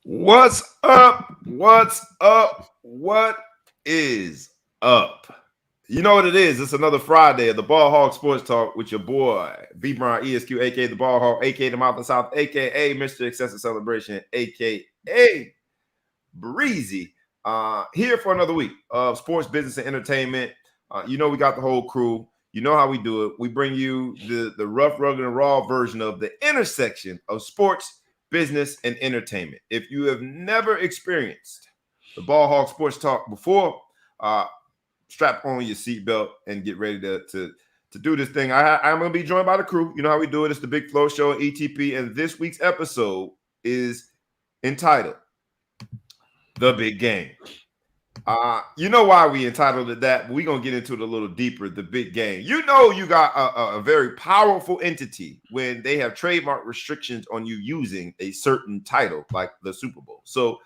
What's up? What's up? What is up? You know what it is. It's another Friday of the Ball Hog Sports Talk with your boy, B. Brown, ESQ, a.k.a. the Ball Hog, a.k.a. the Mouth of the South, a.k.a. Mr. Excessive Celebration, a.k.a. Breezy. Here for another week of sports, business, and entertainment. We got the whole crew. You know how we do it. We bring you the rough, rugged, and raw version of the intersection of sports, business, and entertainment. If you have never experienced the Ball Hog Sports Talk before, strap on your seatbelt and get ready to do this thing. I'm going to be joined by the crew. You know how we do it. It's the Big Flow Show, ETP, and this week's episode is entitled The Big Game. You know why we entitled it that, but we're going to get into it a little deeper, the big game. You know you got a very powerful entity when they have trademark restrictions on you using a certain title like the Super Bowl. So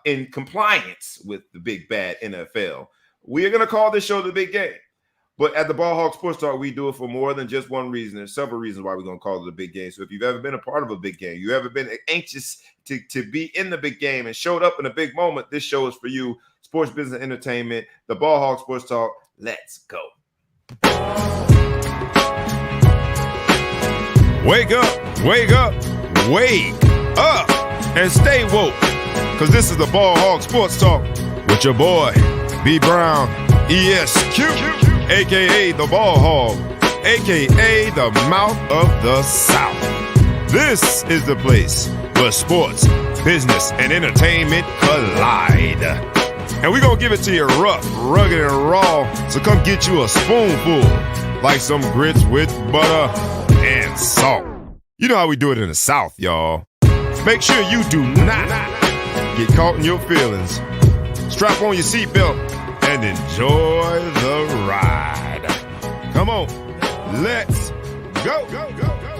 in compliance with the big bad NFL, we are going to call this show the big game. But at the Ball Hog Sports Talk, we do it for more than just one reason. There's several reasons why we're going to call it a big game. So if you've ever been a part of a big game, you ever been anxious to be in the big game and showed up in a big moment, this show is for you. Sports, business, entertainment, the Ball Hog Sports Talk. Let's go. Wake up, wake up, wake up, and stay woke. Because this is the Ball Hog Sports Talk with your boy, B. Brown, ESQ, a.k.a. the Ball Hog, a.k.a. the Mouth of the South. This is the place where sports, business, and entertainment collide. And we're going to give it to you rough, rugged, and raw. So come get you a spoonful, like some grits with butter and salt. You know how we do it in the South, y'all. Make sure you do not get caught in your feelings. Strap on your seatbelt and enjoy the ride. Come on, let's go, go, go, go, go.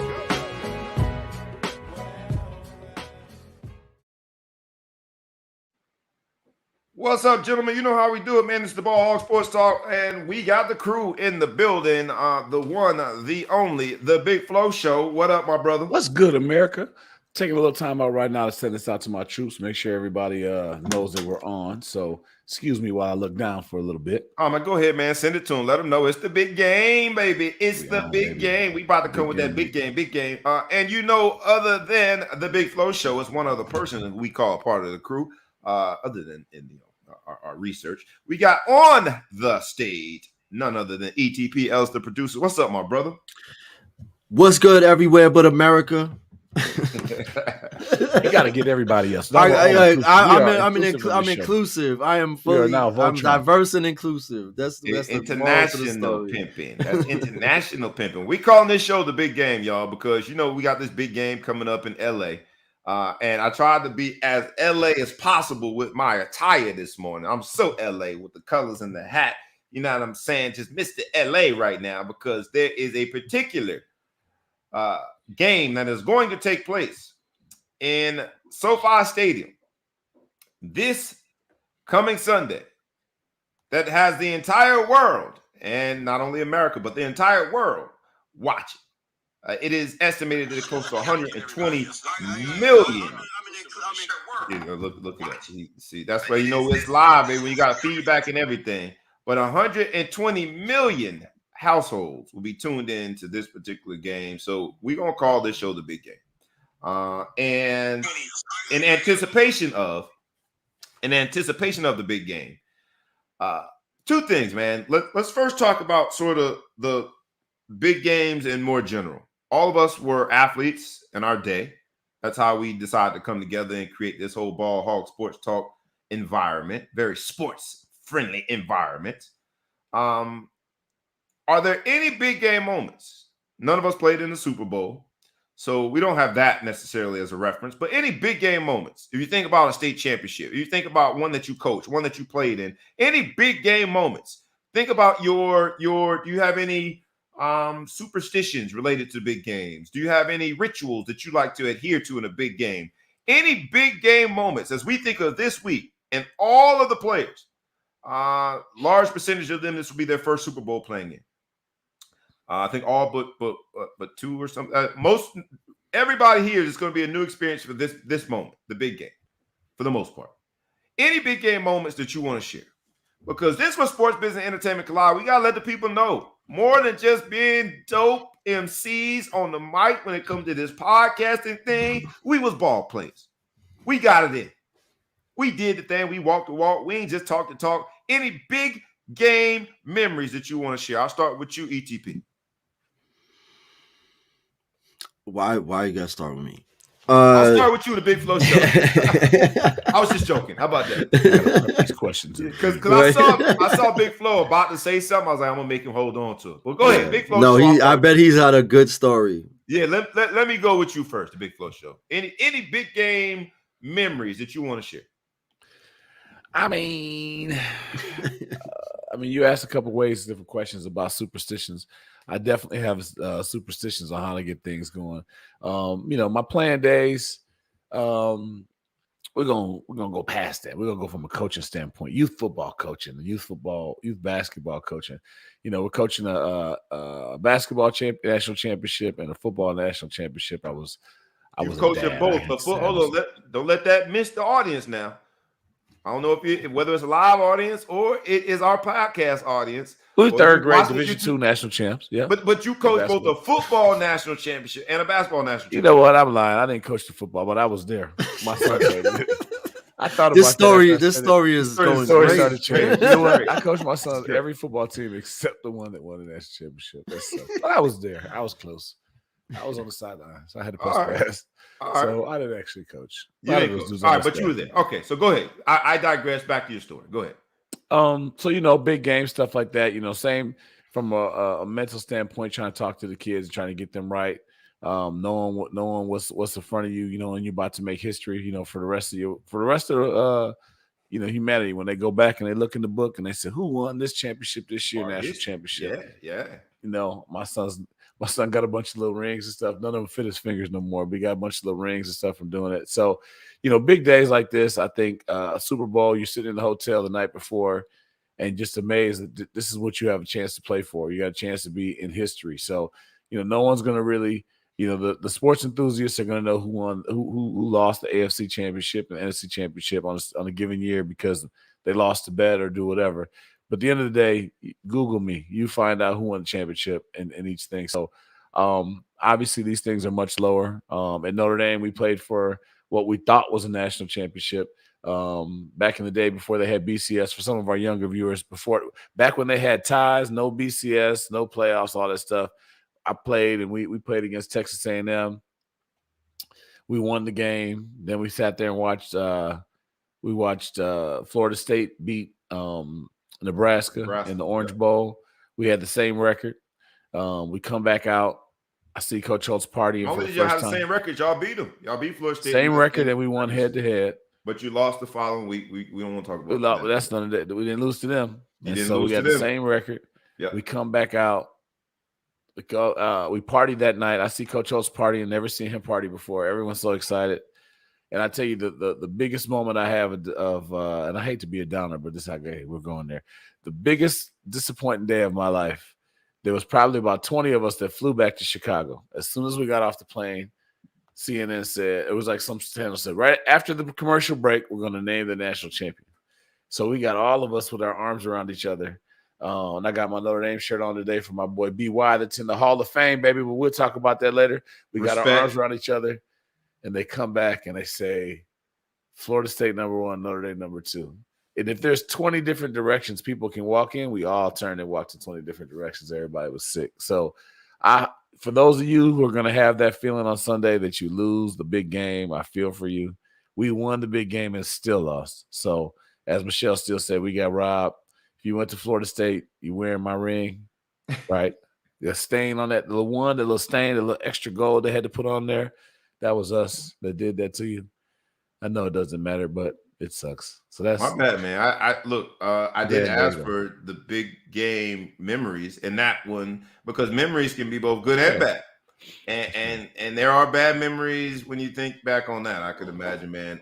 What's up, gentlemen? You know how we do it, man. It's the Ball Hog Sports Talk, and we got the crew in the building. The one, the only, the Big Flow Show. What up, my brother? What's good, America? Taking a little time out right now to send this out to my troops. Make sure everybody knows that we're on. So excuse me while I look down for a little bit. Man, go ahead, man. Send it to them. Let them know it's the big game, baby. It's the big game. We about to come with that big game, big game. And you know, other than the Big Flow Show, it's one other person that we call part of the crew. Other than our research, we got on the stage none other than ETP Els, the producer. What's up, my brother? What's good everywhere but America? You got to get everybody else. I'm inclusive. I am fully. I'm diverse and inclusive. That's international pimping. That's international pimping. We calling this show the big game, y'all, because you know we got this big game coming up in LA. And I tried to be as LA as possible with my attire this morning. I'm so LA with the colors and the hat. You know what I'm saying? Just Mr. LA right now because there is a particular game that is going to take place in SoFi Stadium this coming Sunday that has the entire world, and not only America, but the entire world watching. It is estimated that it close to 120 million. Look at that. See, that's where you know it's live, baby. When you got feedback and everything. But 120 million households will be tuned in to this particular game. So we're gonna call this show the big game. And in anticipation of the big game, two things, man. Let's first talk about sort of the big games in more general. All of us were athletes in our day. That's how we decided to come together and create this whole Ball Hog Sports Talk environment, very sports friendly environment. Are there any big game moments? None of us played in the Super Bowl, so we don't have that necessarily as a reference, but any big game moments, if you think about a state championship, if you think about one that you coached, one that you played in, any big game moments, think about do you have any superstitions related to big games? Do you have any rituals that you like to adhere to in a big game? Any big game moments as we think of this week and all of the players, large percentage of them, this will be their first Super Bowl playing in. I think all but two or something. Most everybody here is going to be a new experience for this moment, the big game. for the most part. Any big game moments that you want to share. Because this was Sports Business Entertainment Collide. We got to let the people know more than just being dope MCs on the mic when it comes to this podcasting thing. We was ball players. We got it in. We did the thing. We walked the walk. We ain't just talk the talk. Any big game memories that you want to share? I'll start with you, ETP. Why you gotta start with me? I'll start with you, the Big Flow Show. I was just joking. How about that? These questions. Because I saw Big Flow about to say something. I was like, I'm gonna make him hold on to it. Well, go ahead, Big Flow. No, I bet he's had a good story. Yeah, let me go with you first, the Big Flow Show. Any big game memories that you want to share? I mean, you asked a couple ways, different questions about superstitions. I definitely have superstitions on how to get things going. My playing days, we're gonna go past that. We're gonna go from a coaching standpoint, youth football coaching, youth basketball coaching. We're coaching a basketball national championship and a football national championship. I was coaching both. But hold on, don't let that miss the audience now. I don't know whether it's a live audience or it is our podcast audience. We're third grade Division II national champs. Yeah, but you coach both a football national championship and a basketball national championship. You know what? I'm lying. I didn't coach the football, but I was there. My son played it. I thought this story is going great. Started changing. You know what? I coached my son every football team except the one that won the national championship. But I was there. I was close. I was on the sideline, so I had to post pass. So I didn't actually coach. All right, but you were there. Okay, so go ahead. I digress. Back to your story. Go ahead. So big game stuff like that. Same from a mental standpoint, trying to talk to the kids, and trying to get them right. Knowing what's in front of you, and you're about to make history. For the rest of humanity. When they go back and they look in the book and they say, "Who won this championship this year? National championship?" Yeah. My son got a bunch of little rings and stuff. None of them fit his fingers no more. But he got a bunch of little rings and stuff from doing it. So, big days like this, I think a Super Bowl, you're sitting in the hotel the night before and just amazed that this is what you have a chance to play for. You got a chance to be in history. So, no one's going to really, the sports enthusiasts are going to know who lost the AFC championship and the NFC championship on a given year because they lost the bet or do whatever. But at the end of the day, Google me. You find out who won the championship in each thing. So, obviously, these things are much lower. At Notre Dame, we played for what we thought was a national championship back in the day before they had BCS. For some of our younger viewers, back when they had ties, no BCS, no playoffs, all that stuff. I played, and we played against Texas A&M. We won the game. Then we sat there and watched. We watched Florida State beat Nebraska in the Orange Bowl. We had the same record. We come back out. I see Coach Holtz partying for the first time. Y'all have the same record. Y'all beat them. Y'all beat Florida State. Same record, and we won head-to-head. But you lost the following week. We don't want to talk about that. That's none of that. We didn't lose to them. We got the same record. Yep. We come back out. We partied that night. I see Coach Holtz partying. Never seen him party before. Everyone's so excited. And I tell you, the biggest moment I have of and I hate to be a downer, but this is how we're going there. The biggest disappointing day of my life, there was probably about 20 of us that flew back to Chicago. As soon as we got off the plane, CNN said, it was like some channel said, right after the commercial break, we're going to name the national champion. So we got all of us with our arms around each other. And I got my Notre Dame shirt on today for my boy BY that's in the Hall of Fame, baby. But we'll talk about that later. We got our arms around each other. And they come back and they say, Florida State #1, Notre Dame #2. And if there's 20 different directions people can walk in, we all turned and walked in 20 different directions. Everybody was sick. So for those of you who are going to have that feeling on Sunday that you lose the big game, I feel for you. We won the big game and still lost. So as Michelle still said, we got robbed. If you went to Florida State, you wearing my ring, right? The stain on that little stain, the little extra gold they had to put on there. That was us that did that to you. I know it doesn't matter, but it sucks. So that's my bad, man. I did ask for the big game memories and that one because memories can be both good and bad. And there are bad memories when you think back on that. I could imagine, man.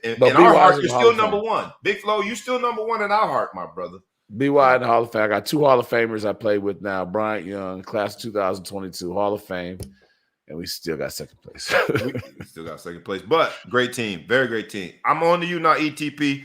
In our heart, you're still #1. Big Flo, you still #1 in our heart, my brother. BY in the Hall of Fame. I got 2 Hall of Famers I play with now. Bryant Young, class of 2022, Hall of Fame. and we still got second place. we still got second place, but great team, very great team. I'm on to you now, ETP.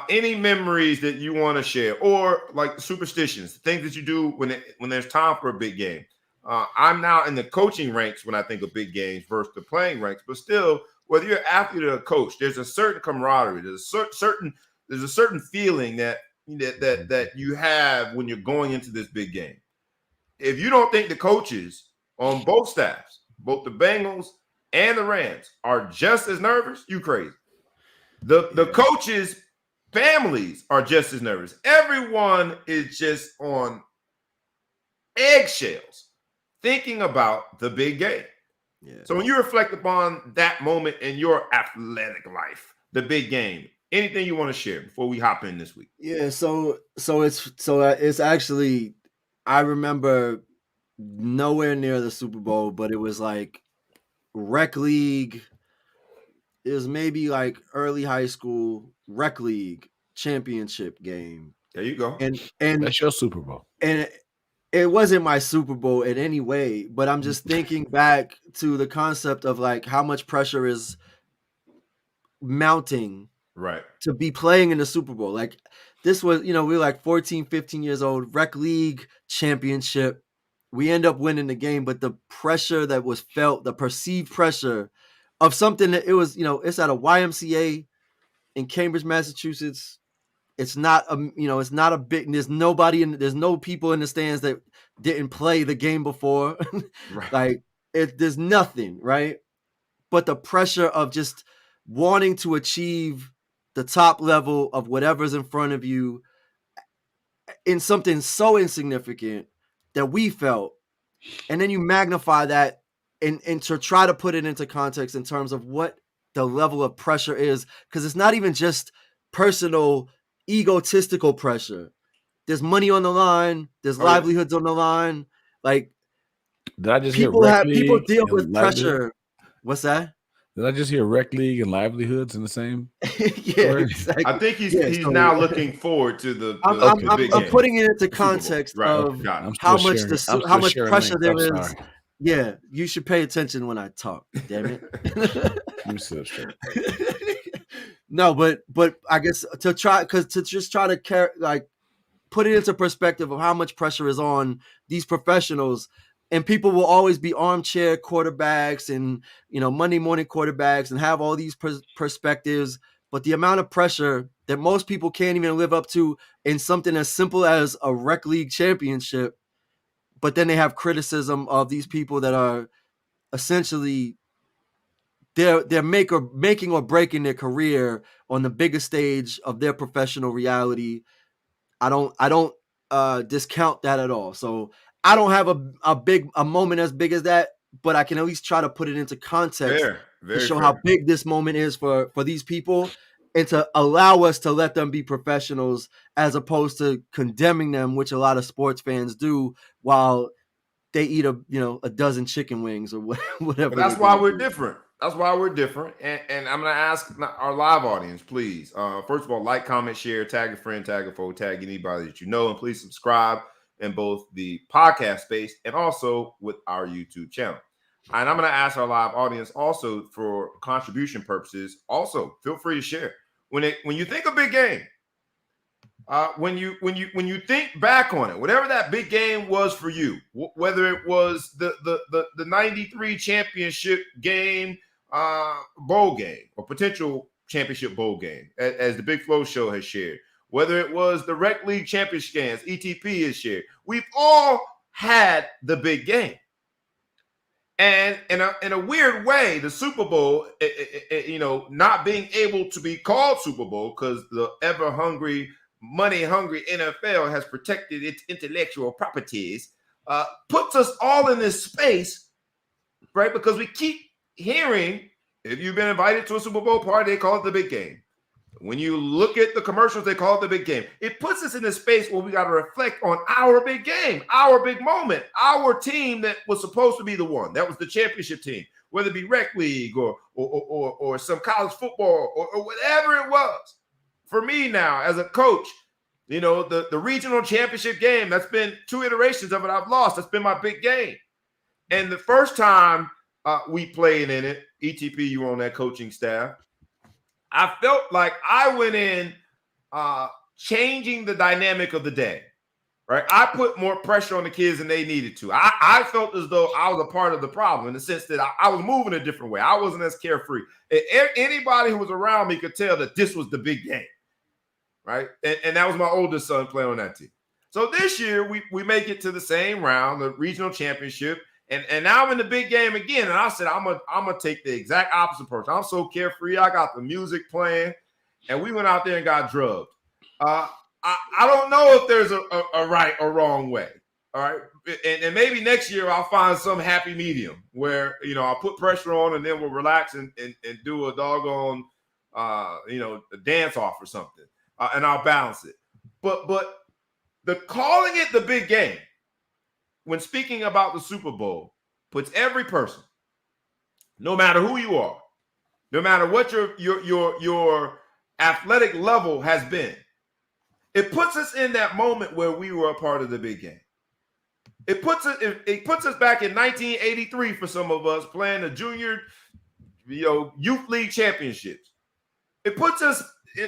Any memories that you want to share, or like superstitions, things that you do when there's time for a big game? I'm now in the coaching ranks when I think of big games versus the playing ranks, but still, whether you're an athlete or a coach, there's a certain camaraderie. There's a certain feeling that you have when you're going into this big game. If you don't think the coaches on both staffs, both the Bengals and the Rams, are just as nervous, you crazy. The coaches' families are just as nervous. Everyone is just on eggshells thinking about the big game. Yeah. So when you reflect upon that moment in your athletic life, the big game, anything you want to share before we hop in this week? Yeah, so it's actually, I remember nowhere near the Super Bowl, but it was like rec league. It was maybe like early high school rec league championship game. There you go. And that's your Super Bowl. And it wasn't my Super Bowl in any way, but I'm just thinking back to the concept of like how much pressure is mounting to be playing in the Super Bowl. Like this was, we were like 14, 15 years old, rec league championship. We end up winning the game, but the pressure that was felt, the perceived pressure of something that it was, it's at a YMCA in Cambridge, Massachusetts. It's not it's not a big, there's no people in the stands that didn't play the game before. Like there's nothing, right? But the pressure of just wanting to achieve the top level of whatever's in front of you in something so insignificant that we felt. And then you magnify that and to try to put it into context in terms of what the level of pressure is, because it's not even just personal, egotistical pressure. There's money on the line. There's livelihoods on the line. Like, did I just people deal with pressure. What's that? Did I just hear rec league and livelihoods in the same? Yeah, exactly. I think he's now looking forward to the big I'm game. Putting it into context of how much pressure there is. Yeah, you should pay attention when I talk. Damn it. You so straight. No, but I guess to just try to put it into perspective of how much pressure is on these professionals, and people will always be armchair quarterbacks and Monday morning quarterbacks and have all these perspectives, but the amount of pressure that most people can't even live up to in something as simple as a rec league championship, but then they have criticism of these people that are essentially they're making or breaking their career on the biggest stage of their professional reality. I don't discount that at all. So I don't have a moment as big as that, but I can at least try to put it into context to show how big this moment is for these people, and to allow us to let them be professionals as opposed to condemning them, which a lot of sports fans do while they eat a dozen chicken wings or whatever. But that's why we're different. That's why we're different. And I'm going to ask our live audience, please. First of all, like, comment, share, tag a friend, tag a foe, tag anybody that you know, and please subscribe in both the podcast space and also with our YouTube channel. And I'm going to ask our live audience also for contribution purposes. Also, feel free to share. When you think of big game, when you think back on it, whatever that big game was for you, whether it was the 93 championship game, bowl game, or potential championship bowl game, as the Big Flow Show has shared, whether it was the rec league championship games, ETP has shared, we've all had the big game. And in a weird way, the Super Bowl, not being able to be called Super Bowl because the ever-hungry, money-hungry NFL has protected its intellectual properties, puts us all in this space, right? Because we keep hearing, if you've been invited to a Super Bowl party, they call it the big game. When you look at the commercials, they call it the big game. It puts us in this space where we got to reflect on our big game, our big moment, our team that was supposed to be the one. That was the championship team, whether it be rec league or some college football or whatever it was. For me now, as a coach, the regional championship game, that's been 2 iterations of it I've lost. That's been my big game. And the first time we playing in it. ETP, you were on that coaching staff. I felt like I went in changing the dynamic of the day, right? I put more pressure on the kids than they needed to. I felt as though I was a part of the problem in the sense that I was moving a different way. I wasn't as carefree. Anybody who was around me could tell that this was the big game, right? And that was my oldest son playing on that team. So this year, we make it to the same round, the regional championship. And now I'm in the big game again. And I said, I'm gonna take the exact opposite approach. I'm so carefree. I got the music playing. And we went out there and got drugged. I don't know if there's a right or wrong way. All right. And maybe next year I'll find some happy medium where, I'll put pressure on and then we'll relax and do a doggone, a dance off or something. And I'll balance it. But the calling it the big game, when speaking about the Super Bowl, puts every person, no matter who you are, no matter what your athletic level has been, it puts us in that moment where we were a part of the big game. It puts us back in 1983 for some of us playing the junior, youth league championships. It puts us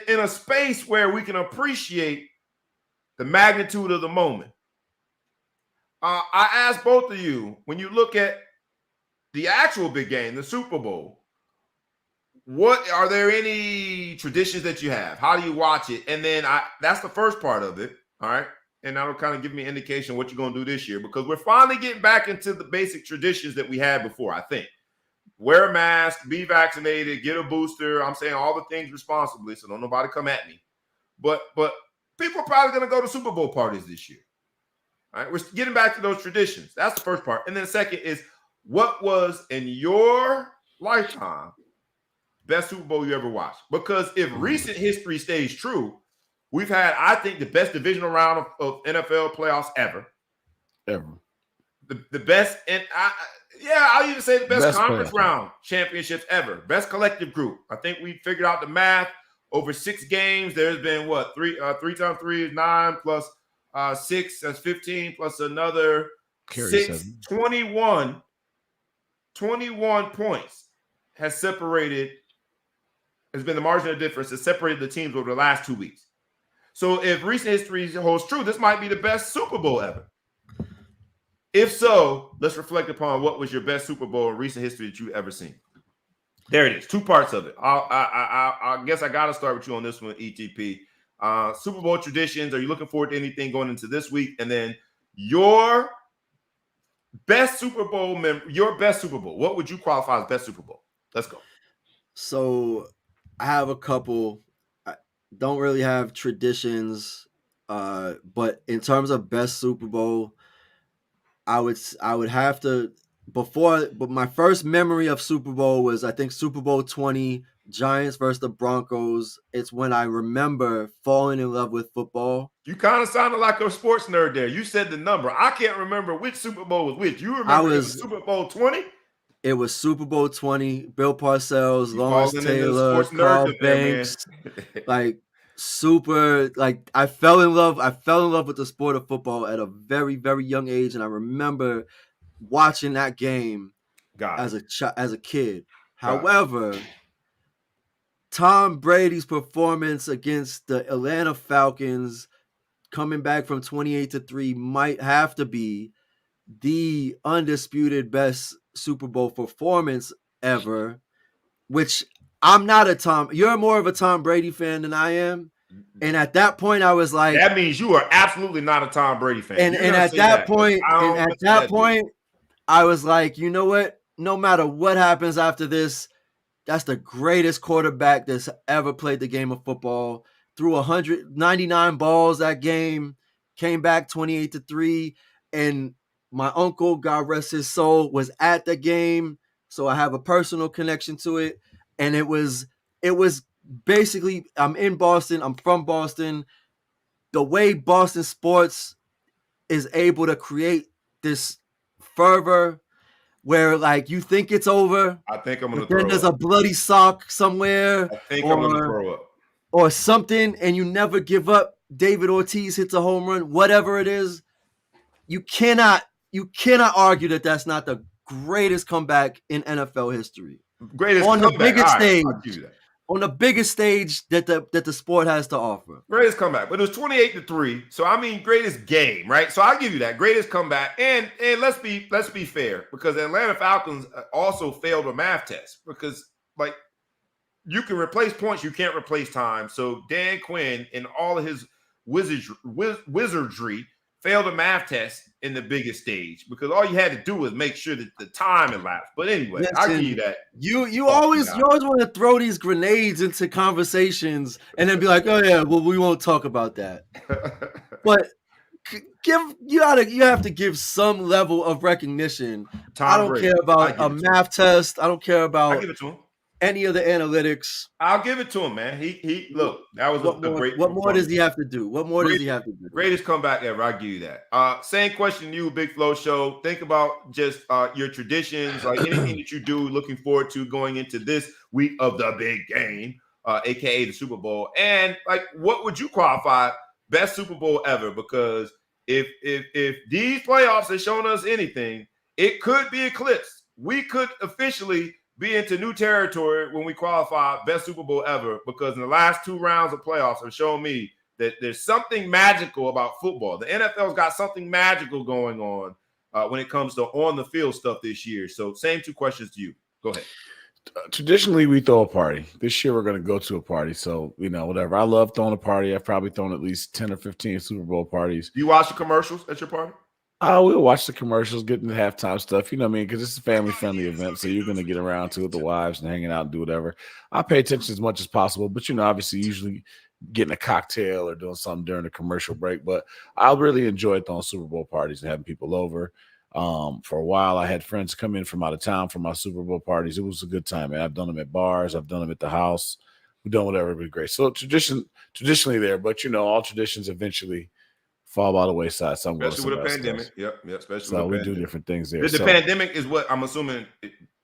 in a space where we can appreciate the magnitude of the moment. I ask both of you, when you look at the actual big game, the Super Bowl, what are there any traditions that you have? How do you watch it? And then that's the first part of it. All right. And that'll kind of give me an indication of what you're going to do this year, because we're finally getting back into the basic traditions that we had before, I think. Wear a mask, be vaccinated, get a booster. I'm saying all the things responsibly, so don't nobody come at me. But people are probably going to go to Super Bowl parties this year. All right, we're getting back to those traditions. That's the first part. And then the second is, what was in your lifetime best Super Bowl you ever watched? Because if recent history stays true, we've had, I think, the best divisional round of NFL playoffs ever. Ever. The best, and I'll even say the best conference playoff round championships ever. Best collective group. I think we figured out the math. Over 6 games, there's been what? 3 times 3 is 9 plus 6, that's 15, plus another 6, 21 points has been the margin of difference that separated the teams over the last 2 weeks. So if recent history holds true, this might be the best Super Bowl ever. If so, let's reflect upon what was your best Super Bowl in recent history that you've ever seen. There it is, 2 parts of it. I guess I got to start with you on this one, ETP. Super Bowl traditions. Are you looking forward to anything going into this week? And then your best Super Bowl, what would you qualify as best Super Bowl? Let's go. So I have a couple. I don't really have traditions, but in terms of best Super Bowl, I would have to but my first memory of Super Bowl was, I think, Super Bowl 20, Giants versus the Broncos. It's when I remember falling in love with football. You kind of sounded like a sports nerd there. You said the number. I can't remember which Super Bowl was which. You remember it was Super Bowl 20? It was Super Bowl 20. Bill Parcells, Lawrence Taylor, Carl Banks. I fell in love with the sport of football at a very, very young age, and I remember watching that game as a kid. However, Tom Brady's performance against the Atlanta Falcons, coming back from 28-3, might have to be the undisputed best Super Bowl performance ever, which you're more of a Tom Brady fan than I am. And at that point, I was like, that means you are absolutely not a Tom Brady fan. And at that point, I was like, you know what? No matter what happens after this, that's the greatest quarterback that's ever played the game of football. Threw 199 balls that game, came back 28-3, and my uncle, God rest his soul, was at the game, so I have a personal connection to it. And it was basically, I'm in Boston, I'm from Boston. The way Boston sports is able to create this fervor where, like, you think it's over. I think I'm going to then there's a bloody sock somewhere. I think I'm going to throw up. Or something, and you never give up. David Ortiz hits a home run, whatever it is. You cannot argue that that's not the greatest comeback in NFL history. Greatest On the comeback. biggest All right, stage. I'll give you that. On the biggest stage that the sport has to offer. Greatest comeback, but it was 28-3. So I mean, greatest game, right? So I'll give you that greatest comeback. And let's be fair, because the Atlanta Falcons also failed a math test, because like you can replace points, you can't replace time. So Dan Quinn, in all of his wizardry, failed a math test in the biggest stage, because all you had to do was make sure that the time elapsed. But anyway, Listen, I'll give you that. You always want to throw these grenades into conversations and then be like, oh yeah, well, we won't talk about that. But you have to give some level of recognition. I don't care about a math test. I don't care about I'll give it to him. Any of the analytics. I'll give it to him, man. He look, that was a great. What more does he have to do? What more does he have to do? Greatest comeback ever. I'll give you that. Same question to you, Big Flow Show. Think about just your traditions, like anything that you do, looking forward to going into this week of the big game, aka the Super Bowl. And like, what would you qualify best Super Bowl ever? Because if these playoffs have shown us anything, it could be eclipsed. We could officially be into new territory when we qualify best Super Bowl ever, because in the last 2 rounds of playoffs have shown me that there's something magical about football. The NFL's got something magical going on when it comes to on the field stuff this year. So same 2 questions to you. Go ahead. Traditionally, we throw a party. This year, we're going to go to a party. So, whatever. I love throwing a party. I've probably thrown at least 10 or 15 Super Bowl parties. Do you watch the commercials at your party? We'll watch the commercials, get into halftime stuff, you know what I mean? Because it's a family-friendly event, so you're going to get around to it with the wives and hanging out and do whatever. I pay attention as much as possible, but, obviously usually getting a cocktail or doing something during the commercial break. But I really enjoy throwing Super Bowl parties and having people over. For a while, I had friends come in from out of town for my Super Bowl parties. It was a good time, man. I've done them at bars. I've done them at the house. We've done whatever. It'd be great. So traditionally there, but, all traditions eventually fall by the wayside. Especially with a pandemic. Yep. Especially so with we do different things there. The pandemic is what I'm assuming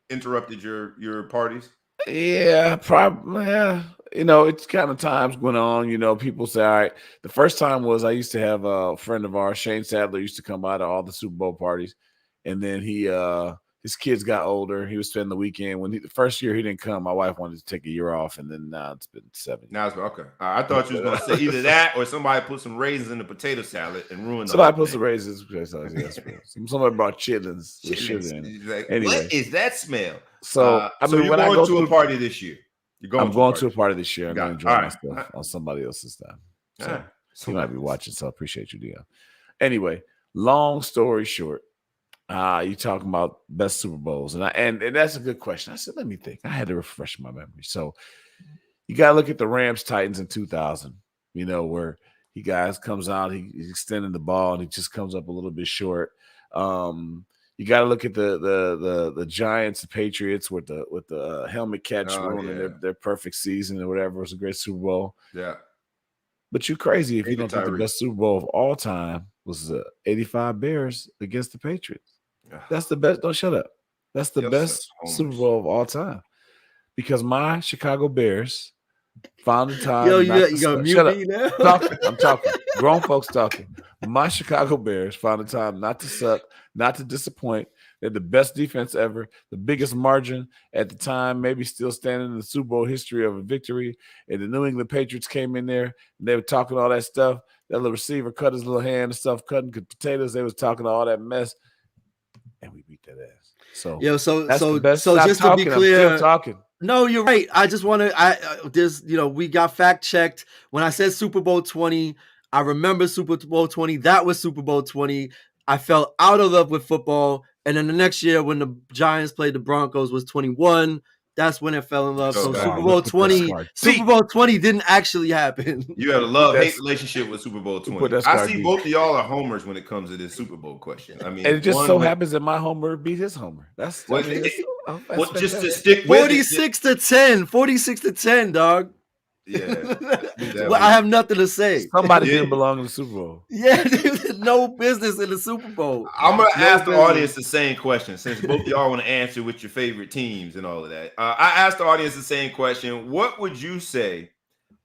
interrupted your parties. Yeah, probably. Yeah. It's kind of times going on. People say, all right. The first time was I used to have a friend of ours, Shane Sadler, used to come by to all the Super Bowl parties, and then his kids got older. He was spending the weekend. The first year he didn't come, my wife wanted to take a year off, and then now it's been 7 years. Now it's okay. I thought you was going to say either that or somebody put some raisins in the potato salad and ruined it. Somebody put some raisins in the potato salad. Yes, somebody brought chitlins. Like, anyway, what is that smell? So you're going to a party this year. I'm going to a party this year. I'm going to enjoy myself right. On somebody else's time. So he might be watching, so I appreciate you, Dion. Anyway, long story short, you talking about best Super Bowls, and that's a good question. I said, let me think. I had to refresh my memory. So you got to look at the Rams Titans in 2000. Where he comes out, he's extending the ball, and he just comes up a little bit short. You got to look at the Giants, the Patriots with the helmet catch ruining their perfect season or whatever. It was a great Super Bowl. Yeah. But you're crazy if you don't think the best Super Bowl of all time was the 85 Bears against the Patriots. That's the best. Don't shut up. That's the best Super Bowl of all time. Because my Chicago Bears found the time. Yo, you got mute me now? I'm talking. Grown folks talking. My Chicago Bears found the time not to suck, not to disappoint. They're the best defense ever, the biggest margin at the time, maybe still standing in the Super Bowl history of a victory. And the New England Patriots came in there, and they were talking all that stuff. That little receiver cut his little hand and stuff, cutting potatoes. They was talking all that mess, and we beat that ass. So just to be clear, I'm still talking. No, you're right. I just want to. We got fact checked when I said Super Bowl 20. I remember Super Bowl 20. That was Super Bowl 20. I fell out of love with football. And then the next year when the Giants played the Broncos was 21. That's when it fell in love. So Super Bowl 20 didn't actually happen. You have a love-hate relationship with Super Bowl 20. I see both of y'all are homers when it comes to this Super Bowl question. I mean, and it just so happens that my homer beat his homer. That's just to stick with 46 to 10. 46 to 10, dog. Yeah. Well, I have nothing to say. Somebody didn't belong in the Super Bowl. Yeah, no business in the Super Bowl. I'm going to ask the audience the same question, since both of y'all want to answer with your favorite teams and all of that. I asked the audience the same question. What would you say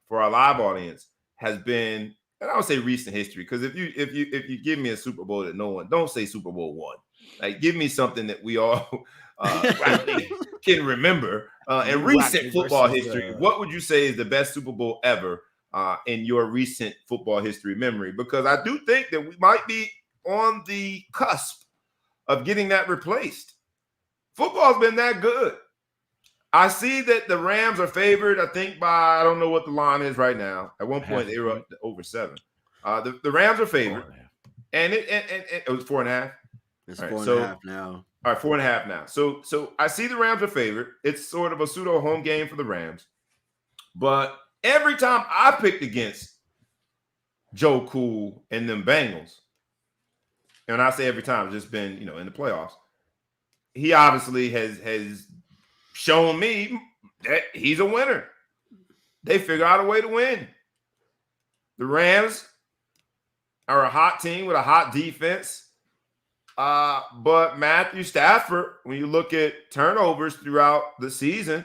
for our live audience has been, and I would say recent history, because if you give me a Super Bowl that no one, don't say Super Bowl 1. Like, give me something that we all rightly can remember. In recent football history, what would you say is the best Super Bowl ever in your recent football history memory? Because I do think that we might be on the cusp of getting that replaced. Football's been that good. I see that the Rams are favored, I think, by, I don't know what the line is right now. At one point, they were up to over 7. The Rams are favored. And it was 4.5. It's 4.5 now. All right, 4.5 now. So I see the Rams are favored. It's sort of a pseudo home game for the Rams. But every time I picked against Joe Cool and them Bengals, and I say every time, it's just been, in the playoffs, he obviously has shown me that he's a winner. They figure out a way to win. The Rams are a hot team with a hot defense. But Matthew Stafford, when you look at turnovers throughout the season,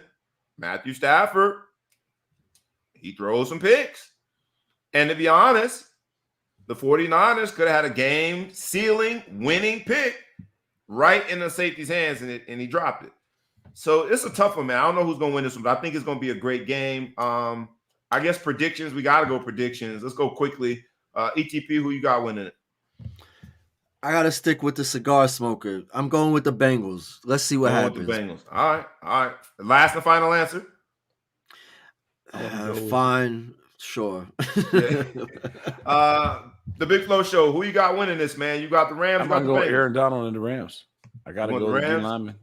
Matthew Stafford, he throws some picks. And to be honest, the 49ers could have had a game-sealing, winning pick right in the safety's hands, and he dropped it. So it's a tough one, man. I don't know who's going to win this one, but I think it's going to be a great game. I guess predictions. We got to go predictions. Let's go quickly. ETP, who you got winning it? I got to stick with the cigar smoker. I'm going with the Bengals. Let's see what happens. With the Bengals. All right. Last and final answer? Fine. Sure. The Big Flow Show. Who you got winning this, man? You got the Rams. I'm going to go Aaron Donald and the Rams. I got to go with the lineman.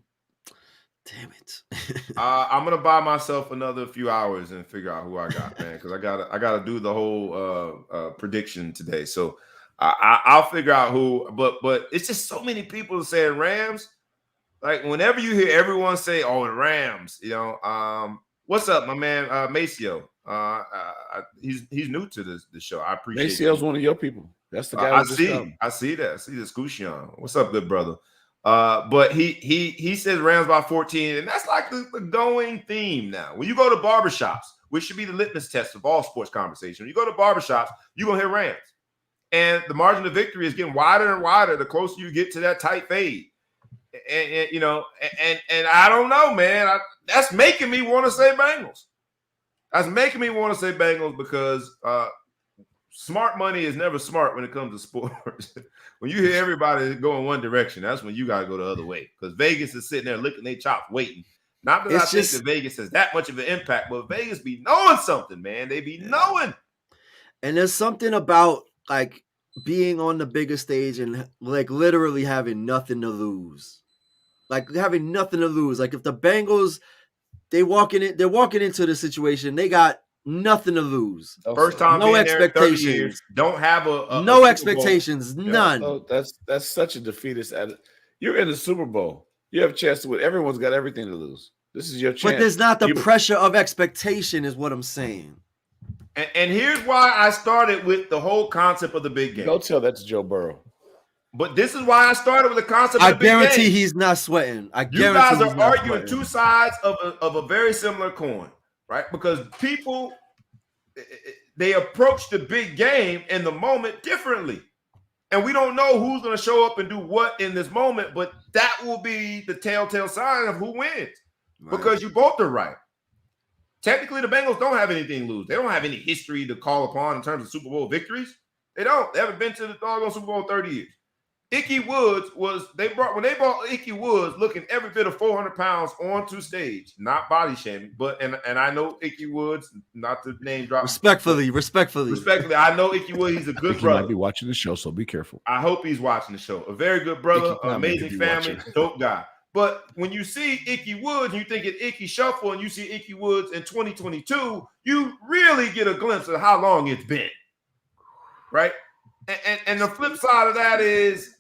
Damn it. I'm going to buy myself another few hours and figure out who I got, man, because I got to do the whole prediction today. So I'll figure out who, but it's just so many people saying Rams. Like, whenever you hear everyone say, "Oh, the Rams," what's up, my man, Maceo? He's new to the show. I appreciate. Maceo's one of your people. That's the guy. I see that. I see the Scooshion. What's up, good brother? But he says Rams by 14, and that's like the going theme now. When you go to barbershops, which should be the litmus test of all sports conversation, when you go to barbershops, you're gonna hear Rams. And the margin of victory is getting wider and wider the closer you get to that tight fade. And I don't know, man. That's making me want to say Bengals. That's making me want to say Bengals because smart money is never smart when it comes to sports. When you hear everybody go in one direction, that's when you got to go the other way. Because Vegas is sitting there licking their chops, waiting. Not that I think that Vegas has that much of an impact, but Vegas be knowing something, man. They be knowing. And there's something about like being on the bigger stage and like literally having nothing to lose. Like having nothing to lose. Like if the Bengals, they're walking into the situation, they got nothing to lose. First time, no expectations. Years, don't have no expectations, none. Oh, that's such a defeatist. You're in the Super Bowl. You have a chance to win. Everyone's got everything to lose. This is your chance. But there's not the pressure of expectation, is what I'm saying. And here's why I started with the whole concept of the big game. Go tell that to Joe Burrow. But this is why I started with the concept of the big game. I guarantee he's not sweating. You guys are arguing two sides of a very similar coin, right? Because people, they approach the big game in the moment differently. And we don't know who's going to show up and do what in this moment, but that will be the telltale sign of who wins. Right. Because you both are right. Technically, the Bengals don't have anything to lose. They don't have any history to call upon in terms of Super Bowl victories. They don't. They haven't been to the doggone Super Bowl in 30 years. Ickey Woods when they brought Ickey Woods looking every bit of 400 pounds onto stage, not body shaming, but and I know Ickey Woods, not to name drop. Respectfully, I know Ickey Woods. He's a good brother. He might be watching the show, so be careful. I hope he's watching the show. A very good brother, amazing family, dope guy. But when you see Ickey Woods, and you think it's Ickey Shuffle, and you see Ickey Woods in 2022, you really get a glimpse of how long it's been, right? And the flip side of that is,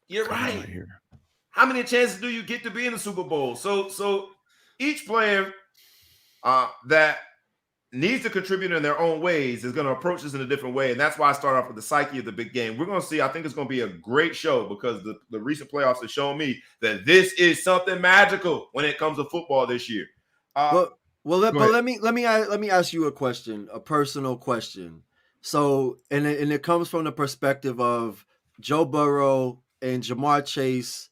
you're right. How many chances do you get to be in the Super Bowl? So each player that needs to contribute in their own ways is going to approach this in a different way. And that's why I start off with the psyche of the big game. We're going to see, I think it's going to be a great show because the recent playoffs have shown me that this is something magical when it comes to football this year. Let me ask you a question, a personal question. So, and it comes from the perspective of Joe Burrow and Jamar Chase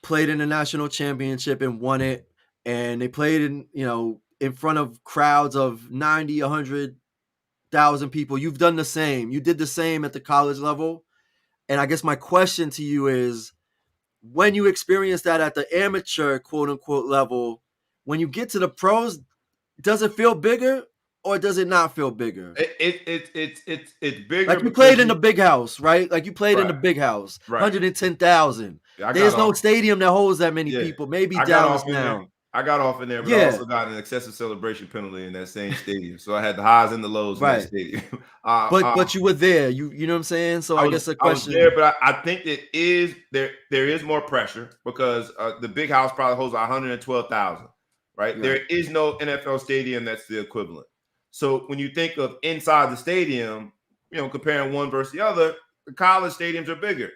played in the national championship and won it, and they played in front of crowds of 90, 100,000 people. You've done the same. You did the same at the college level. And I guess my question to you is, when you experience that at the amateur quote unquote level, when you get to the pros, does it feel bigger or does it not feel bigger? It's bigger. Like you played in the big house, right? Like you played in the Right. big house, Right. 110,000. There's no stadium that holds that many people. Maybe Dallas now. I got off in there, but I also got an excessive celebration penalty in that same stadium. So I had the highs and the lows in that stadium. But you were there. You know what I'm saying? So I guess the question. I was there, but I think it is there is more pressure because the big house probably holds 112,000, right? There is no NFL stadium that's the equivalent. So when you think of inside the stadium, comparing one versus the other, the college stadiums are bigger.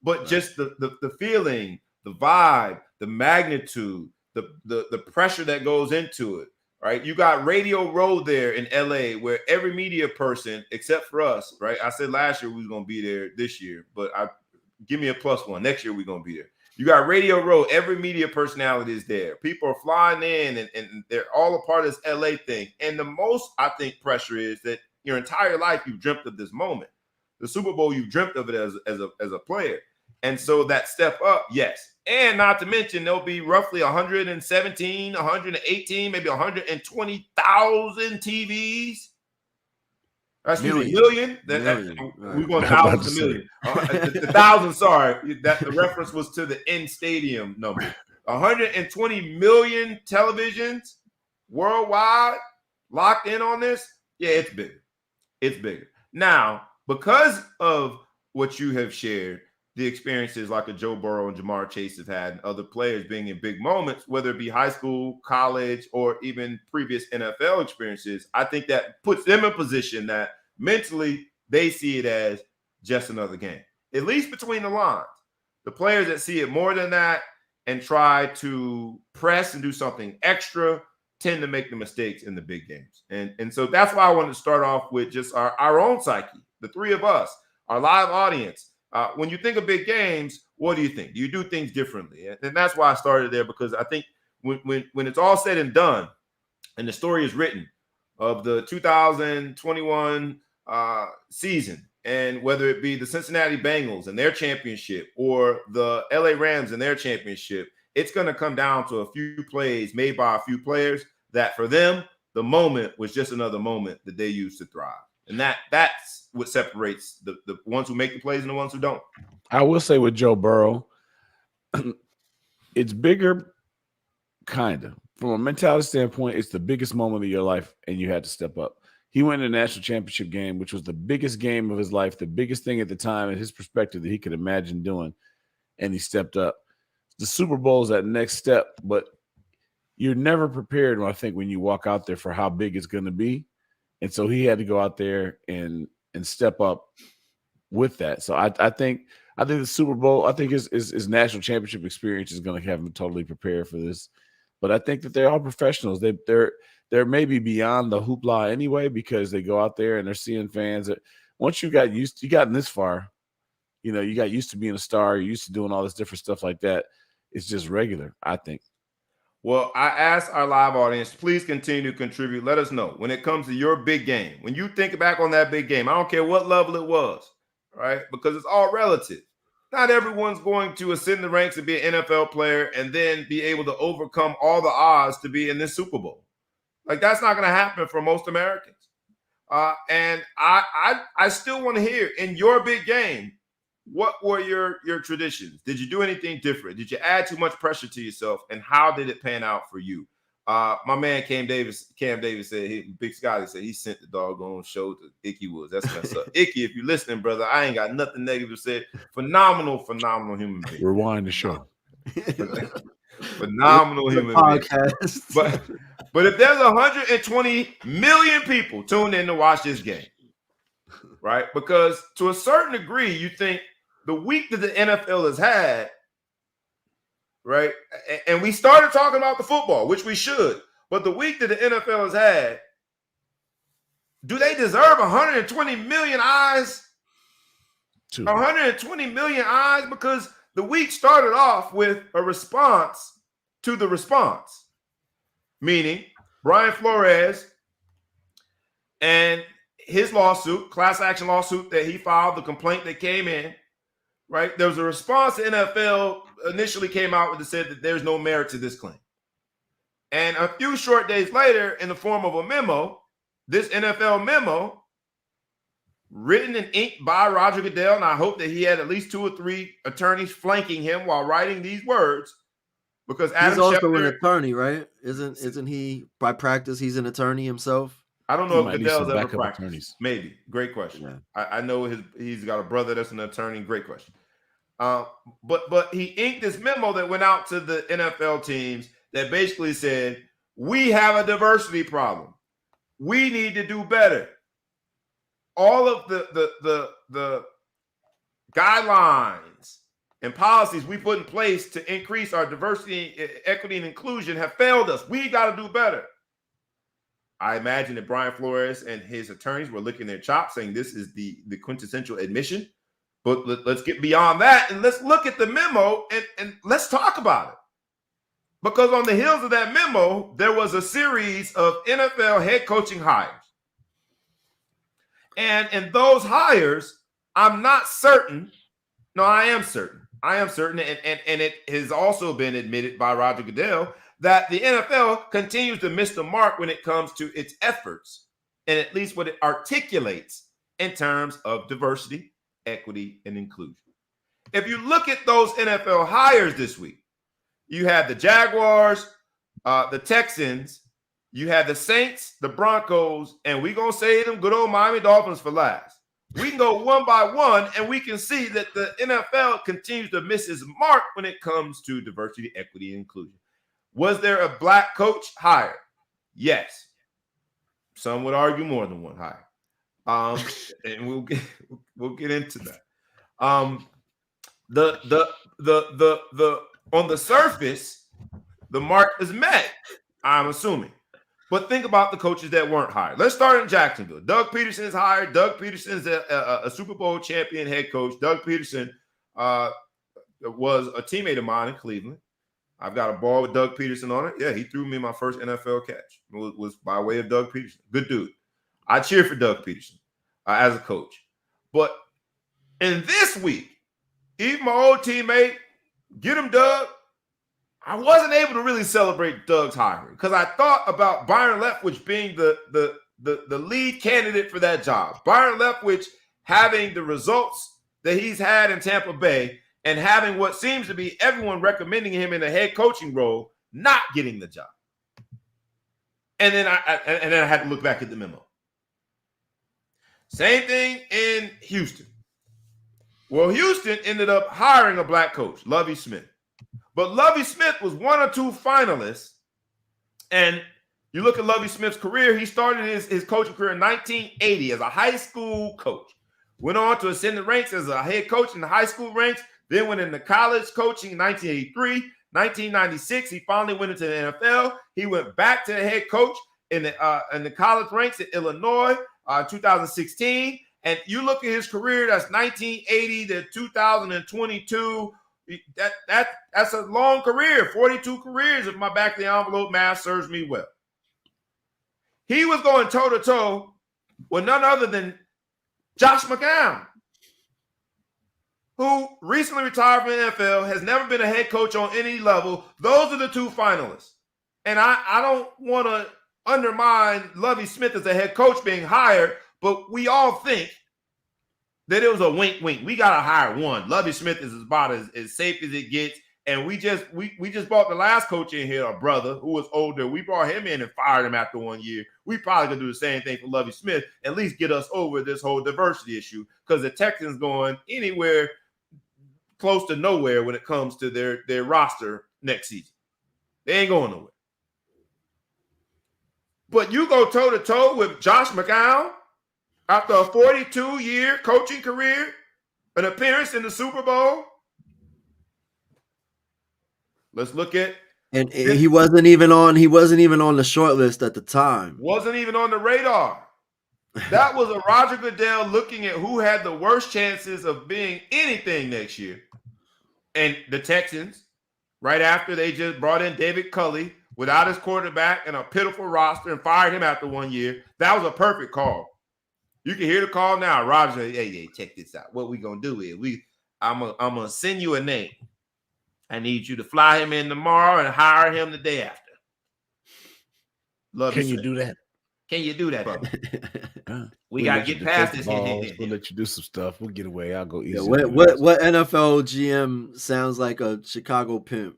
But just the feeling, the vibe, the magnitude, the pressure that goes into it, right? You got Radio Row there in LA where every media person, except for us, right? I said last year we was going to be there this year, but give me a +1. Next year we're going to be there. You got Radio Row. Every media personality is there. People are flying in and they're all a part of this LA thing. And the most, I think, pressure is that your entire life you've dreamt of this moment. The Super Bowl, you've dreamt of it as a player. And so that step up, yes. And not to mention, there'll be roughly 117, 118, maybe 120,000 TVs. Excuse me, million. We're going thousands to million. The thousand, sorry. That the reference was to the in stadium number. 120 million televisions worldwide locked in on this. Yeah, it's bigger. It's bigger. Now, because of what you have shared, the experiences like a Joe Burrow and Jamar Chase have had, and other players being in big moments, whether it be high school, college, or even previous NFL experiences, I think that puts them in a position that mentally they see it as just another game, at least between the lines. The players that see it more than that and try to press and do something extra tend to make the mistakes in the big games. And so that's why I wanted to start off with just our own psyche, the three of us, our live audience. When you think of big games, what do you think? Do you do things differently? And that's why I started there, because I think when it's all said and done and the story is written of the 2021 season, and whether it be the Cincinnati Bengals and their championship or the LA Rams and their championship, it's going to come down to a few plays made by a few players that for them, the moment was just another moment that they used to thrive. And that's what separates the ones who make the plays and the ones who don't. I will say with Joe Burrow, it's bigger, kind of. From a mentality standpoint, it's the biggest moment of your life, and you had to step up. He went in the national championship game, which was the biggest game of his life, the biggest thing at the time in his perspective that he could imagine doing, and he stepped up. The Super Bowl is that next step, but you're never prepared, I think, when you walk out there for how big it's going to be. And so he had to go out there and step up with that. So I think the Super Bowl, I think his national championship experience is going to have him totally prepared for this. But I think that they're all professionals. They're maybe beyond the hoopla anyway, because they go out there and they're seeing fans. That once you gotten this far, you got used to being a star. You're used to doing all this different stuff like that. It's just regular, I think. Well, I ask our live audience, please continue to contribute. Let us know when it comes to your big game. When you think back on that big game, I don't care what level it was, right? Because it's all relative. Not everyone's going to ascend the ranks and be an NFL player and then be able to overcome all the odds to be in this Super Bowl. Like, that's not going to happen for most Americans. And I still want to hear, in your big game, what were your traditions? Did you do anything different? Did you add too much pressure to yourself? And how did it pan out for you? My man Cam Davis said, Big Scotty said he sent the doggone show to Icky Woods. That's messed up. Icky, if you're listening, brother, I ain't got nothing negative to say. Phenomenal human being. Rewind the show. Phenomenal human podcast. But if there's 120 million people tuned in to watch this game, right? Because to a certain degree, you think the week that the NFL has had, right? And we started talking about the football, which we should, but the week that the NFL has had, do they deserve 120 million eyes 120 million eyes because the week started off with a response to the response, meaning Brian Flores and his lawsuit, class action lawsuit that he filed, the complaint that came in, right? There was a response. The NFL initially came out and said that there's no merit to this claim. And a few short days later, in the form of a memo, this NFL memo, written and inked by Roger Goodell, and I hope that he had at least 2 or 3 attorneys flanking him while writing these words, because Adam he's also Schefter, an attorney, right? Isn't he by practice? He's an attorney himself. I don't know if Goodell's ever practiced. Attorneys. Maybe. Great question. Yeah. I know he's got a brother that's an attorney. Great question. But he inked this memo that went out to the NFL teams that basically said, we have a diversity problem. We need to do better. All of the guidelines and policies we put in place to increase our diversity, equity, and inclusion have failed us. We got to do better. I imagine that Brian Flores and his attorneys were licking their chops saying this is the quintessential admission. But let's get beyond that and let's look at the memo and let's talk about it. Because on the heels of that memo, there was a series of NFL head coaching hires. And in those hires, I'm not certain. No, I am certain. And it has also been admitted by Roger Goodell that the NFL continues to miss the mark when it comes to its efforts and at least what it articulates in terms of diversity, equity, and inclusion. If you look at those NFL hires this week, you had the Jaguars, the Texans, you had the Saints, the Broncos, and we're going to say them good old Miami Dolphins for last. We can go one by one, and we can see that the NFL continues to miss its mark when it comes to diversity, equity, and inclusion. Was there a black coach hired? Yes. Some would argue more than one hire. And we'll get into that. The on the surface, the mark is met, I'm assuming. But think about the coaches that weren't hired. Let's start in Jacksonville. Doug Peterson is hired. Doug Peterson is a Super Bowl champion head coach. Doug Peterson was a teammate of mine in Cleveland. I've got a ball with Doug Peterson on it. Yeah, he threw me my first NFL catch. It was by way of Doug Peterson. Good dude. I cheer for Doug Peterson as a coach. But in this week, even my old teammate, get him Doug, I wasn't able to really celebrate Doug's hiring because I thought about Byron Leftwich being the lead candidate for that job. Byron Leftwich having the results that he's had in Tampa Bay and having what seems to be everyone recommending him in a head coaching role, not getting the job. And then I had to look back at the memo. Same thing in Houston. Well, Houston ended up hiring a black coach, Lovie Smith. But Lovie Smith was 1 or 2 finalists. And you look at Lovie Smith's career, he started his coaching career in 1980 as a high school coach. Went on to ascend the ranks as a head coach in the high school ranks, then went into college coaching in 1983. 1996, he finally went into the NFL. He went back to the head coach in the college ranks at Illinois, 2016. And you look at his career, that's 1980 to 2022. That's a long career, 42 careers if my back of the envelope math serves me well. He was going toe-to-toe with none other than Josh McCown, who recently retired from the NFL, has never been a head coach on any level. Those are the 2 finalists. And I don't want to undermine Lovie Smith as a head coach being hired, but we all think that it was a wink. We got to hire one. Lovie Smith is about as safe as it gets. And we just brought the last coach in here, a brother who was older. We brought him in and fired him after 1 year. We probably could do the same thing for Lovie Smith, at least get us over this whole diversity issue, because the Texans going anywhere close to nowhere when it comes to their roster next season. They ain't going nowhere. But you go toe-to-toe with Josh McCown after a 42-year coaching career, an appearance in the Super Bowl. Let's look at, and he wasn't even on the short list at the time. Wasn't even on the radar. That was a Roger Goodell looking at who had the worst chances of being anything next year. And the Texans, right after they just brought in David Culley without his quarterback and a pitiful roster and fired him after 1 year. That was a perfect call. You can hear the call now. Roger, hey, check this out. What we gonna do is I'm gonna send you a name. I need you to fly him in tomorrow and hire him the day after. Can you do that? Can you do that, brother? We gotta get past this. We'll let you do some stuff. We'll get away. I'll go easy. Yeah, what NFL GM sounds like a Chicago pimp?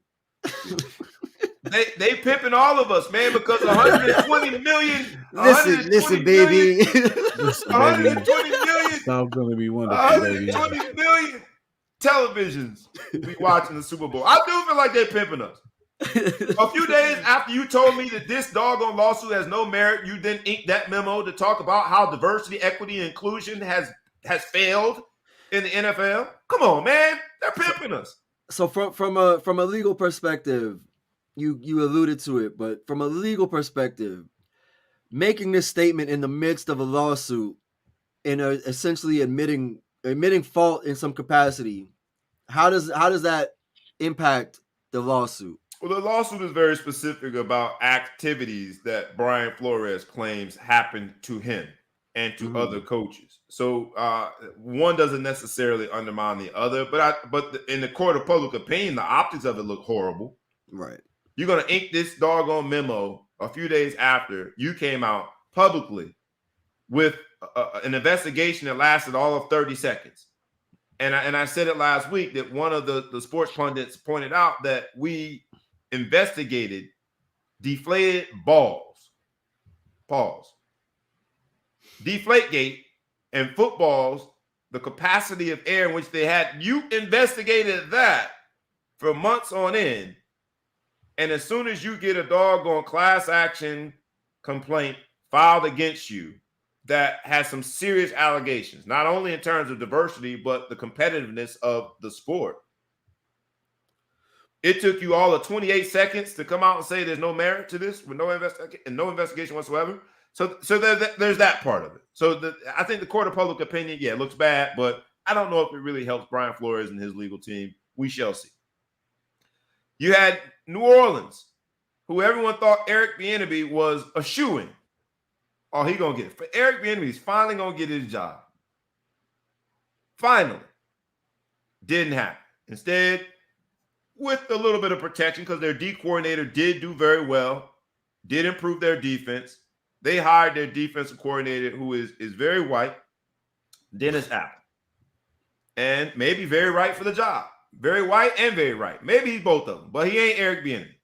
They pimping all of us, man, because 120 million. Listen, baby. 120 million. It's all gonna be wonderful, baby. 120 million televisions we watching the Super Bowl. I do feel like they're pimping us. A few days after you told me that this doggone lawsuit has no merit, you then inked that memo to talk about how diversity, equity, and inclusion has failed in the NFL. Come on, man, they're pimping us. So from a legal perspective, you alluded to it, but from a legal perspective, making this statement in the midst of a lawsuit and essentially admitting fault in some capacity, how does that impact the lawsuit? Well, the lawsuit is very specific about activities that Brian Flores claims happened to him and to other coaches. So one doesn't necessarily undermine the other, but in the court of public opinion, the optics of it look horrible. Right. You're going to ink this doggone memo a few days after you came out publicly with an investigation that lasted all of 30 seconds. And I said it last week that one of the sports pundits pointed out that we investigated deflated balls. Pause. Deflategate and footballs, the capacity of air in which they had. You investigated that for months on end. And as soon as you get a doggone class action complaint filed against you that has some serious allegations, not only in terms of diversity, but the competitiveness of the sport. It took you all of 28 seconds to come out and say there's no merit to this with no investigation whatsoever. So there's that part of it. So I think the court of public opinion, it looks bad, but I don't know if it really helps Brian Flores and his legal team. We shall see. You had New Orleans, who everyone thought Eric Bieniemy was a shoo-in. Oh, he gonna get it. For Eric Bieniemy, he's finally gonna get his job. Finally. Didn't happen. Instead, with a little bit of protection, because their D coordinator did do very well, did improve their defense. They hired their defensive coordinator, who is very white, Dennis Allen. And maybe very right for the job. Very white and very right. Maybe he's both of them, but he ain't Eric Bieniemy.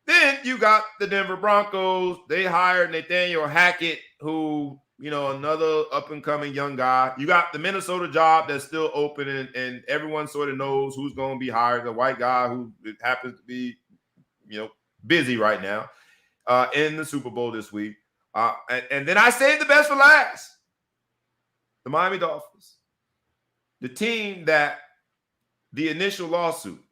Then you got the Denver Broncos. They hired Nathaniel Hackett, who, another up-and-coming young guy. You got the Minnesota job that's still open, and everyone sort of knows who's going to be hired. The white guy who happens to be, busy right now in the Super Bowl this week. And then I saved the best for last. The Miami Dolphins. The team that the initial lawsuit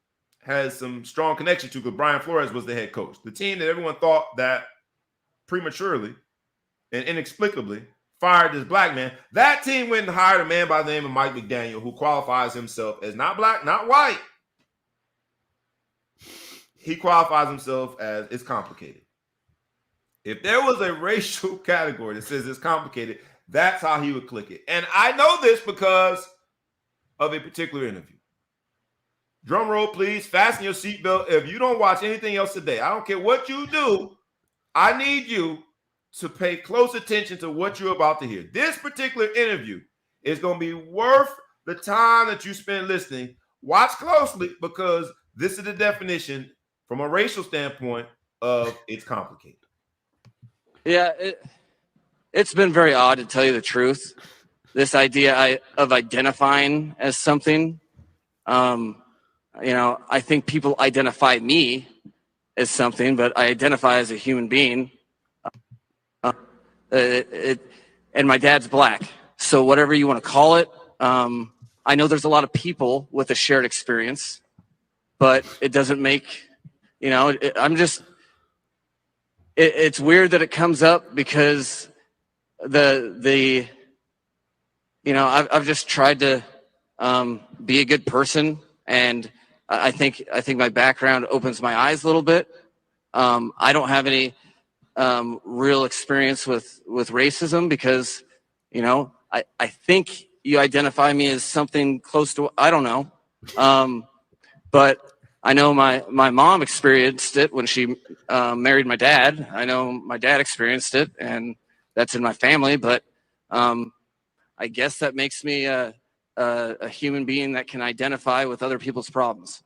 has some strong connection to because Brian Flores was the head coach. The team that everyone thought that prematurely and inexplicably fired this black man. That team went and hired a man by the name of Mike McDaniel, who qualifies himself as not black, not white. He qualifies himself as it's complicated. If there was a racial category that says it's complicated, that's how he would click it. And I know this because of a particular interview. Drum roll, please. Fasten your seatbelt. If you don't watch anything else today, I don't care what you do, I need you to pay close attention to what you're about to hear. This particular interview is going to be worth the time that you spend listening. Watch closely because this is the definition from a racial standpoint of it's complicated. Yeah, it's been very odd to tell you the truth. This idea of identifying as something, I think people identify me as something, but I identify as a human being. And my dad's black. So whatever you want to call it, I know there's a lot of people with a shared experience, but it doesn't make, it's weird that it comes up because the I've just tried to be a good person, and I think my background opens my eyes a little bit. I don't have any real experience with racism because, I think you identify me as something close to, I don't know. But I know my mom experienced it when she married my dad. I know my dad experienced it, and that's in my family. But I guess that makes me a human being that can identify with other people's problems.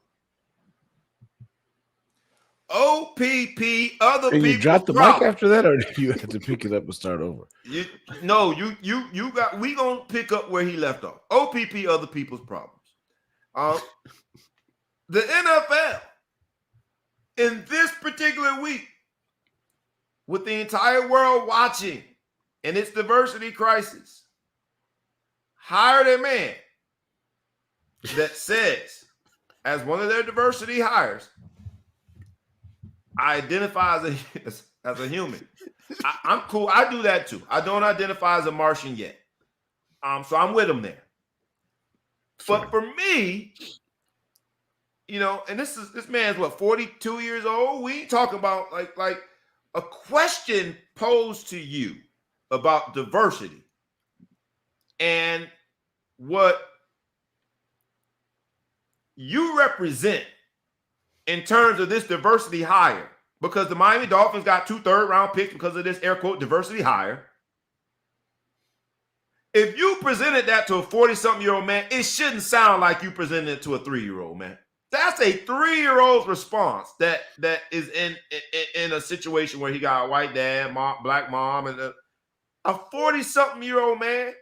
OPP, other And you people's dropped the problems. mic after that, or did you have to pick it up and start over? We gonna pick up where he left off. OPP, other people's problems. The NFL in this particular week, with the entire world watching and its diversity crisis, hired a man that says, as one of their diversity hires, I identify as a human. I'm cool. I do that too. I don't identify as a Martian yet. So I'm with him there. But for me, and this man's what, 42 years old? We ain't talking about like a question posed to you about diversity and what you represent in terms of this diversity hire, because the Miami Dolphins got 2 third-round picks because of this air quote diversity hire. If you presented that to a 40-something-year-old man, it shouldn't sound like you presented it to a 3-year-old man. That's a 3-year-old's response that is in a situation where he got a white dad, black mom, and a 40-something-year-old man.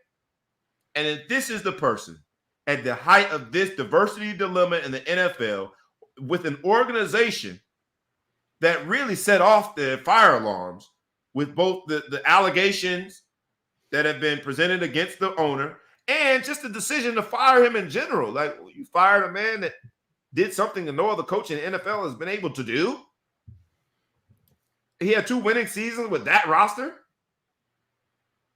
And if this is the person at the height of this diversity dilemma in the NFL, with an organization that really set off the fire alarms with both the allegations that have been presented against the owner and just the decision to fire him in general. Like, you fired a man that did something that no other coach in the NFL has been able to do. He had 2 winning seasons with that roster.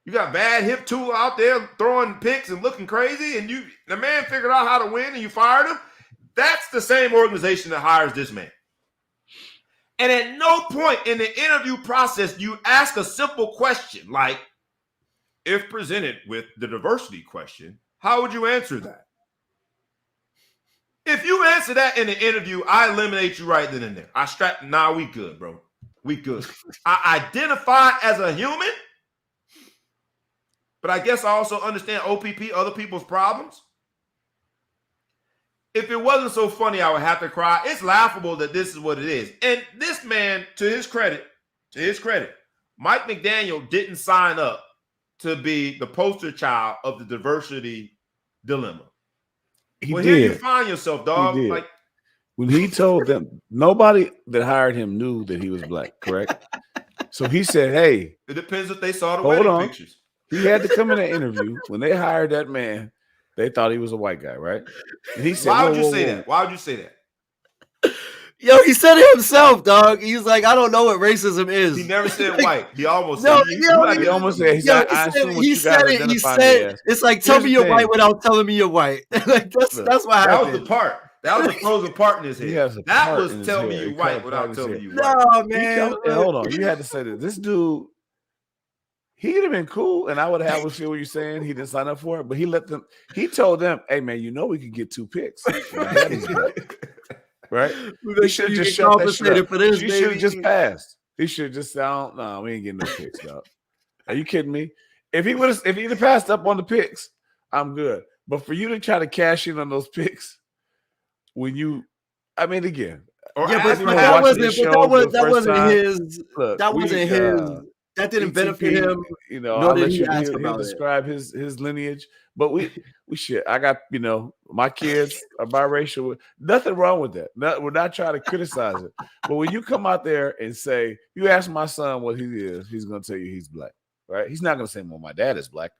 You got bad hip tool out there throwing picks and looking crazy, and the man figured out how to win and you fired him. That's the same organization that hires this man. And at no point in the interview process, you ask a simple question like, if presented with the diversity question, how would you answer that? If you answer that in the interview, I eliminate you right then and there. We good, bro. We good. I identify as a human, but I guess I also understand OPP, other people's problems. If it wasn't so funny, I would have to cry. It's laughable that this is what it is. And this man, to his credit, Mike McDaniel didn't sign up to be the poster child of the diversity dilemma. Here you find yourself, dog. Like, when he told them, nobody that hired him knew that he was black, correct? So he said, hey. It depends if they saw the wedding pictures. He had to come in an interview. When they hired that man, they thought he was a white guy, right? And he said, Why would you say that? Why would you say that? Yo, he said it himself, dog. He's like, I don't know what racism is. He never said white. He almost said. He almost said. He said. It's like, tell me you're white without telling me you're white. Like that's what happened. That was the part. That was the frozen part in his head. That was tell me you white without telling you white. No, man. Hold on. You had to say that. This dude, he'd have been cool, and I would have feel what you're saying. He didn't sign up for it, but he told them, hey, man, we could get 2 picks. Right? He should have just shut that shit up. He should have just passed. He should have just said, no, we ain't getting no picks, dog. Are you kidding me? If he'd have passed up on the picks, I'm good. But for you to try to cash in on those picks again. That wasn't his. That didn't benefit him. Nor did he ask about it. Describe his lineage. But we shit. I got, my kids are biracial. Nothing wrong with that. We're not trying to criticize it. But when you come out there and say, you ask my son what he is, he's going to tell you he's black, right? He's not going to say, well, my dad is black.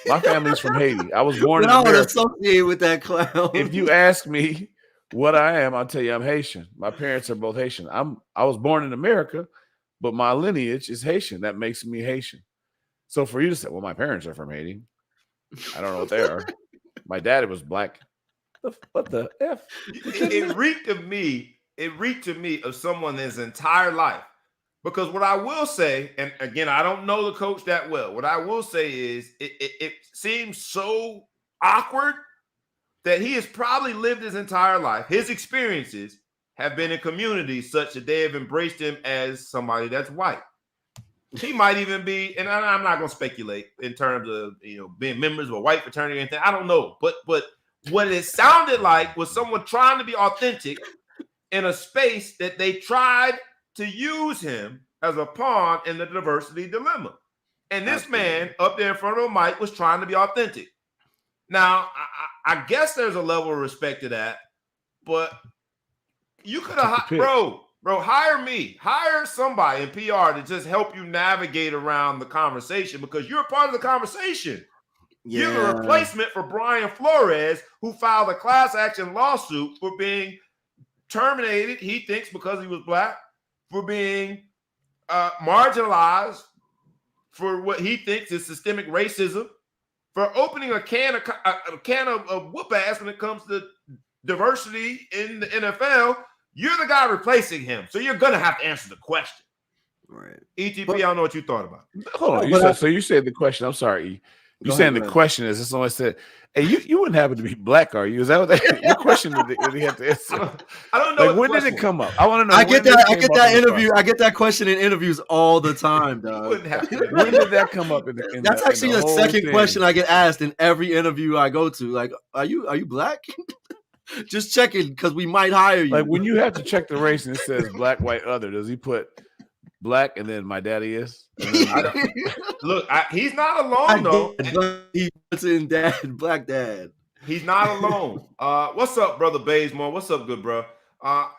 My family's from Haiti. I was born in America. I would associate with that clown. If you ask me what I am, I'll tell you I'm Haitian. My parents are both Haitian. I was born in America, but my lineage is Haitian. That makes me Haitian. So for you to say, well, my parents are from Haiti, I don't know what they are. My dad was black. What the F? It reeked of me. It reeked to me of someone his entire life. Because what I will say, and again, I don't know the coach that well. What I will say is it seems so awkward that he has probably lived his entire life. His experiences have been in communities such that they have embraced him as somebody that's white. He might even be, and I'm not going to speculate in terms of being members of a white fraternity or anything. I don't know, but what it sounded like was someone trying to be authentic in a space that they tried to use him as a pawn in the diversity dilemma. And this man up there in front of a mic was trying to be authentic. Now, I guess there's a level of respect to that, but you could have, bro, hire me, hire somebody in PR to just help you navigate around the conversation because you're a part of the conversation. Yeah. You're the replacement for Brian Flores, who filed a class action lawsuit for being terminated, he thinks, because he was black, for being marginalized, for what he thinks is systemic racism, for opening a can of whoop ass when it comes to diversity in the NFL. You're the guy replacing him, so you're gonna have to answer the question. Right. ETP, I don't know what you thought about it. Hold on. So you said the question. I'm sorry, E. You saying the question is, someone said, hey, you wouldn't happen to be black, are you? Is that what your question did he have to answer? I don't know. Like, when did it come up? I want to know. I get that interview. I get that question in interviews all the time, dog. When did that come up? That's actually the second question I get asked in every interview I go to. Like, are you black? Just checking because we might hire you. Like when you have to check the race and it says black, white, other, does he put black and then my daddy is? Look, he's not alone though. He puts in dad, black dad. He's not alone. What's up, brother Bazemore? What's up, good bro?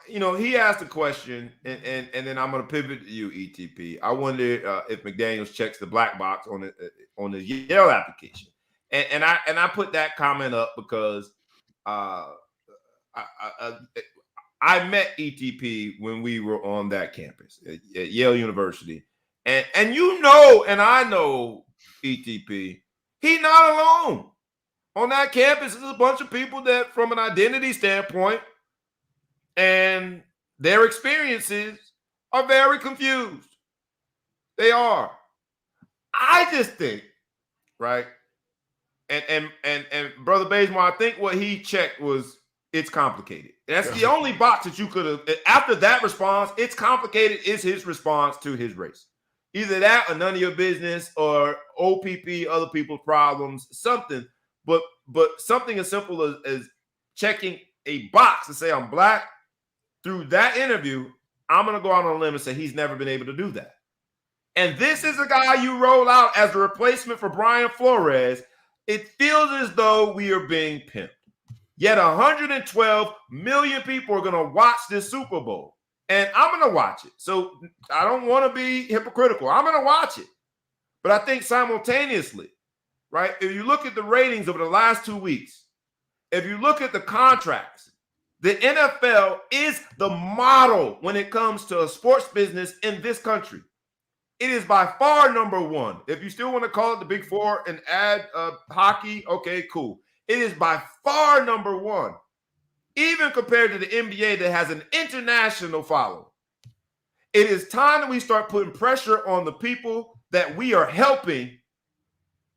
He asked a question, and then I'm gonna pivot to you, ETP. I wonder if McDaniels checks the black box on the Yale application, and I put that comment up because I met ETP when we were on that campus at Yale University. And I know ETP, he's not alone. On that campus, there's a bunch of people that from an identity standpoint and their experiences are very confused. They are. I just think, right? And Brother Bazemore, I think what he checked was it's complicated. That's the only box that you could have. After that response, it's complicated is his response to his race. Either that or none of your business or OPP, other people's problems, something. But something as simple as checking a box to say I'm black. Through that interview, I'm going to go out on a limb and say he's never been able to do that. And this is a guy you roll out as a replacement for Brian Flores. It feels as though we are being pimped. Yet 112 million people are going to watch this Super Bowl. And I'm going to watch it. So I don't want to be hypocritical. I'm going to watch it. But I think simultaneously, right, if you look at the ratings over the last 2 weeks, if you look at the contracts, the NFL is the model when it comes to a sports business in this country. It is by far number one. If you still want to call it the Big Four and add hockey, okay, cool. It is by far number one, even compared to the NBA that has an international following. It is time that we start putting pressure on the people that we are helping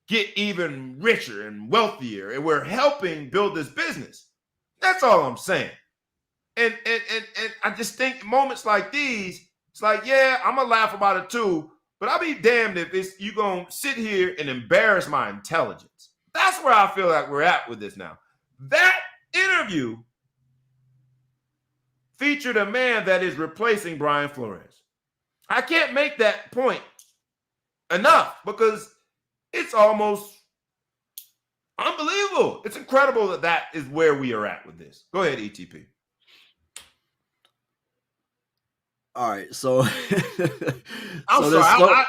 get even richer and wealthier, and we're helping build this business. That's all I'm saying. And I just think moments like these, it's like, yeah, I'm going to laugh about it too, but I'll be damned if you're going to sit here and embarrass my intelligence. That's where I feel like we're at with this now. That interview featured a man that is replacing Brian Flores. I can't make that point enough because it's almost unbelievable. It's incredible that is where we are at with this. Go ahead, ETP. All right, so I'm sorry.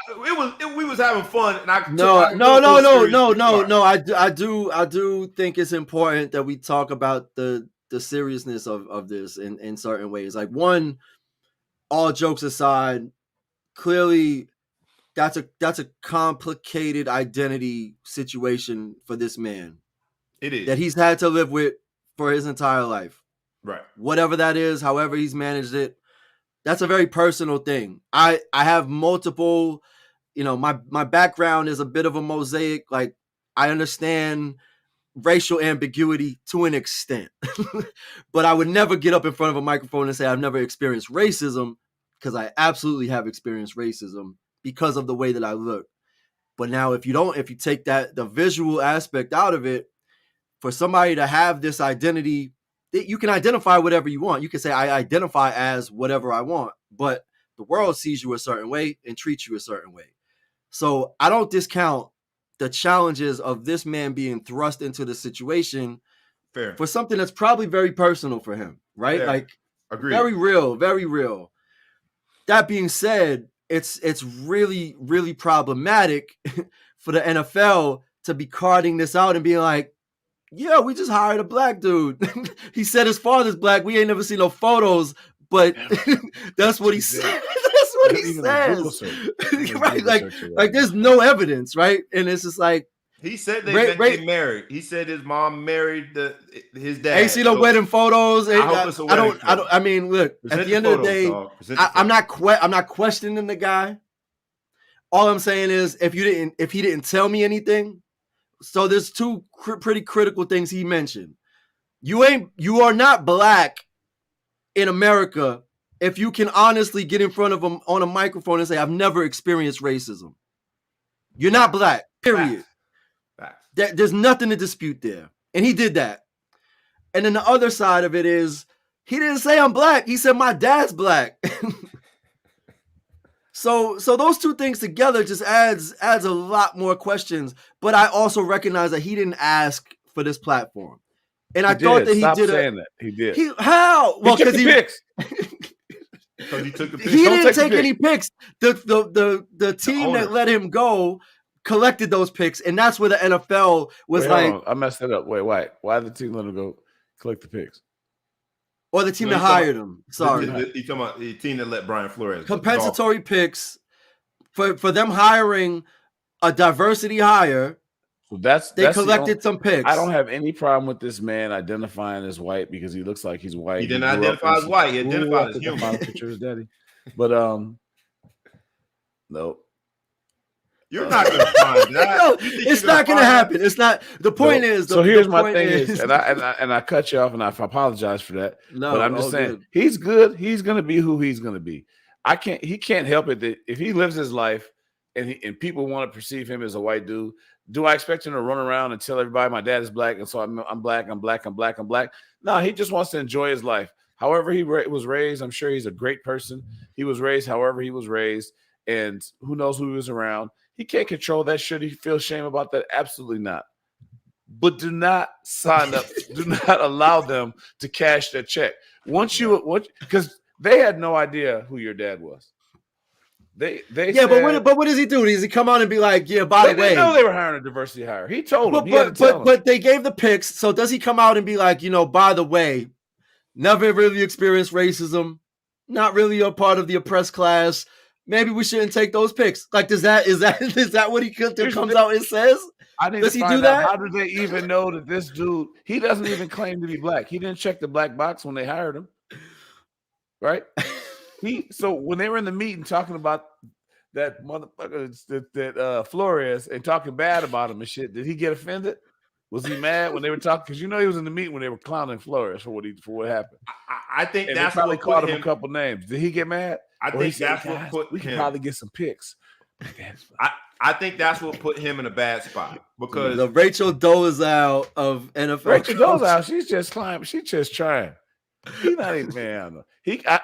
We was having fun, and I I do think it's important that we talk about the seriousness of this in certain ways. Like, one, all jokes aside, clearly that's a complicated identity situation for this man It is. that he's had to live with for his entire life. Right. Whatever that is, however he's managed it, that's a very personal thing. I have multiple, my background is a bit of a mosaic. Like, I understand racial ambiguity to an extent, but I would never get up in front of a microphone and say I've never experienced racism, because I absolutely have experienced racism because of the way that I look. But now if you take the visual aspect out of it, for somebody to have this identity, you can identify whatever you want. You can say, I identify as whatever I want, but the world sees you a certain way and treats you a certain way. So I don't discount the challenges of this man being thrust into the situation. Fair. For something that's probably very personal for him, right? Fair. Like, Agreed. very real, very real. That being said, it's really, really problematic for the NFL to be carting this out and being like, yeah, we just hired a black dude. He said his father's black. We ain't never seen no photos, but that's what he said. That's what he says. Right? Like there's no evidence, right? And it's just like, he said they married. He said his mom married his dad. I ain't seen no wedding photos. I hope it's a wedding I don't. I mean, look. Present at the end of the day, I'm not questioning the guy. All I'm saying is, if he didn't tell me anything, so there's two pretty critical things he mentioned. You are not black in America if you can honestly get in front of him on a microphone and say, I've never experienced racism. You're not black. Period. There's nothing to dispute there. And he did that. And then the other side of it is, he didn't say I'm black. He said my dad's black. So those two things together just adds a lot more questions. But I also recognize that he didn't ask for this platform. And I thought that he did. Saying that. He did. How? Well, because he picks. Because he took the picks. He didn't take any picks. The team that let him go collected those picks, and that's where the NFL was I messed it up. Why did the team let him go collect the picks? Or the team that hired him. Sorry. You talking about the team that let Brian Flores. Compensatory picks for them hiring a diversity hire. So they collected some picks. I don't have any problem with this man identifying as white because he looks like he's white. He didn't identify as white. He identified as human. Picture of his daddy. But no. You're not going to find that. No, it's not going to happen. It's not. The point is. So here's my thing is, and I cut you off, and I apologize for that. No, but I'm just saying he's good. He's going to be who he's going to be. He can't help it that if he lives his life and people want to perceive him as a white dude, do I expect him to run around and tell everybody my dad is black and so I'm black? No, he just wants to enjoy his life. However he was raised, I'm sure he's a great person. He was raised however he was raised, and who knows who he was around. He can't control that. Should he feel shame about that? Absolutely not. But do not sign up. Do not allow them to cash their check. Because they had no idea who your dad was. They said, but what does he do? Does he come out and be like, yeah, by the way, they know they were hiring a diversity hire. He told them. But they gave the picks. So does he come out and be like, by the way, never really experienced racism, not really a part of the oppressed class. Maybe we shouldn't take those picks. Like, is that what he comes out and says? Does he do that? How do they even know that this dude? He doesn't even claim to be black. He didn't check the black box when they hired him, right? So when they were in the meeting talking about that motherfucker, that Flores, and talking bad about him and shit, did he get offended? Was he mad when they were talking? Because he was in the meeting when they were clowning Flores for what happened. I think and that's they probably what called him a couple names. Did he get mad? I think that's what put we can probably get some picks. I think that's what put him in a bad spot because the Rachel Dolezal of NFL. Rachel Dolezal, she's just climbing. She's just trying. He's not even man.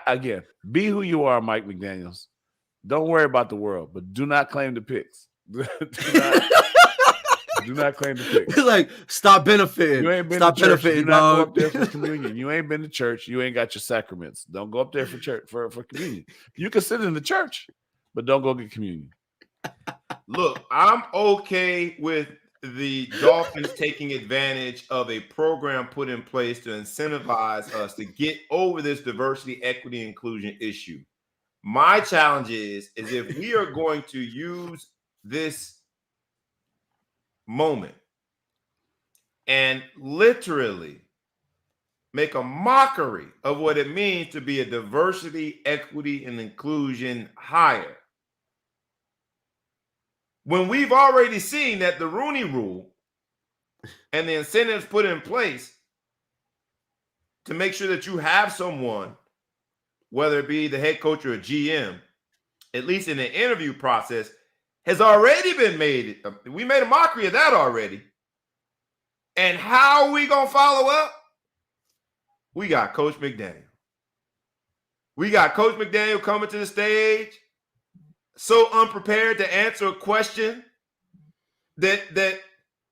Again, be who you are, Mike McDaniels. Don't worry about the world, but do not claim the picks. Do not claim the picks. Like, stop benefiting. You ain't been stop to church. benefiting. Do not go up there for communion. You ain't been to church. You ain't got your sacraments. Don't go up there for church for communion. You can sit in the church, but don't go get communion. Look, I'm okay with the Dolphins taking advantage of a program put in place to incentivize us to get over this diversity, equity, inclusion issue. My challenge is if we are going to use this moment and literally make a mockery of what it means to be a diversity, equity, and inclusion hire, when we've already seen that the Rooney Rule and the incentives put in place to make sure that you have someone, whether it be the head coach or a GM, at least in the interview process, has already been made. We made a mockery of that already. And how are we going to follow up? We got Coach McDaniel. We got Coach McDaniel coming to the stage, so unprepared to answer a question that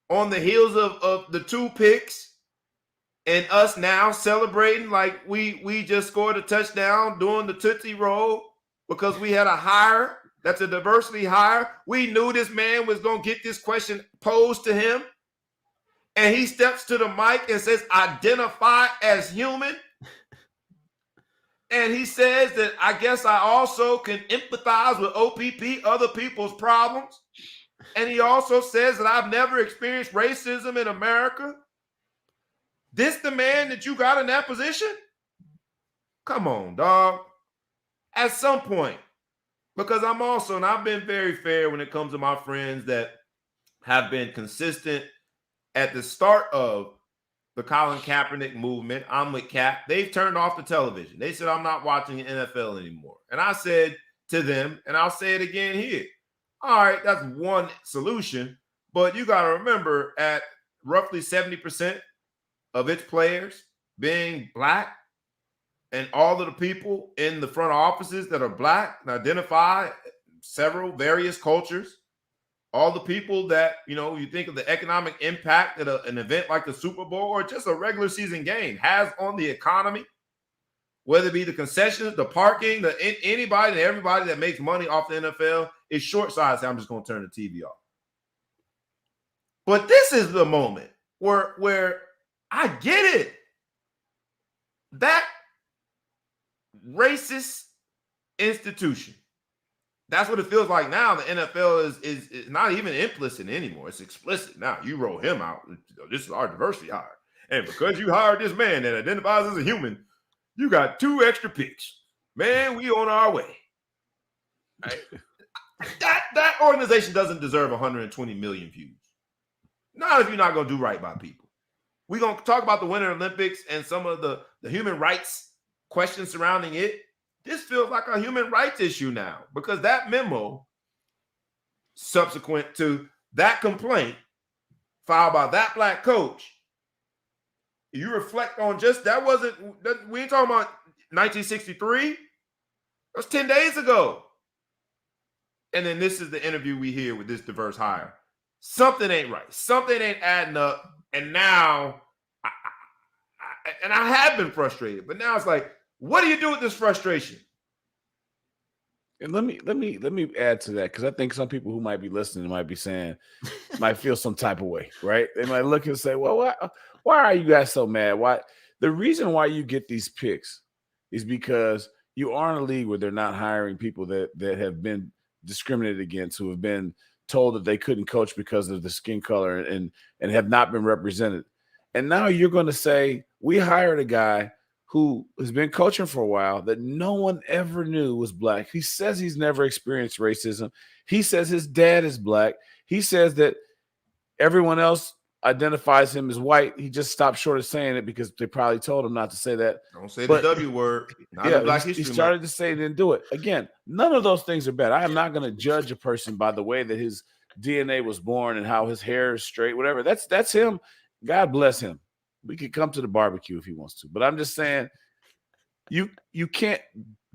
on the heels of the 2 picks and us now celebrating like we just scored a touchdown doing the Tootsie Roll because we had a hire that's a diversity hire. We knew this man was going to get this question posed to him. And he steps to the mic and says, identify as human. And he says that I guess I also can empathize with OPP, other people's problems. And he also says that I've never experienced racism in America. This the man that you got in that position? Come on, dog. At some point, because I'm also, and I've been very fair when it comes to my friends that have been consistent at the start of the Colin Kaepernick movement. I'm with Cap. They've turned off the television. They said, I'm not watching the NFL anymore. And I said to them, and I'll say it again here, all right, that's one solution, but you got to remember at roughly 70% of its players being black and all of the people in the front offices that are black and identify several various cultures, all the people that, you think of the economic impact that an event like the Super Bowl or just a regular season game has on the economy, whether it be the concessions, the parking, anybody and everybody that makes money off the NFL is short-sighted. I'm just going to turn the TV off. But this is the moment where I get it. That racist institution, that's what it feels like now. The NFL is not even implicit anymore. It's explicit now. You roll him out. This is our diversity hire. And because you hired this man that identifies as a human, you got 2 extra picks. Man, we on our way. Right? That organization doesn't deserve 120 million views. Not if you're not going to do right by people. We're going to talk about the Winter Olympics and some of the human rights questions surrounding it. This feels like a human rights issue now because that memo, subsequent to that complaint filed by that black coach, you reflect on just we ain't talking about 1963. That was 10 days ago. And then this is the interview we hear with this diverse hire. Something ain't right. Something ain't adding up. And now, I have been frustrated, but now it's like, what do you do with this frustration? And let me add to that, because I think some people who might be listening might be saying, might feel some type of way, right? They might look and say, well, why are you guys so mad? Why? The reason why you get these picks is because you are in a league where they're not hiring people that have been discriminated against, who have been told that they couldn't coach because of the skin color and have not been represented. And now you're going to say, we hired a guy who has been coaching for a while that no one ever knew was black. He says he's never experienced racism. He says his dad is black. He says that everyone else identifies him as white. He just stopped short of saying it because they probably told him not to say that. Don't say the W word. Not yeah, Black he History started Month. to say it and didn't do it. Again, none of those things are bad. I am not going to judge a person by the way that his DNA was born and how his hair is straight, whatever. That's him. God bless him. We could come to the barbecue if he wants to. But I'm just saying, you can't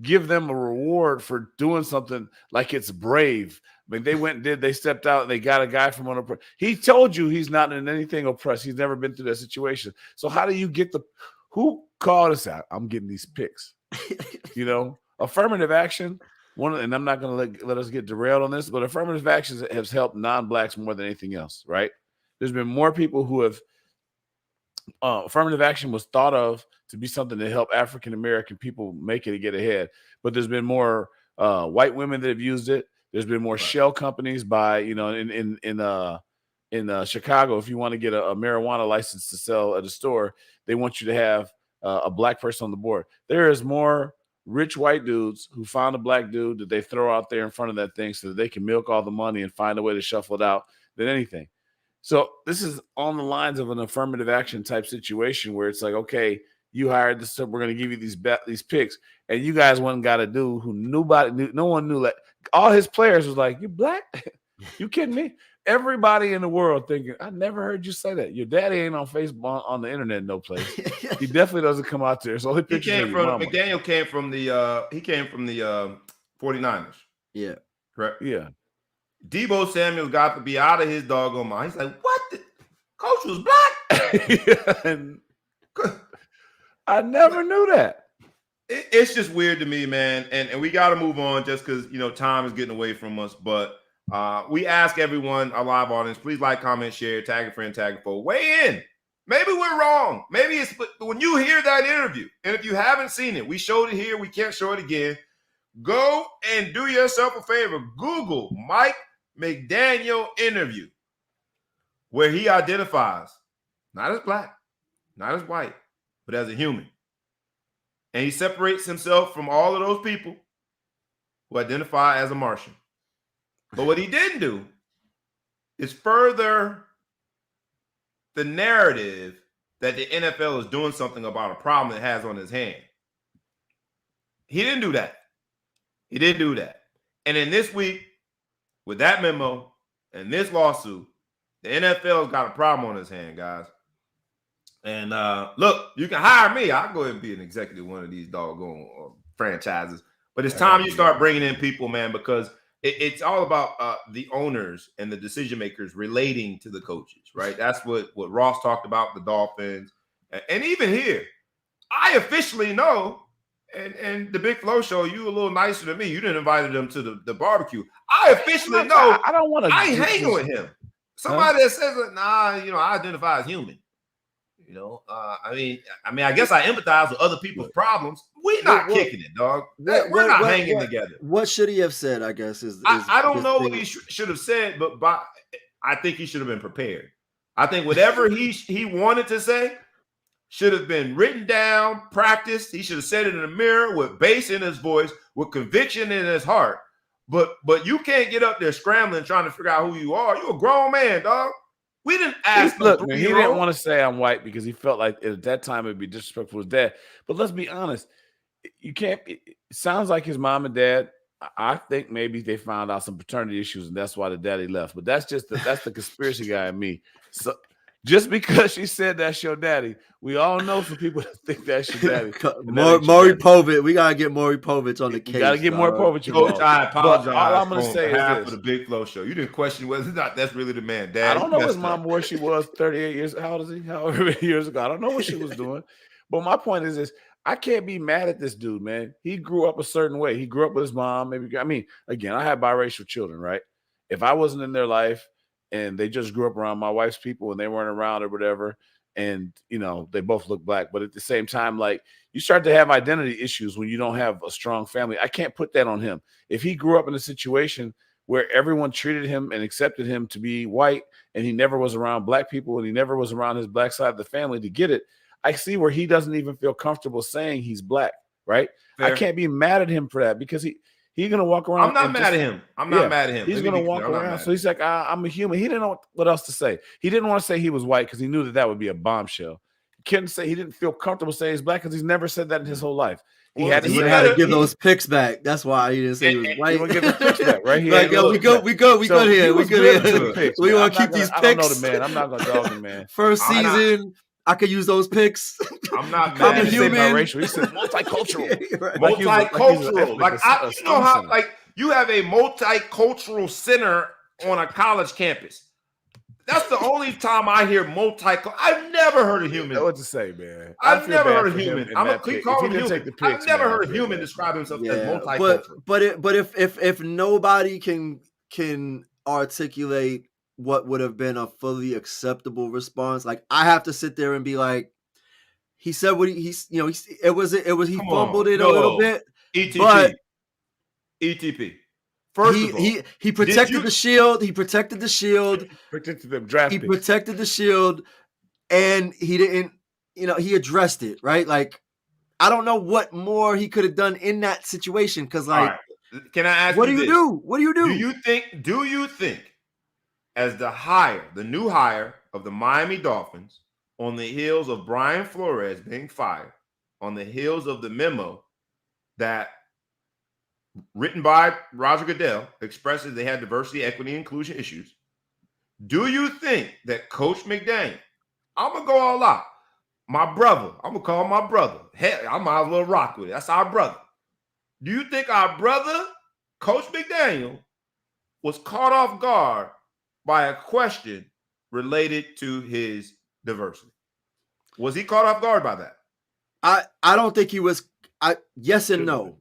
give them a reward for doing something like it's brave. I mean, they stepped out and they got a guy from unoppressed. He told you he's not in anything oppressed. He's never been through that situation. So how do you get who called us out? I'm getting these picks. Affirmative action. And I'm not going to let us get derailed on this, but affirmative action has helped non-blacks more than anything else, right? There's been more people who have affirmative action was thought of to be something to help African-American people make it and get ahead. But there's been more white women that have used it. There's been more shell companies by, in Chicago. If you want to get a marijuana license to sell at a store, they want you to have a black person on the board. There is more rich white dudes who found a black dude that they throw out there in front of that thing so that they can milk all the money and find a way to shuffle it out than anything. So this is on the lines of an affirmative action type situation where it's like, okay, you hired this, we're going to give you these picks, and you guys went and got a dude who no one knew that. All his players was like, you black? You kidding me? Everybody in the world thinking, I never heard you say that. Your daddy ain't on Facebook, on the internet, no place. He definitely doesn't come out there. So McDaniel came from the 49ers. Yeah. Correct. Yeah. Deebo Samuel's got to be out of his doggone mind. He's like, what? Coach was black? And I never knew that. It's just weird to me, man. And we got to move on just because, time is getting away from us. But we ask everyone, our live audience, please like, comment, share, tag a friend, tag a foe. Weigh in. Maybe we're wrong. Maybe it's when you hear that interview, and if you haven't seen it, we showed it here. We can't show it again. Go and do yourself a favor. Google Mike McDaniel interview, where he identifies not as black, not as white, but as a human. And he separates himself from all of those people who identify as a Martian. But what he didn't do is further the narrative that the NFL is doing something about a problem it has on his hand. He didn't do that. He didn't do that. And in this week, with that memo and this lawsuit, the NFL's got a problem on his hand, guys. And look, you can hire me. I'll go ahead and be an executive of one of these doggone franchises. But it's time you start bringing in people, man, because it's all about the owners and the decision makers relating to the coaches, right? That's what Ross talked about, the Dolphins. And even here, I officially know, and the Big Flow Show, you a little nicer than me. You didn't invite them to the barbecue. I officially know. I don't want to. I ain't hanging with him. Somebody that says, nah, I identify as human. I guess I empathize with other people's problems. We're not kicking it, dog. We're not hanging together. What should he have said, I guess, is I don't know what he should have said, but I think he should have been prepared. I think whatever he wanted to say should have been written down, practiced. He should have said it in the mirror with bass in his voice, with conviction in his heart. But you can't get up there scrambling trying to figure out who you are. You're a grown man, dog. We didn't ask. Look, man, he didn't want to say I'm white because he felt like at that time it'd be disrespectful to his dad. But let's be honest, you can't. It sounds like his mom and dad. I think maybe they found out some paternity issues and that's why the daddy left. But that's the conspiracy guy in me. So just because she said that's your daddy, we all know some people that think that's your daddy. Maury Povich, we gotta get Maury Povich on the case. Gotta get Maury Povich. Coach, I apologize. All I'm gonna say is half of the Big Flow Show. You didn't question whether or not that's really the man. Dad, I don't know his mom where she was 38 years. How old is he? However many years ago. I don't know what she was doing. But my point is this: I can't be mad at this dude, man. He grew up a certain way. He grew up with his mom. Again, I have biracial children, right? If I wasn't in their life and they just grew up around my wife's people and they weren't around or whatever, and they both look black, but at the same time, like, you start to have identity issues when you don't have a strong family. I can't put that on him. If he grew up in a situation where everyone treated him and accepted him to be white and he never was around black people and he never was around his black side of the family to get it, I see where he doesn't even feel comfortable saying he's black, right? Fair. I can't be mad at him for that because he's going to walk around. I'm not mad at him. I'm not mad at him. He's going to walk around. So he's like, I'm a human. He didn't know what else to say. He didn't want to say he was white because he knew that would be a bombshell. He didn't feel comfortable saying he's black because he's never said that in his whole life. He had to give those picks back. That's why he didn't say he was white. He want to give the picks back, right? We good here. We want to keep these picks. I don't know the man. I'm not going to dog the man. First season. I could use those picks. I'm not mad. I'm a human. Biracial. He said multicultural. Right. Multicultural. Like you have a multicultural center on a college campus. That's the only time I hear multicultural. I've never heard a human. What to say, man? I've never heard a human. I'm gonna keep calling him human. I've never heard a human describe himself as multicultural. But if nobody can articulate what would have been a fully acceptable response, like, I have to sit there and be like, he said what he fumbled it a little bit, ETG. but ETP. First of all, he protected the shield. He protected the shield. Protected them draft He picks. protected the shield, and he didn't. He addressed it, right? Like, I don't know what more he could have done in that situation. Because, like, can I ask what you do you this? do? What do you do? Do you think, as the new hire of the Miami Dolphins, on the heels of Brian Flores being fired, on the heels of the memo that written by Roger Goodell expresses they had diversity, equity, inclusion issues, do you think that Coach McDaniel, I'm going to go all out, my brother, I'm going to call him my brother. Hell, I might as well rock with it. That's our brother. Do you think our brother, Coach McDaniel, was caught off guard by a question related to his diversity? Was he caught off guard by that? I don't think he was. Yes and no.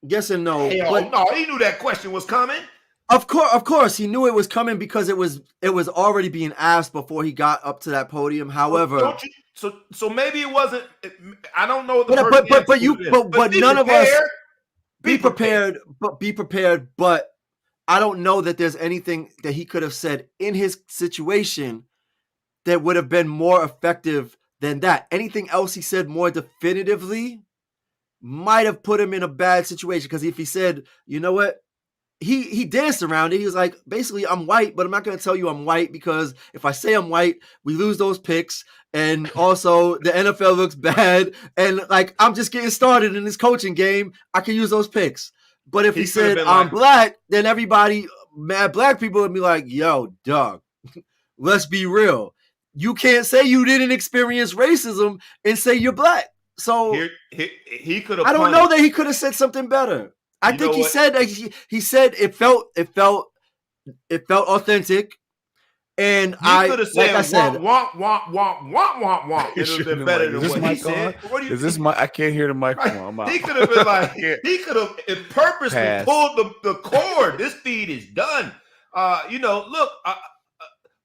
Yes and no. Hell no, he knew that question was coming. Of course, he knew it was coming because it was already being asked before he got up to that podium. However, so maybe it wasn't. I don't know. But none of us be prepared. But be prepared. But I don't know that there's anything that he could have said in his situation that would have been more effective than that. Anything else he said more definitively might have put him in a bad situation. Because if he said, you know what, he danced around it. He was like, basically, I'm white, but I'm not going to tell you I'm white because if I say I'm white, we lose those picks. And also the NFL looks bad. And like, I'm just getting started in this coaching game. I can use those picks. But if he said I'm black, then everybody, mad black people would be like, yo, dog, let's be real. You can't say you didn't experience racism and say you're black. So he could have. I don't know that he could have said something better. I think he said he said it felt authentic, and he could have said, like I said, womp. It would have been better than what he said. Is this my? I can't hear the microphone. He could have been like, he could have purposely pulled the cord. This feed is done. Look.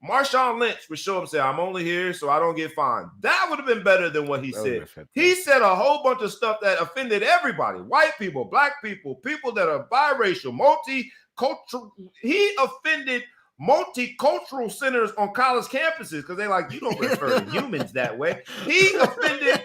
Marshawn Lynch would show up and say, I'm only here so I don't get fined. That would have been better than what he said. He said a whole bunch of stuff that offended everybody. White people, black people, people that are biracial, multicultural. He offended multicultural centers on college campuses because they're like, you don't refer to humans that way. He offended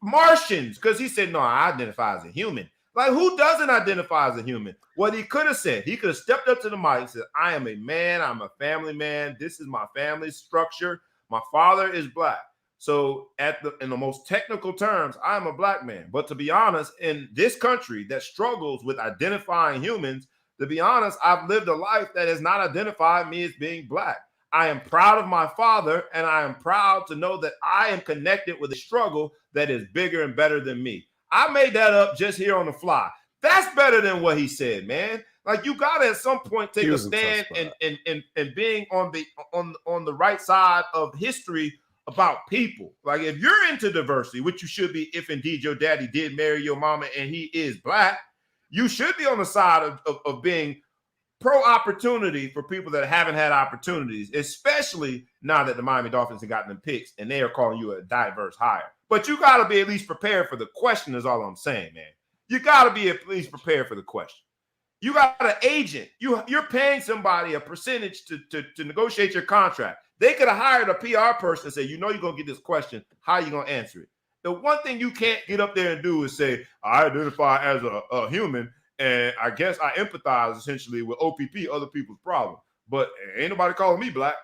Martians because he said, no, I identify as a human. Like, who doesn't identify as a human? What he could have said, he could have stepped up to the mic and said, I am a man. I'm a family man. This is my family structure. My father is black. So in the most technical terms, I'm a black man. But to be honest, in this country that struggles with identifying humans, to be honest, I've lived a life that has not identified me as being black. I am proud of my father, and I am proud to know that I am connected with a struggle that is bigger and better than me. I made that up just here on the fly. That's better than what he said, man. Like, you gotta at some point take a stand and being on the right side of history about people. Like, if you're into diversity, which you should be, if indeed your daddy did marry your mama and he is black, you should be on the side of being pro-opportunity for people that haven't had opportunities, especially now that the Miami Dolphins have gotten them picks and they are calling you a diverse hire. But you got to be at least prepared for the question is all I'm saying, man. You got to be at least prepared for the question. You got an agent. You're paying somebody a percentage to negotiate your contract. They could have hired a PR person and say, you're going to get this question. How are you going to answer it? The one thing you can't get up there and do is say, I identify as a human, and I guess I empathize essentially with OPP, other people's problems. But ain't nobody calling me black.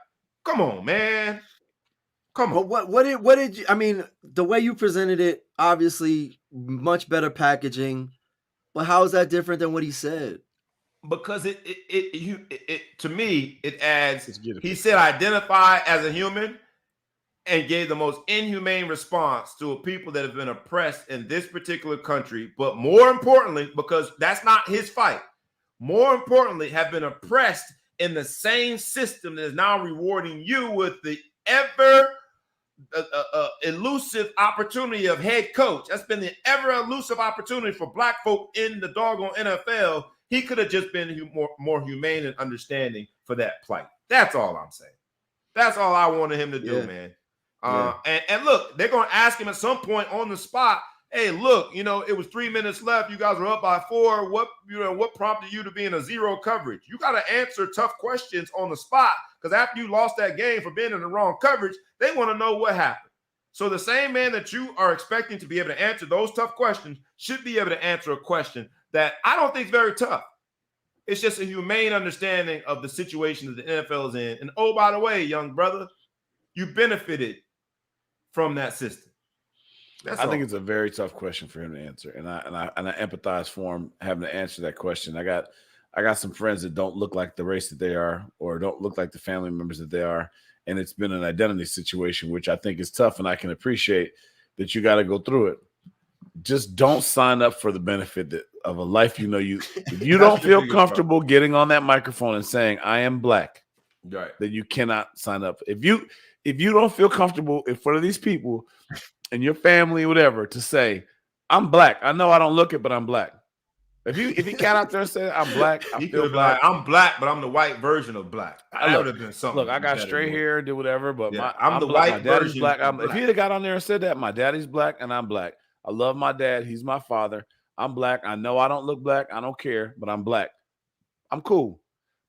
Come on, man. Come on. But what did you? I mean, the way you presented it, obviously, much better packaging. But how is that different than what he said? Because it to me it adds. He said identify as a human, and gave the most inhumane response to a people that have been oppressed in this particular country. But more importantly, because that's not his fight. More importantly, have been oppressed in the same system that is now rewarding you with the ever elusive opportunity of head coach. That's been the ever elusive opportunity for black folk in the doggone NFL. He could have just been more humane and understanding for that plight. That's all I'm saying. That's all I wanted him to do, man. And look, they're going to ask him at some point on the spot, hey, look, it was 3 minutes left. You guys were up by 4. What prompted you to be in a zero coverage? You got to answer tough questions on the spot, because after you lost that game for being in the wrong coverage, they want to know what happened. So the same man that you are expecting to be able to answer those tough questions should be able to answer a question that I don't think is very tough. It's just a humane understanding of the situation that the NFL is in. And oh, by the way, young brother, you benefited from that system. I think it's a very tough question for him to answer, and I empathize for him having to answer that question. I got some friends that don't look like the race that they are, or don't look like the family members that they are, and it's been an identity situation, which I think is tough, and I can appreciate that you got to go through it. Just don't sign up for the benefit of a life if you don't feel comfortable getting on that microphone and saying I am black, right, then you cannot sign up. If you don't feel comfortable in front of these people and your family, whatever, to say I'm black, I know I don't look it, but I'm black. If he got out there and said I'm black, I feel black. I'm black, but I'm the white version of black. That would have been something. Look, I got straight hair, do whatever, but I'm the black. white My daddy's version. black. If he had got on there and said that, my daddy's black and I'm black. I love my dad. He's my father. I'm black. I know I don't look black. I don't care, but I'm black. I'm cool.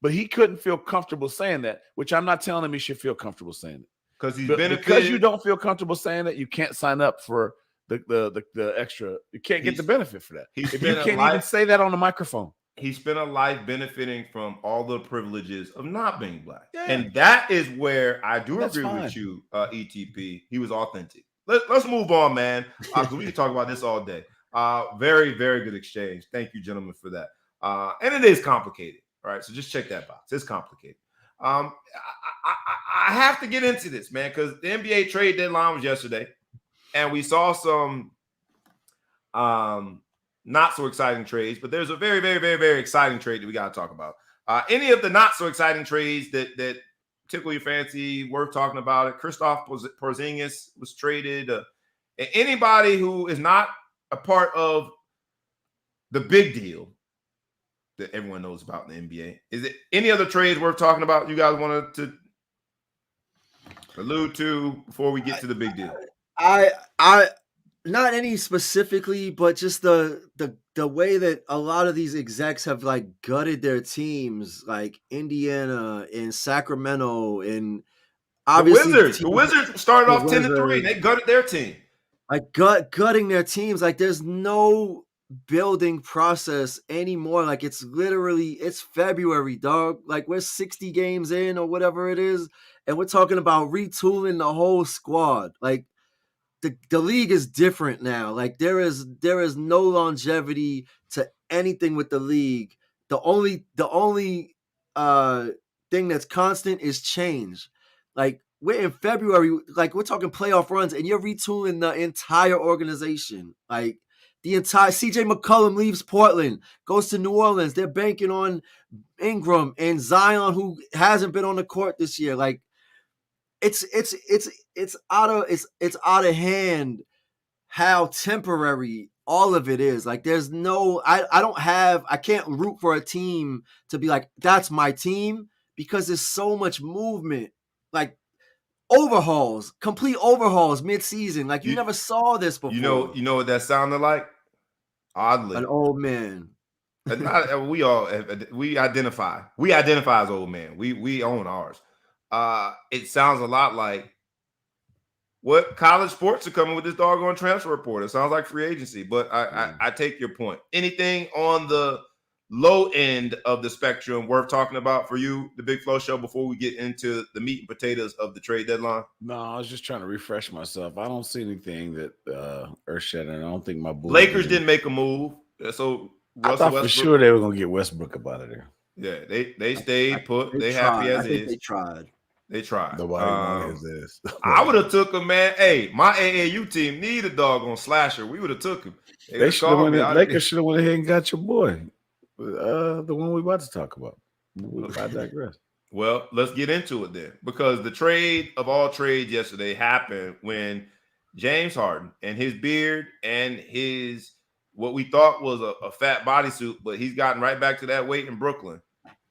But he couldn't feel comfortable saying that, which I'm not telling him he should feel comfortable saying it. Because you don't feel comfortable saying that, you can't sign up for the extra. You can't get the benefit for that. If you can't even say that on the microphone. He spent a life benefiting from all the privileges of not being black. Yeah. And that is where I do agree with you, ETP. He was authentic. Let's move on, man. We can talk about this all day. Very, very good exchange. Thank you, gentlemen, for that. And it is complicated, right? So just check that box. It's complicated. I have to get into this, man, because the NBA trade deadline was yesterday, and we saw some not so exciting trades, but there's a very, very, very, very exciting trade that we got to talk about. Any of the not so exciting trades that tickle your fancy, worth talking about it? Kristaps Porzingis was traded. Anybody who is not a part of the big deal that everyone knows about in the NBA. Is it any other trades worth talking about you guys wanted to allude to before we get to the big deal? I not any specifically, but just the way that a lot of these execs have like gutted their teams, like Indiana and Sacramento, and obviously the Wizards started off 10-3. They gutted their team. Like gutting their teams. Like there's no building process anymore. Like it's February, dog. Like we're 60 games in or whatever it is, and we're talking about retooling the whole squad. Like the league is different now. Like there is no longevity to anything with the league. The only thing that's constant is change. Like we're in February, like we're talking playoff runs, and you're retooling the entire organization. Like the entire CJ McCollum leaves Portland, goes to New Orleans. They're banking on Ingram and Zion, who hasn't been on the court this year. Like it's out of hand how temporary all of it is. Like there's no, I can't root for a team to be like, that's my team, because there's so much movement. Like complete overhauls mid-season. Like you never saw this before. You know what that sounded like? Oddly, an old man. we identify as old man. We own ours. It sounds a lot like what college sports are coming with this doggone transfer report. It sounds like free agency, but I take your point. Anything on the low end of the spectrum worth talking about for you, the Big Flow Show, before we get into the meat and potatoes of the trade deadline? No, I was just trying to refresh myself. I don't see anything that earth-shattering. I don't think my Lakers didn't make a move, so I thought for sure they were going to get Westbrook up out of there. Yeah, they stayed put. They happy as is. They tried. Nobody wanted this. I would have took him, man. Hey, my AAU team need a doggone slasher. We would have took him. Lakers should have went ahead and got your boy. The one we about to talk about. I digress. Well, let's get into it then, because the trade of all trades yesterday happened when James Harden and his beard and his what we thought was a fat bodysuit, but he's gotten right back to that weight in Brooklyn.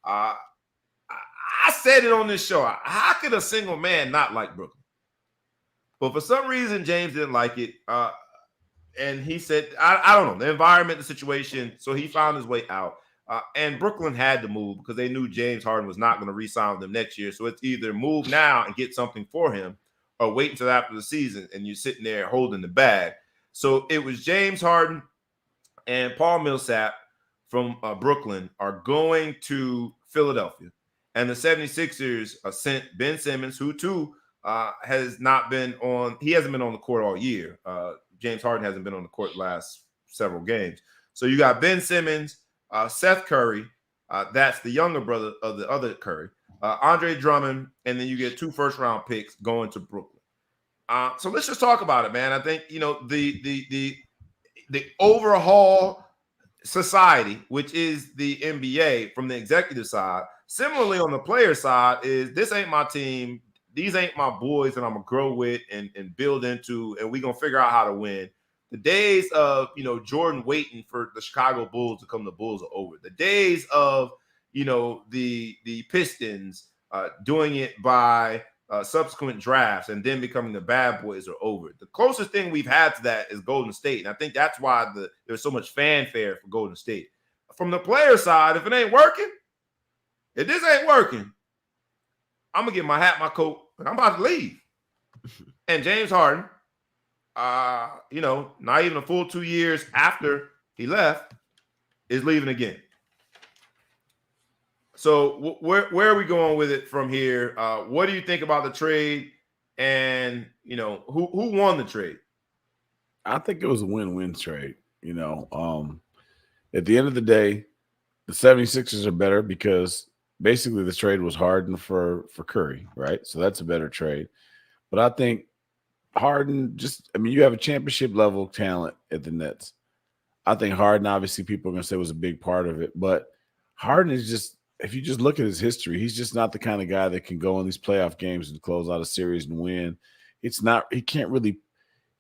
I said it on this show. How could a single man not like Brooklyn? But for some reason, James didn't like it. And he said, I don't know, the environment, the situation. So he found his way out. And Brooklyn had to move because they knew James Harden was not going to re-sign with them next year. So it's either move now and get something for him or wait until after the season and you're sitting there holding the bag. So it was James Harden and Paul Millsap from Brooklyn are going to Philadelphia. And the 76ers sent Ben Simmons, who too has not been on, he hasn't been on the court all year. James Harden hasn't been on the court the last several games. So you got Ben Simmons, Seth Curry, that's the younger brother of the other Curry, Andre Drummond, and then you get 2 first-round picks going to Brooklyn. So let's just talk about it, man. I think, you know, the overhaul society, which is the NBA from the executive side, similarly on the player side, is this ain't my team. These ain't my boys that I'm going to grow with and build into, and we're going to figure out how to win. The days of, you know, Jordan waiting for the Chicago Bulls to come to Bulls are over. The days of, you know, the Pistons doing it by subsequent drafts and then becoming the bad boys are over. The closest thing we've had to that is Golden State. And I think that's why there's so much fanfare for Golden State. From the player side, if it ain't working, if this ain't working, I'm going to get my hat, my coat, and I'm about to leave. And James Harden, you know, not even a full 2 years after he left, is leaving again. So where are we going with it from here? What do you think about the trade? And, you know, who won the trade? I think it was a win-win trade. You know, at the end of the day, the 76ers are better because basically the trade was Harden for Curry, right? So that's a better trade. But I think Harden you have a championship level talent at the Nets. I think Harden, obviously, people are going to say was a big part of it. But Harden is just, if you just look at his history, he's just not the kind of guy that can go in these playoff games and close out a series and win.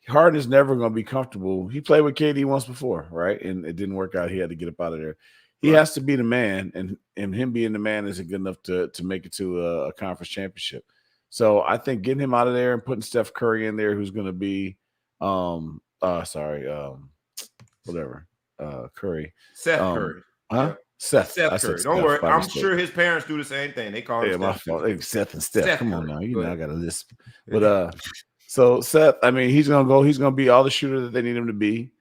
Harden is never going to be comfortable. He played with KD once before, right? And it didn't work out. He had to get up out of there. He has to be the man, and him being the man isn't good enough to make it to a conference championship. So I think getting him out of there and putting Steph Curry in there, who's going to be, Curry. Seth Curry. Huh? Yeah. Seth Curry. Don't worry. I'm sure his parents do the same thing. They call him my Steph. fault. Hey, Seth and Steph. Come on now. Go I got a list. But so Seth, I mean, he's gonna be all the shooter that they need him to be.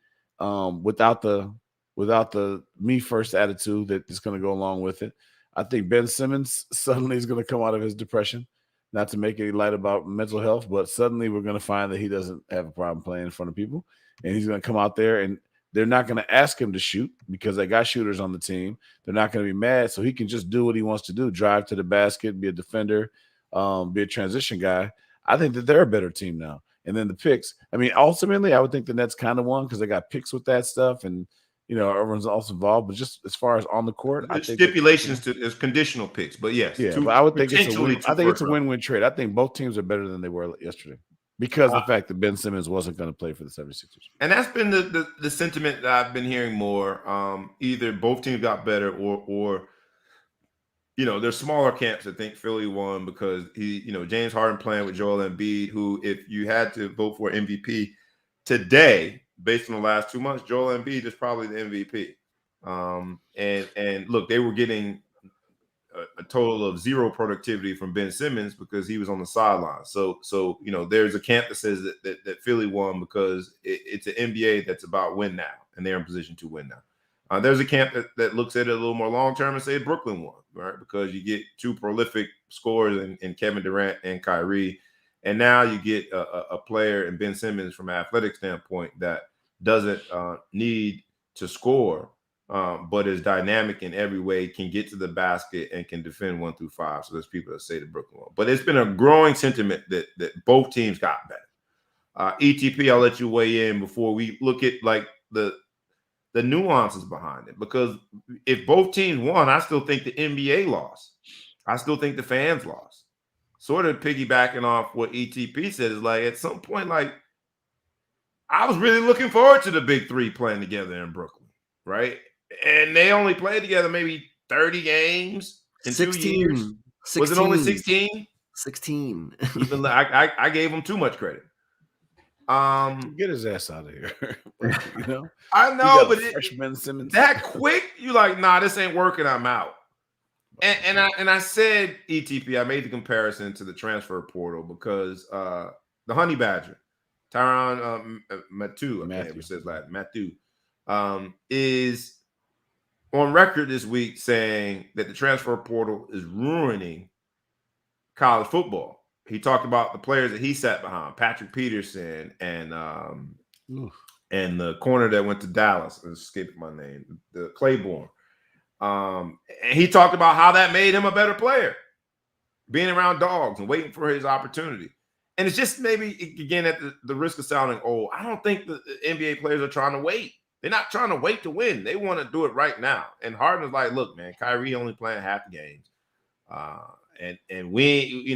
Without the me first attitude that is gonna go along with it. I think Ben Simmons suddenly is gonna come out of his depression. Not to make any light about mental health, but suddenly we're gonna find that he doesn't have a problem playing in front of people. And he's gonna come out there and they're not going to ask him to shoot because they got shooters on the team. They're not going to be mad, so he can just do what he wants to do, drive to the basket, be a defender, be a transition guy. I think that they're a better team now. And then the picks, I mean, ultimately, I would think the Nets kind of won because they got picks with that stuff and, you know, everyone's also involved. But just as far as on the court, I think stipulations is conditional picks. But yes. Yeah, but I would think it's a win-win trade. I think both teams are better than they were yesterday. Because of the fact that Ben Simmons wasn't going to play for the 76ers. And that's been the sentiment that I've been hearing more. Either both teams got better or you know, there's smaller camps that think Philly won because James Harden playing with Joel Embiid, who if you had to vote for MVP today, based on the last 2 months, Joel Embiid is probably the MVP. And look, they were getting a total of 0 productivity from Ben Simmons because he was on the sideline. So you know, there's a camp that says that Philly won because it's an NBA that's about win now, and they're in position to win now. There's a camp that looks at it a little more long term and say Brooklyn won, right? Because you get 2 prolific scorers in Kevin Durant and Kyrie, and now you get a player in Ben Simmons from an athletic standpoint that doesn't need to score. But is dynamic in every way, can get to the basket and can defend 1 through 5. So there's people that say the Brooklyn won. But it's been a growing sentiment that both teams got better. ETP, I'll let you weigh in before we look at like the nuances behind it. Because if both teams won, I still think the NBA lost. I still think the fans lost. Sort of piggybacking off what ETP said is like at some point, like I was really looking forward to the big 3 playing together in Brooklyn, right? And they only played together maybe 30 games in 16, 2 years. 16, was it only 16? 16. Even I gave them too much credit. Get his ass out of here. You know, I know, but freshman Simmons that quick, you like, nah, this ain't working. I'm out. And I said ETP. I made the comparison to the transfer portal because the Honey Badger, Tyrann Mathieu, I can't ever say his last Mathieu, is on record this week saying that the transfer portal is ruining college football. He talked about the players that he sat behind, Patrick Peterson and the corner that went to Dallas. I escaped my name, the Claiborne. And he talked about how that made him a better player, being around dogs and waiting for his opportunity. And it's just maybe, again, at the risk of sounding old, I don't think the NBA players are trying to wait. They're not trying to wait to win. They want to do it right now. And Harden is like, look, man, Kyrie only playing half the games. And we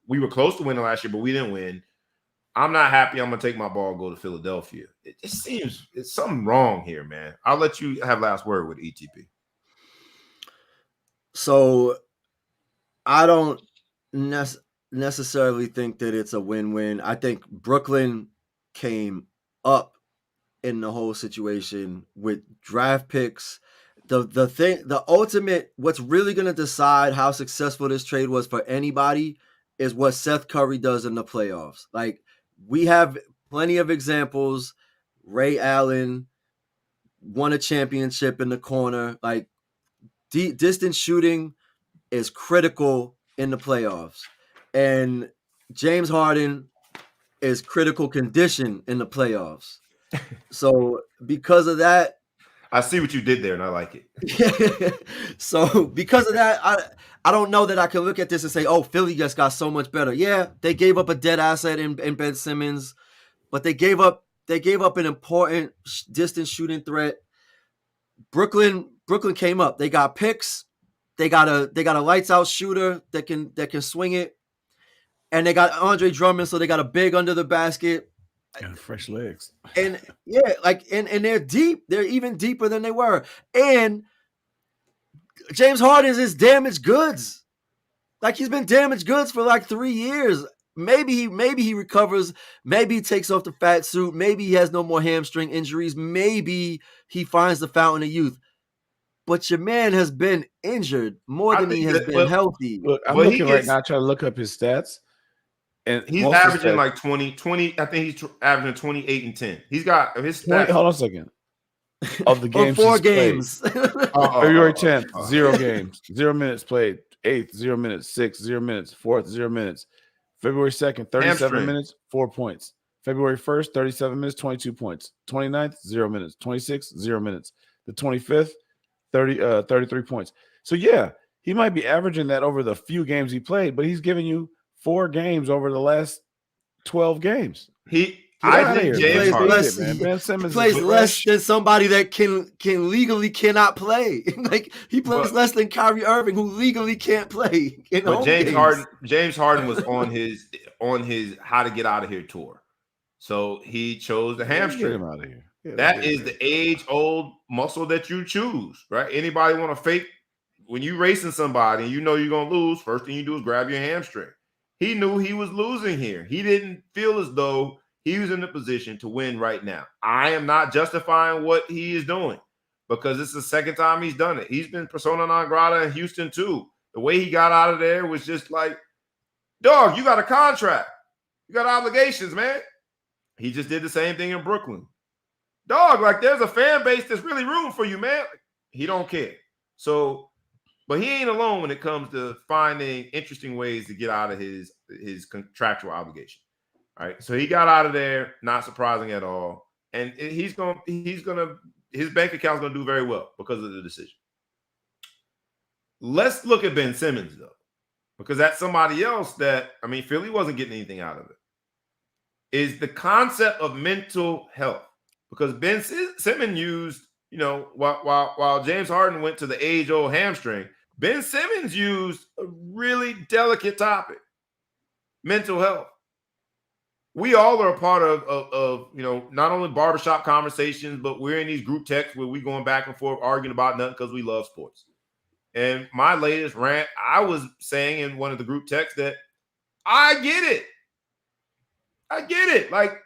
were close to winning last year, but we didn't win. I'm not happy. I'm going to take my ball and go to Philadelphia. It just seems it's something wrong here, man. I'll let you have last word with ETP. So I don't necessarily think that it's a win-win. I think Brooklyn came up in the whole situation with draft picks. The ultimate, what's really going to decide how successful this trade was for anybody is what Seth Curry does in the playoffs. Like, we have plenty of examples. Ray Allen won a championship in the corner. Like, distance shooting is critical in the playoffs. And James Harden is critical condition in the playoffs. So because of that, I see what you did there, and I like it. So because of that, I don't know that I can look at this and say, oh, Philly just got so much better. Yeah, they gave up a dead asset in Ben Simmons, but they gave up an important distance shooting threat. Brooklyn came up. They got picks. They got a lights out shooter that can swing it, and they got Andre Drummond, so they got a big under the basket. And fresh legs. And yeah, and they're deep. They're even deeper than they were. And James Harden is damaged goods. Like, he's been damaged goods for like 3 years. Maybe he recovers. Maybe he takes off the fat suit. Maybe he has no more hamstring injuries. Maybe he finds the fountain of youth. But your man has been injured more than he has been healthy. Look, I'm looking right now, trying to look up his stats. And he's averaging like 20. I think he's averaging 28 and 10. He's got his stats. Hold on a second. Of the games, 4 games. February 10th, 0 games, 0 minutes played. 8th, 0 minutes. 6th, 0 minutes. 4th, 0 minutes. February 2nd, 37 minutes, 4 points. February 1st, 37 minutes, 22 points. 29th, 0 minutes. 26th, 0 minutes. The 25th, 33 points. So yeah, he might be averaging that over the few games he played, but he's giving you 4 games over the last 12 games. I think James Harden, Ben Simmons plays less than somebody that can legally cannot play. Like, he plays less than Kyrie Irving, who legally can't play. But James Harden was on his how to get out of here tour, so he chose the hamstring. Get him out of here. Yeah, that is the age-old muscle that you choose, right? Anybody want to fake when you racing somebody and you know you're gonna lose? First thing you do is grab your hamstring. He knew he was losing here. He didn't feel as though he was in the position to win right now. I am not justifying what he is doing because it's the second time he's done it. He's been persona non grata in Houston too. The way he got out of there was just like, dog, you got a contract. You got obligations, man. He just did the same thing in Brooklyn. Dog, like, there's a fan base that's really rooting for you, man. He don't care. So, but he ain't alone when it comes to finding interesting ways to get out of his contractual obligation. Right, so he got out of there, not surprising at all, and his bank account's gonna do very well because of the decision. Let's look at Ben Simmons though, because that's somebody else that, I mean, Philly wasn't getting anything out of it. Is the concept of mental health, because Ben Simmons used, while James Harden went to the age-old hamstring, Ben Simmons used a really delicate topic, mental health. We all are a part of not only barbershop conversations, but we're in these group texts where we're going back and forth arguing about nothing because we love sports. And my latest rant, I was saying in one of the group texts that I get it. Like,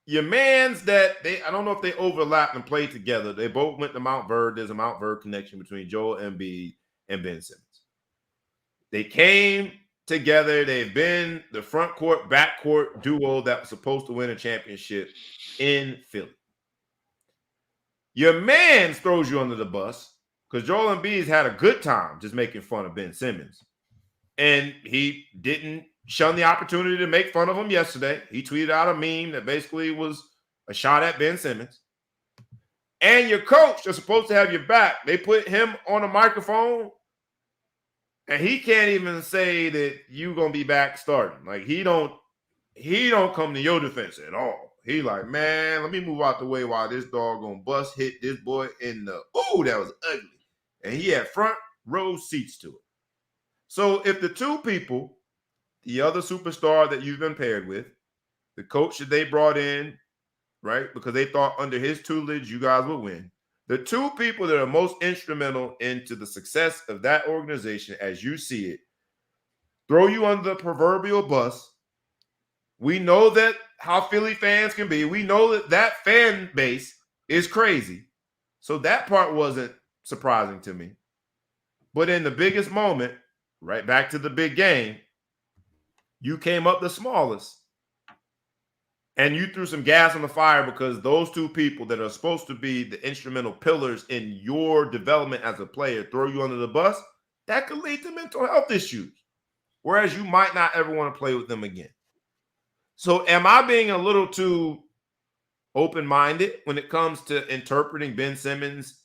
your mans that I don't know if they overlapped and played together. They both went to Mount Verde. There's a Mount Verde connection between Joel Embiid and Ben Simmons. They came together. They've been the front court, back court duo that was supposed to win a championship in Philly. Your man throws you under the bus because Joel Embiid's had a good time just making fun of Ben Simmons. And he didn't shun the opportunity to make fun of him yesterday. He tweeted out a meme that basically was a shot at Ben Simmons. And your coach that's supposed to have your back, they put him on a microphone, and he can't even say that you're going to be back starting. Like, he don't come to your defense at all. He like, man, let me move out the way while this dog gonna bust hit this boy in the, that was ugly. And he had front row seats to it. So if the two people, the other superstar that you've been paired with, the coach that they brought in, right, because they thought under his tutelage you guys would win, the two people that are most instrumental into the success of that organization as you see it, throw you under the proverbial bus. We know that how Philly fans can be. We know that fan base is crazy. So that part wasn't surprising to me. But in the biggest moment, right back to the big game, you came up the smallest. And you threw some gas on the fire because those two people that are supposed to be the instrumental pillars in your development as a player throw you under the bus. That could lead to mental health issues. Whereas you might not ever want to play with them again. So am I being a little too open-minded when it comes to interpreting Ben Simmons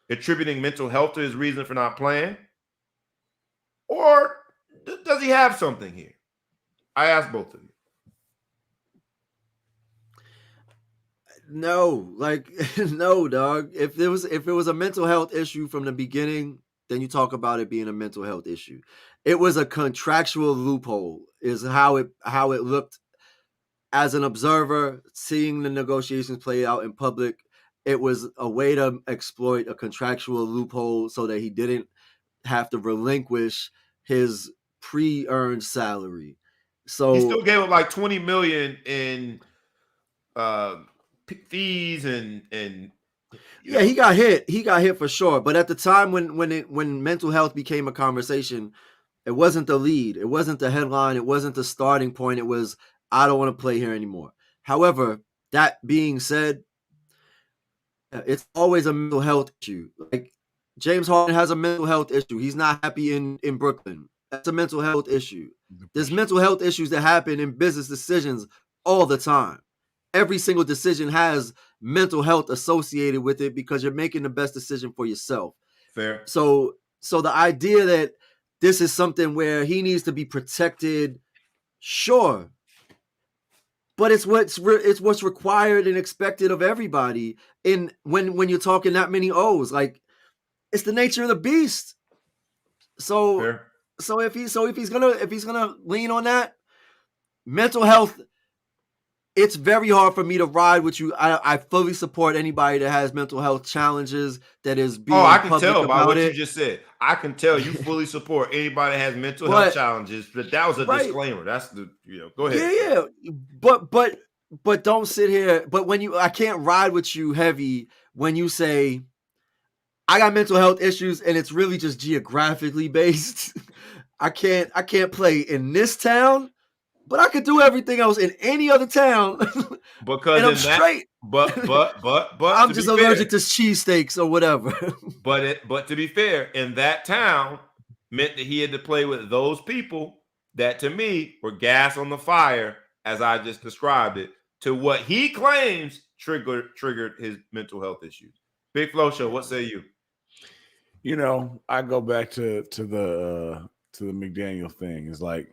attributing mental health to his reason for not playing? Or does he have something here? I ask both of you. No, like no, dog. If it was a mental health issue from the beginning, then you talk about it being a mental health issue. It was a contractual loophole, is how it looked as an observer, seeing the negotiations play out in public. It was a way to exploit a contractual loophole so that he didn't have to relinquish his pre-earned salary. So he still gave him like $20 million in fees and yeah, he got hit. He got hit for sure. But at the time when mental health became a conversation, it wasn't the lead. It wasn't the headline. It wasn't the starting point. It was, I don't want to play here anymore. However, that being said, it's always a mental health issue. Like James Harden has a mental health issue. He's not happy in Brooklyn. That's a mental health issue. There's mental health issues that happen in business decisions all the time. Every single decision has mental health associated with it because you're making the best decision for yourself. Fair. So the idea that this is something where he needs to be protected, sure. But it's what's required and expected of everybody. And when you're talking that many O's, like it's the nature of the beast. So Fair. so if he's gonna lean on that mental health, it's very hard for me to ride with you. I fully support anybody that has mental health challenges that is being I can public tell by about what it. you just said. I can tell you fully support anybody that has mental health challenges. But that was a disclaimer. That's the go ahead. Yeah. But don't sit here. But I can't ride with you heavy when you say I got mental health issues and it's really just geographically based. I can't play in this town, but I could do everything else in any other town. Because and I'm straight. But I'm just allergic to cheesesteaks or whatever. But to be fair, in that town meant that he had to play with those people that to me were gas on the fire, as I just described it, to what he claims triggered his mental health issues. Big Flo Show, what say you? I go back to the McDaniel thing. It's like,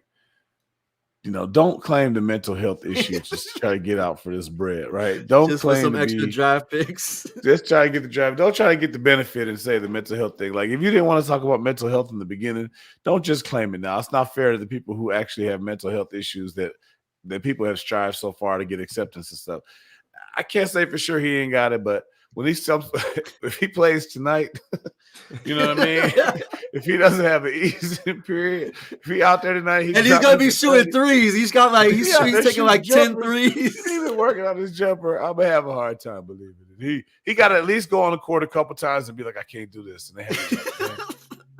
don't claim the mental health issues just to try to get out for this bread, right? Don't just claim for some extra draft picks. Just try to get the draft. Don't try to get the benefit and say the mental health thing. Like, if you didn't want to talk about mental health in the beginning, don't just claim it now. It's not fair to the people who actually have mental health issues that people have strived so far to get acceptance and stuff. I can't say for sure he ain't got it, but when if he plays tonight, You know what I mean? If he doesn't have an easy period, if he out there tonight, and he's gonna be shooting threes. He's got like he's taking like 10 threes. He's been working on his jumper. I'm gonna have a hard time believing it. He got to at least go on the court a couple times and be like, I can't do this. And they have to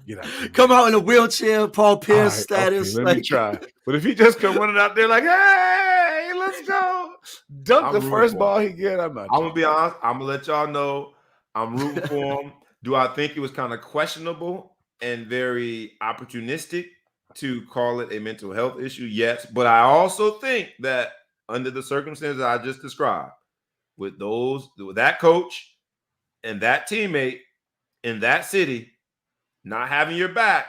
get out. Come out in a wheelchair, Paul Pierce status. Okay, let me try. But if he just come running out there like, hey, let's go, dunk the first ball he get, I'm gonna be honest. I'm gonna let y'all know I'm rooting for him. Do I think it was kind of questionable and very opportunistic to call it a mental health issue? Yes, but I also think that under the circumstances I just described, with that coach and that teammate in that city not having your back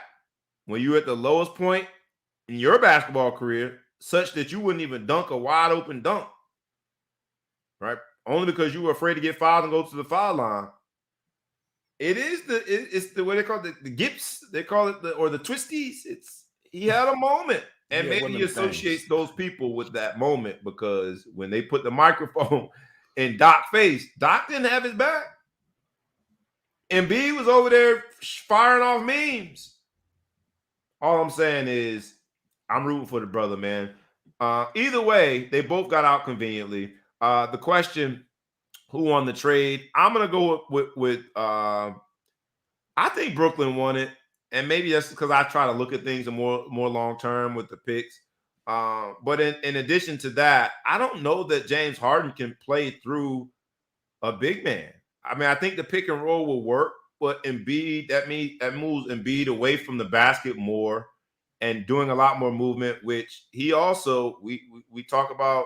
when you're at the lowest point in your basketball career, such that you wouldn't even dunk a wide open dunk, right? Only because you were afraid to get fouled and go to the foul line. It's the way they call it, the gips. They call it the twisties. He had a moment, and maybe he associates those people with that moment because when they put the microphone in Doc's face, Doc didn't have his back. Embiid was over there firing off memes. All I'm saying is I'm rooting for the brother, man. Either way, they both got out conveniently. The question, who won the trade? I'm going to go with I think Brooklyn won it. And maybe that's because I try to look at things more long-term with the picks. But in addition to that, I don't know that James Harden can play through a big man. I mean, I think the pick and roll will work, but Embiid, that moves Embiid away from the basket more and doing a lot more movement, which he also, we talk about,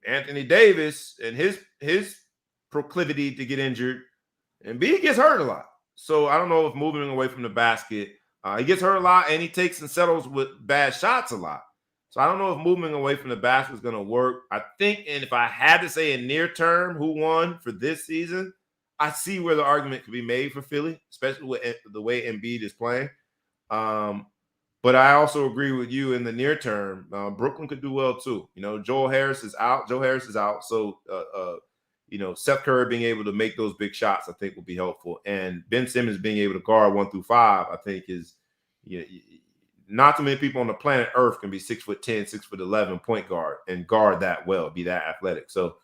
Anthony Davis and his proclivity to get injured. Embiid gets hurt a lot. So I don't know if moving away from the basket, he gets hurt a lot and he takes and settles with bad shots a lot. So I don't know if moving away from the basket is going to work. I think, and if I had to say in near term who won for this season, I see where the argument could be made for Philly, especially with the way Embiid is playing. But I also agree with you in the near term. Brooklyn could do well too. Joe Harris is out. So, Seth Curry being able to make those big shots, I think will be helpful. And Ben Simmons being able to guard 1 through 5, I think is, not too many people on the planet Earth can be 6'10", 6'11" point guard and guard that well, be that athletic. So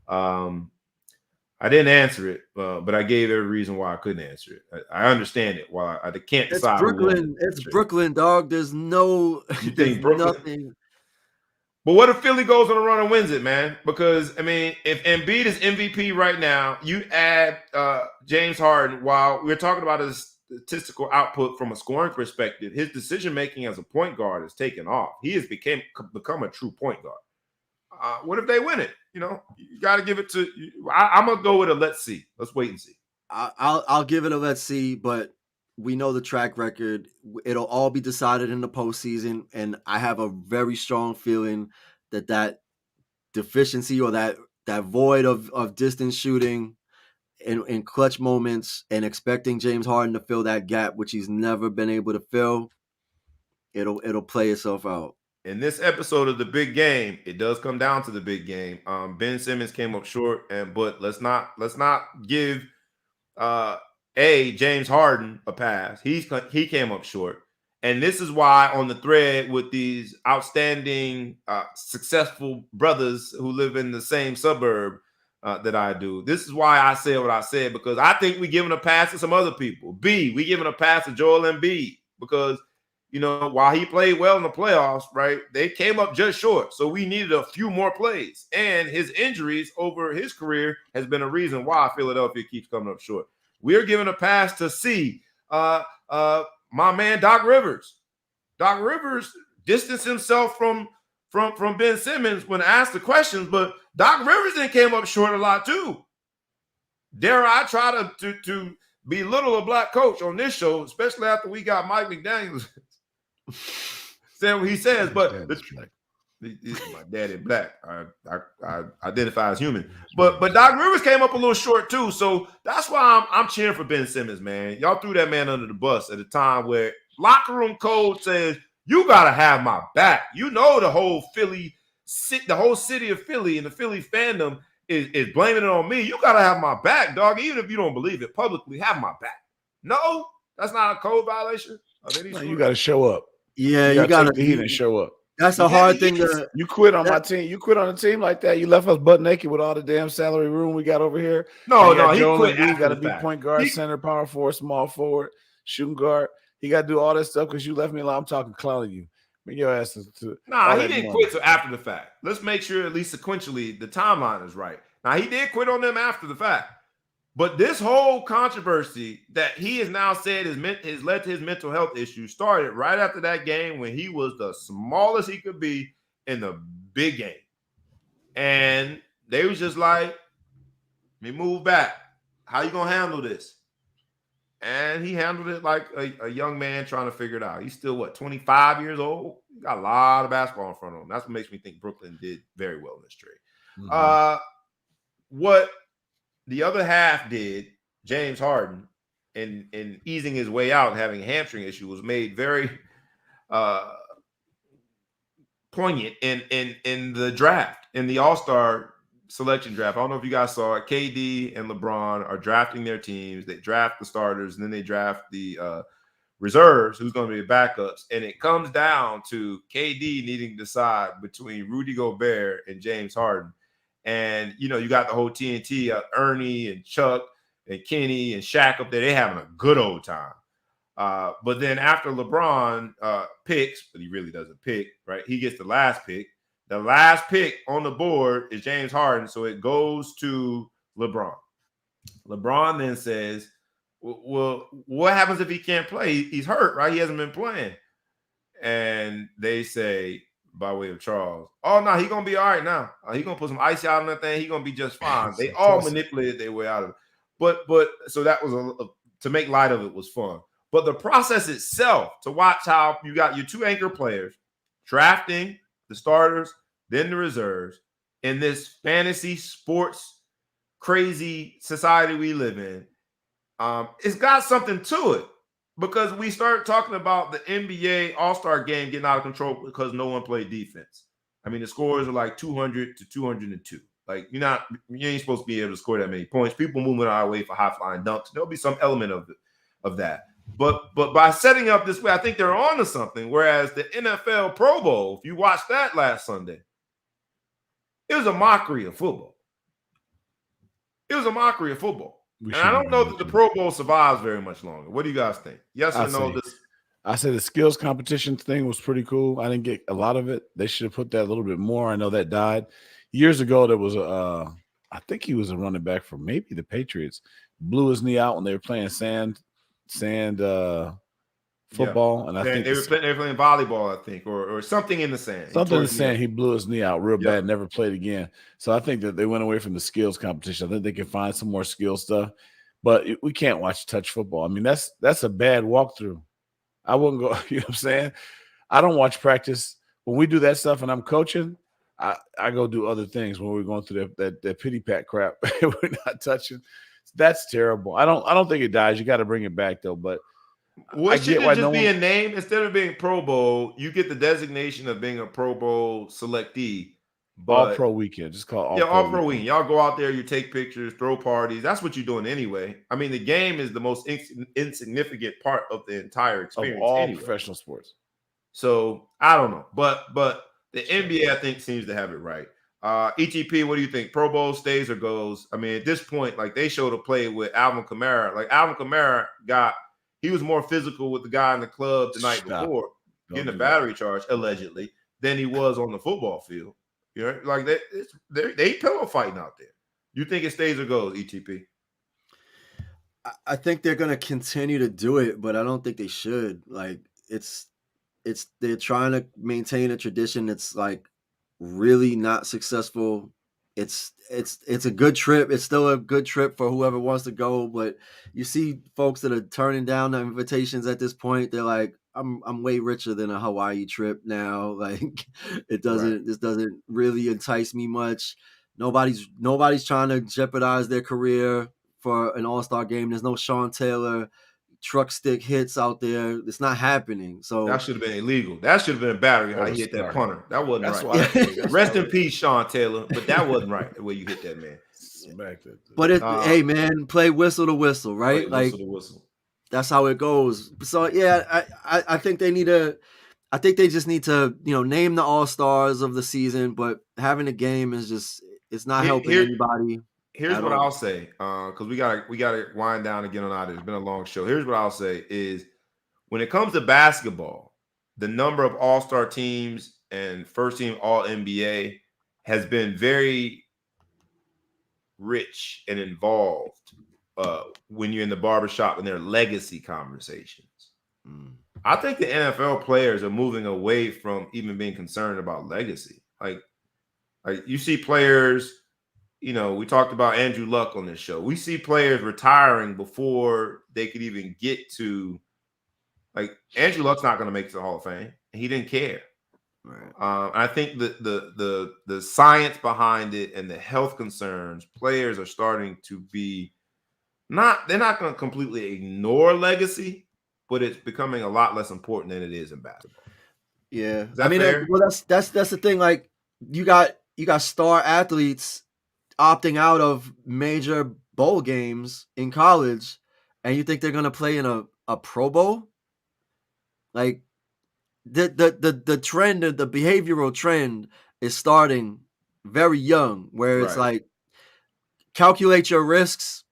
I didn't answer it, but I gave every reason why I couldn't answer it. I understand it. Why I can't decide. It's Brooklyn. It's Brooklyn, dog. There's no. You think Brooklyn? Nothing. But what if Philly goes on a run and wins it, man? Because, I mean, if Embiid is MVP right now, you add James Harden, while we're talking about his statistical output from a scoring perspective, his decision-making as a point guard has taken off. He has become a true point guard. What if they win it? You got to give it to – I'm going to go with a let's see. Let's wait and see. I'll give it a let's see, but we know the track record. It'll all be decided in the postseason, and I have a very strong feeling that deficiency or that void of distance shooting in clutch moments and expecting James Harden to fill that gap, which he's never been able to fill, it'll play itself out. In this episode of the big game, it does come down to the big game. Ben Simmons came up short, but let's not give James Harden a pass. He came up short. And this is why on the thread with these outstanding, successful brothers who live in the same suburb that I do, this is why I said what I said, because I think we're giving a pass to some other people. We're giving a pass to Joel Embiid because, while he played well in the playoffs, right, they came up just short. So we needed a few more plays. And his injuries over his career has been a reason why Philadelphia keeps coming up short. We're giving a pass to my man Doc Rivers. Doc Rivers distanced himself from Ben Simmons when asked the questions, but Doc Rivers then came up short a lot too. Dare I try to belittle a black coach on this show, especially after we got Mike McDaniels saying what he says, but my daddy black. I identify as human, but Doc Rivers came up a little short too. So that's why I'm cheering for Ben Simmons, man. Y'all threw that man under the bus at a time where locker room code says you gotta have my back. The whole city of Philly and the Philly fandom is blaming it on me. You gotta have my back, dog. Even if you don't believe it publicly, have my back. No, that's not a code violation. No, you got to show up. Yeah, you you got to gotta take the heat and show up. That's a hard thing to. You quit on my team. You quit on a team like that. You left us butt naked with all the damn salary room we got over here. No, he quit He after got to the be fact. point guard, center, power forward, small forward, shooting guard. He got to do all that stuff because you left me alone. I'm talking clowning you. Bring your ass to. Nah, he didn't quit till after the fact. Let's make sure at least sequentially the timeline is right. Now he did quit on them after the fact. But this whole controversy that he has now said has led to his mental health issues started right after that game when he was the smallest he could be in the big game. And they was just like, let me move back. How you going to handle this? And he handled it like a young man trying to figure it out. He's still, 25 years old? He got a lot of basketball in front of him. That's what makes me think Brooklyn did very well in this trade. Mm-hmm. What the other half did, James Harden, in easing his way out and having a hamstring issue, was made very poignant in the draft, in the All-Star selection draft. I don't know if you guys saw it. KD and LeBron are drafting their teams. They draft the starters, and then they draft the reserves, who's going to be the backups. And it comes down to KD needing to decide between Rudy Gobert and James Harden. And, you got the whole TNT, Ernie and Chuck and Kenny and Shaq up there. They having a good old time. But then after LeBron picks, but he really doesn't pick, right? He gets the last pick. The last pick on the board is James Harden, so it goes to LeBron. LeBron then says, well, what happens if he can't play? He's hurt, right? He hasn't been playing. And they say, by way of Charles, oh, no, he's going to be all right now. He's going to put some ice out on that thing. He's going to be just fine. They all manipulated their way out of it. But so that was to make light of it was fun. But the process itself, to watch how you got your two anchor players drafting the starters, then the reserves, in this fantasy sports crazy society we live in, it's got something to it. Because we started talking about the NBA All-Star game getting out of control because no one played defense. I mean, the scores are like 200 to 202. Like, you ain't supposed to be able to score that many points. People moving our way for high-flying dunks. There'll be some element of that. But by setting up this way, I think they're on to something. Whereas the NFL Pro Bowl, if you watched that last Sunday, it was a mockery of football. It was a mockery of football. And I don't know that the Pro Bowl survives very much longer. What do you guys think? Yes or no? I said the skills competition thing was pretty cool. I didn't get a lot of it. They should have put that a little bit more. I know that died. Years ago, there was I think he was a running back for maybe the Patriots. Blew his knee out when they were playing sand football. Yeah. And I think they were playing volleyball, I think, or something in the sand. Something in the sand. He blew his knee out real bad, never played again. So I think that they went away from the skills competition. I think they can find some more skill stuff, but we can't watch touch football. I mean, that's a bad walkthrough. I wouldn't go, you know what I'm saying? I don't watch practice. When we do that stuff and I'm coaching, I go do other things when we're going through that pity pat crap. We're not touching. That's terrible. I don't think it dies. You got to bring it back though, but should it just be a name? Instead of being Pro Bowl, you get the designation of being a Pro Bowl selectee. All Pro Weekend. Just call it All Pro Weekend. Y'all go out there, you take pictures, throw parties. That's what you're doing anyway. I mean, the game is the most insignificant part of the entire experience. Of all professional sports. So I don't know. But the NBA, I think, seems to have it right. ETP, what do you think? Pro Bowl stays or goes? I mean, at this point, like they showed a play with Alvin Kamara. Like Alvin Kamara he was more physical with the guy in the club the night before, getting a battery charge, allegedly, than he was on the football field. You know, like they pillow fighting out there. You think it stays or goes, ETP? I think they're going to continue to do it, but I don't think they should. Like they're trying to maintain a tradition that's like really not successful. It's a good trip. It's still a good trip for whoever wants to go, but you see folks that are turning down the invitations at this point. They're like, I'm way richer than a Hawaii trip now. Like this doesn't really entice me much. Nobody's trying to jeopardize their career for an All-Star game. There's no Sean Taylor truck stick hits out there. It's not happening. So that should have been illegal. That should have been a battery. How he hit that punter. That wasn't right. Rest in peace, Sean Taylor. But that wasn't right the way you hit that man. But hey man, play whistle to whistle, right? Whistle to whistle. That's how it goes. So yeah, I think they need to. I think they just need to, name the all-stars of the season, but having a game is just, it's not helping anybody. Here's what I'll say, because we gotta wind down and get on out of it. It's been a long show. Here's what I'll say is, when it comes to basketball, the number of all-star teams and first-team All-NBA has been very rich and involved when you're in the barbershop and their legacy conversations. I think the NFL players are moving away from even being concerned about legacy. Like you see players, we talked about Andrew Luck on this show. We see players retiring before they could even get to, like, Andrew Luck's not going to make it to the Hall of Fame. He didn't care. Right. I think the science behind it and the health concerns, players are starting to be they're not going to completely ignore legacy, but it's becoming a lot less important than it is in basketball. Yeah. Is that fair? Well, that's the thing. Like, you got star athletes opting out of major bowl games in college, and you think they're going to play in a Pro Bowl? Like, the trend, the behavioral trend is starting very young, where it's like, calculate your risks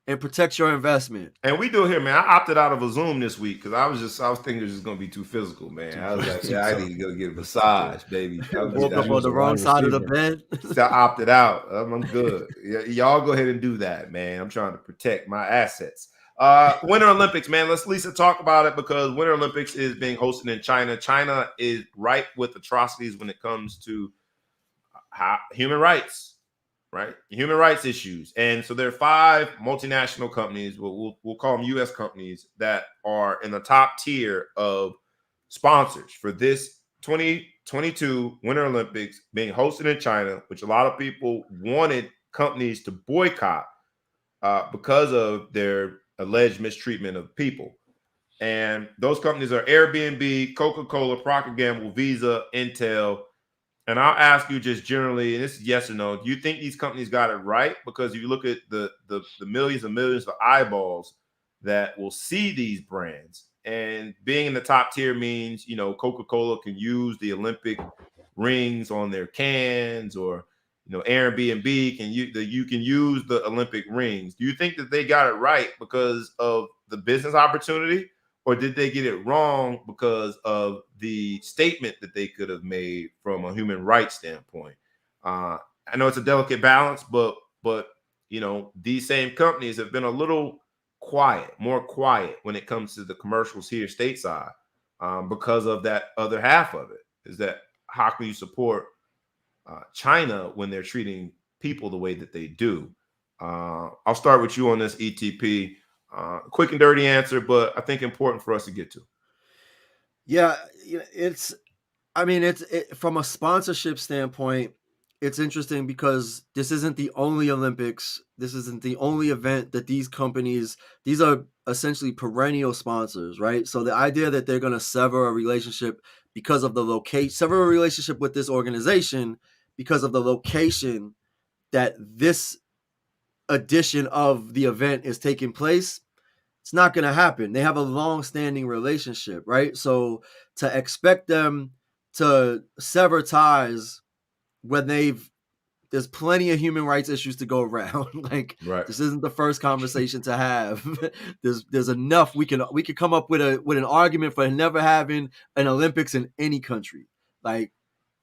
and protect your investment. And we do it here, man. I opted out of a Zoom this week because I was thinking it was just going to be too physical, man. I was like, yeah, I need to go get a massage, baby. Woke up on the wrong side of the bed. So I opted out. I'm good. Y'all go ahead and do that, man. I'm trying to protect my assets. Winter Olympics, man. Let's Lisa talk about it, because Winter Olympics is being hosted in China. China is ripe with atrocities when it comes to human rights. Right, human rights issues, and so there are 5 multinational companies. We'll call them U.S. companies that are in the top tier of sponsors for this 2022 Winter Olympics being hosted in China, which a lot of people wanted companies to boycott because of their alleged mistreatment of people. And those companies are Airbnb, Coca-Cola, Procter & Gamble, Visa, Intel. And I'll ask you just generally, and this is yes or no, do you think these companies got it right? Because if you look at the millions and millions of eyeballs that will see these brands, and being in the top tier means, Coca-Cola can use the Olympic rings on their cans, or, Airbnb you can use the Olympic rings. Do you think that they got it right because of the business opportunity? Or did they get it wrong because of the statement that they could have made from a human rights standpoint? I know it's a delicate balance, but these same companies have been a little more quiet when it comes to the commercials here stateside, because of that other half of it. Is that, how can you support China when they're treating people the way that they do? I'll start with you on this, ETP. Quick and dirty answer, but I think important for us to get to. Yeah, it's from a sponsorship standpoint, it's interesting because this isn't the only Olympics. This isn't the only event that these are essentially perennial sponsors, right? So the idea that they're going to sever a relationship because of the location, sever a relationship with this organization because of the location that this edition of the event is taking place, it's not going to happen. They have a long-standing relationship, right? So to expect them to sever ties when there's plenty of human rights issues to go around. This isn't the first conversation to have. There's enough. We could come up with an argument for never having an Olympics in any country. Like,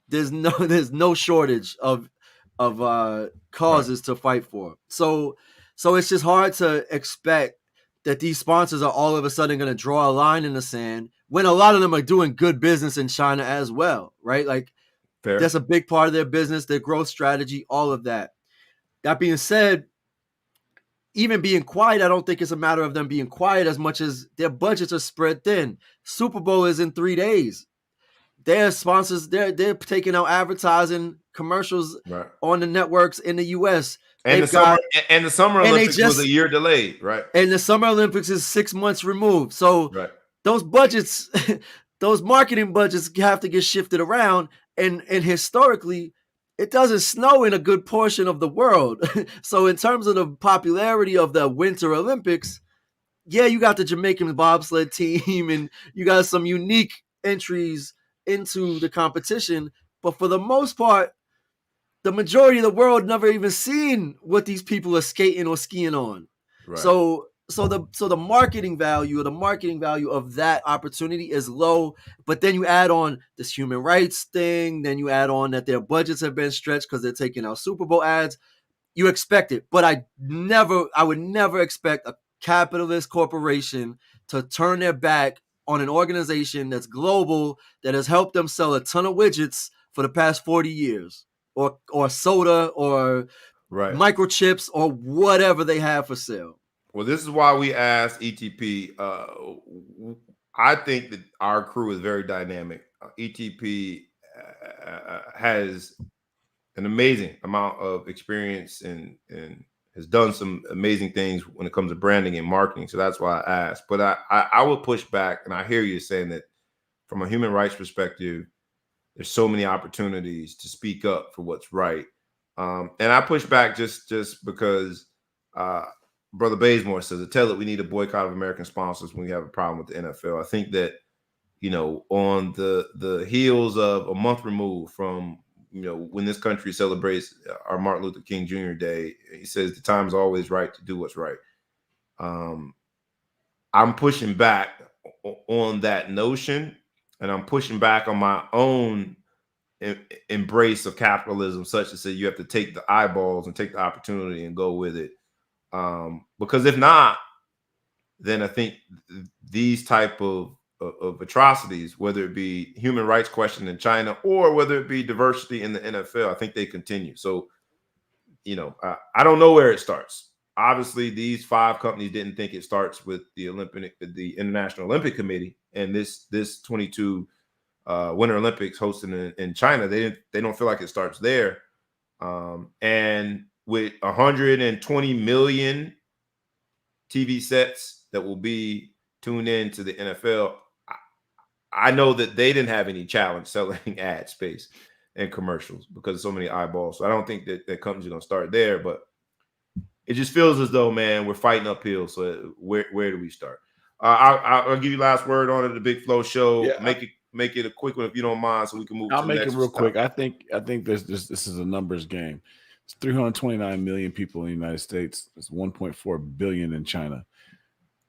there's no shortage of causes to fight for. So it's just hard to expect that these sponsors are all of a sudden going to draw a line in the sand when a lot of them are doing good business in China as well, right? Like, fair. That's a big part of their business, their growth strategy, all of that. That being said, even being quiet, I don't think it's a matter of them being quiet as much as their budgets are spread thin. Super Bowl is in 3 days. Their sponsors, they're taking out advertising commercials on the networks in the U.S. And the Summer Olympics was a year delayed, right? And the Summer Olympics is 6 months removed. So those budgets, those marketing budgets have to get shifted around. And historically, it doesn't snow in a good portion of the world. So in terms of the popularity of the Winter Olympics, yeah, you got the Jamaican bobsled team and you got some unique entries into the competition, but for the most part, the majority of the world never even seen what these people are skating or skiing on. Right. So the marketing value of that opportunity is low. But then you add on this human rights thing, then you add on that their budgets have been stretched because they're taking out Super Bowl ads. You expect it, but I would never expect a capitalist corporation to turn their back on an organization that's global, that has helped them sell a ton of widgets for the past 40 years, or soda, or Right. microchips, or whatever they have for sale. Well, this is why we asked ETP. I think that our crew is very dynamic. ETP has an amazing amount of experience and has done some amazing things when it comes to branding and marketing. So that's why I asked. But I would push back, and I hear you saying that from a human rights perspective, there's so many opportunities to speak up for what's right. And I push back just because Brother Bazemore says, I tell it we need a boycott of American sponsors when we have a problem with the NFL. I think that, on the heels of a month removed from, when this country celebrates our Martin Luther King Jr. Day, he says the time is always right to do what's right. I'm pushing back on that notion, and I'm pushing back on my own embrace of capitalism, such to say you have to take the eyeballs and take the opportunity and go with it. Because if not, then I think these type of atrocities, whether it be human rights question in China or whether it be diversity in the NFL, I think they continue. So, I don't know where it starts. Obviously, these 5 companies didn't think it starts with the International Olympic Committee and this 22 Winter Olympics hosted in China. They don't feel like it starts there. And with 120 million TV sets that will be tuned in to the NFL, I know that they didn't have any challenge selling ad space and commercials because of so many eyeballs. So I don't think that companies are going to start there, but it just feels as though, man, we're fighting uphill. So where do we start? I'll give you last word on it. The Big Flow Show. Yeah, make it a quick one if you don't mind, so we can move. I'll to the make next it real topic. quick. I think this is a numbers game. It's 329 million people in the United States. It's 1.4 billion in China.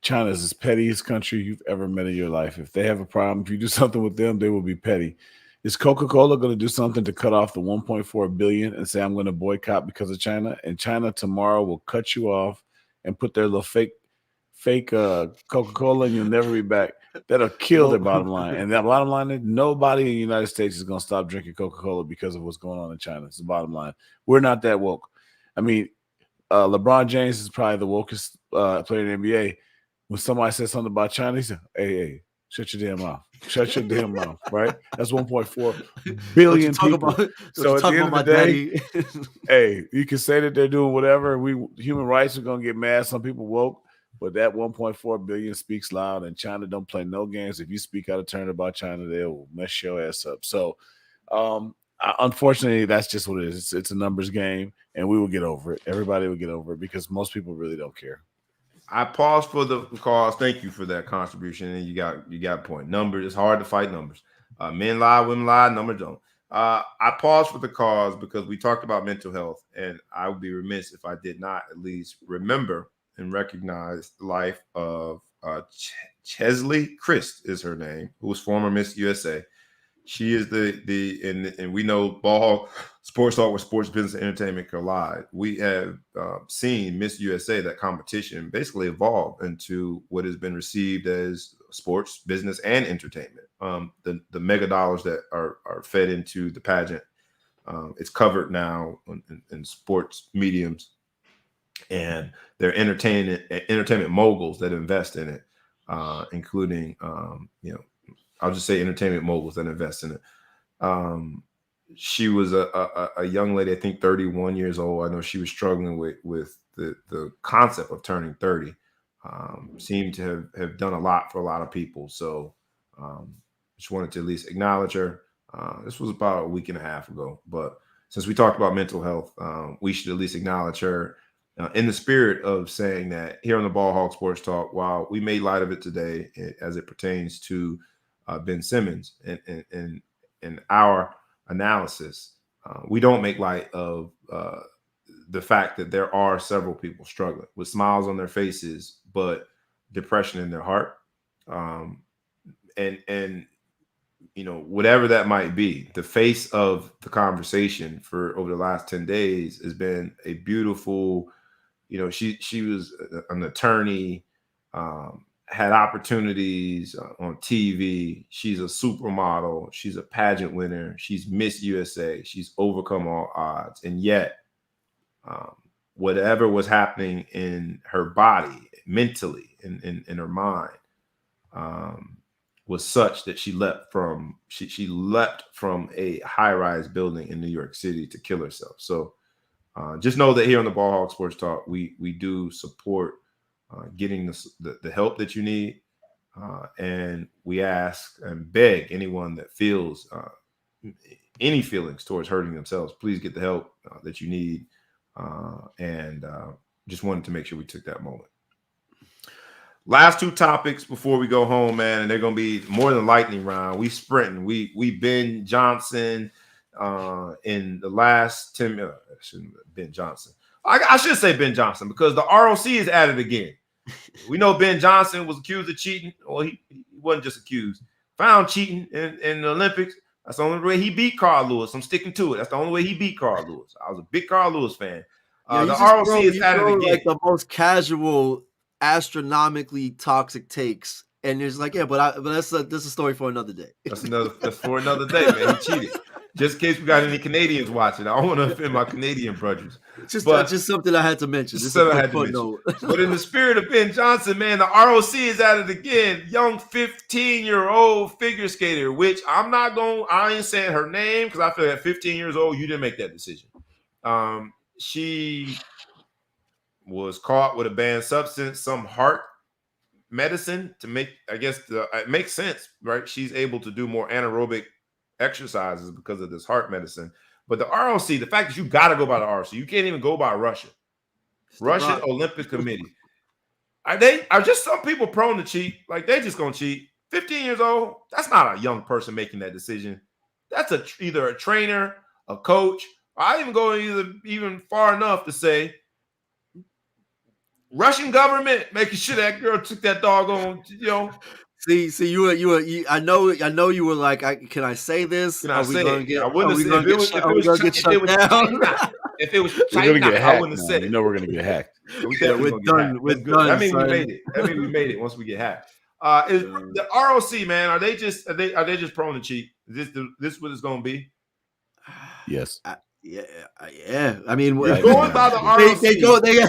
China is the pettiest country you've ever met in your life. If they have a problem, if you do something with them, they will be petty. Is Coca-Cola going to do something to cut off the 1.4 billion and say, I'm going to boycott because of China? And China tomorrow will cut you off and put their little fake Coca-Cola, and you'll never be back. That'll kill their bottom line. And that bottom line is nobody in the United States is going to stop drinking Coca-Cola because of what's going on in China. It's the bottom line. We're not that woke. I mean, LeBron James is probably the wokest player in the NBA. When somebody says something about China, he said, hey, shut your damn mouth. Shut your damn mouth, right? That's 1.4 billion people. So at the end of the day, hey, you can say that they're doing whatever. Human rights are going to get mad. Some people woke, but that 1.4 billion speaks loud, and China don't play no games. If you speak out of turn about China, they'll mess your ass up. So, unfortunately, that's just what it is. It's a numbers game, and we will get over it. Everybody will get over it because most people really don't care. I paused for the cause. Thank you for that contribution. And you got a point. Numbers, it's hard to fight numbers. Men lie, women lie, numbers don't. I paused for the cause because we talked about mental health, and I would be remiss if I did not at least remember and recognize the life of Chesley Christ is her name, who was former Miss USA. She is and we know ball sports talk with sports business and entertainment collide. We have seen Miss USA, that competition, basically evolve into what has been received as sports, business, and entertainment. The mega dollars that are fed into the pageant, it's covered now in sports mediums, and they're entertainment moguls that invest in it, including I'll just say entertainment moguls that invest in it. She was a young lady, I think 31 years old. I know she was struggling with the concept of turning 30. Seemed to have done a lot for a lot of people. So just wanted to at least acknowledge her. This was about a week and a half ago. But since we talked about mental health, we should at least acknowledge her in the spirit of saying that here on the Ball Hog Sports Talk, while we made light of it today as it pertains to Ben Simmons and our analysis, we don't make light of the fact that there are several people struggling with smiles on their faces, but depression in their heart. And you know, whatever that might be, the face of the conversation for over the last 10 days has been a beautiful, you know, she was an attorney, had opportunities on TV. She's a supermodel. She's a pageant winner. She's Miss USA. She's overcome all odds. And yet, whatever was happening in her body, mentally, in her mind, was such that she leapt from a high-rise building in New York City to kill herself. So just know that here on the Ball Hog Sports Talk, we do support getting the help that you need, and we ask and beg anyone that feels any feelings towards hurting themselves, please get the help that you need. And just wanted to make sure we took that moment. Last two topics before we go home, man, and they're gonna be more than lightning round. We sprinting. We Ben Johnson in the last 10 minutes. Ben Johnson. I should say Ben Johnson because the ROC is at it again. We know Ben Johnson was accused of cheating. Well, he wasn't just accused, found cheating in the Olympics. That's the only way he beat Carl Lewis. I'm sticking to it. That's the only way he beat Carl Lewis. I was a big Carl Lewis fan. The ROC is at it again. Like the most casual, astronomically toxic takes, and it's like, yeah, but that's a story for another day. That's for another day, man. He cheated. Just in case we got any Canadians watching, I don't want to offend my Canadian brothers. Just something I had to mention. But in the spirit of Ben Johnson, man, the ROC is at it again. Young 15-year-old figure skater, which I ain't saying her name because I feel at 15 years old, you didn't make that decision. She was caught with a banned substance, some heart medicine to make, I guess, it makes sense, right? She's able to do more anaerobic exercises because of this heart medicine. But the ROC, the fact that you got to go by the ROC, you can't even go by Russian Olympic Committee. Are just some people prone to cheat? Like they just gonna cheat? 15 years old, that's not a young person making that decision. That's either a trainer, a coach, or I even go even far enough to say Russian government making sure that girl took that doggone, you know. See, you. I know you were like, can I say this? Can I say it? I wouldn't have said if it was China, I wouldn't have said it. You know we're gonna get hacked. We're done. I mean, we made it once we get hacked. The ROC, man, are they just prone to cheat? Is this what it's gonna be? Yes. Yeah. I mean, going by the ROC.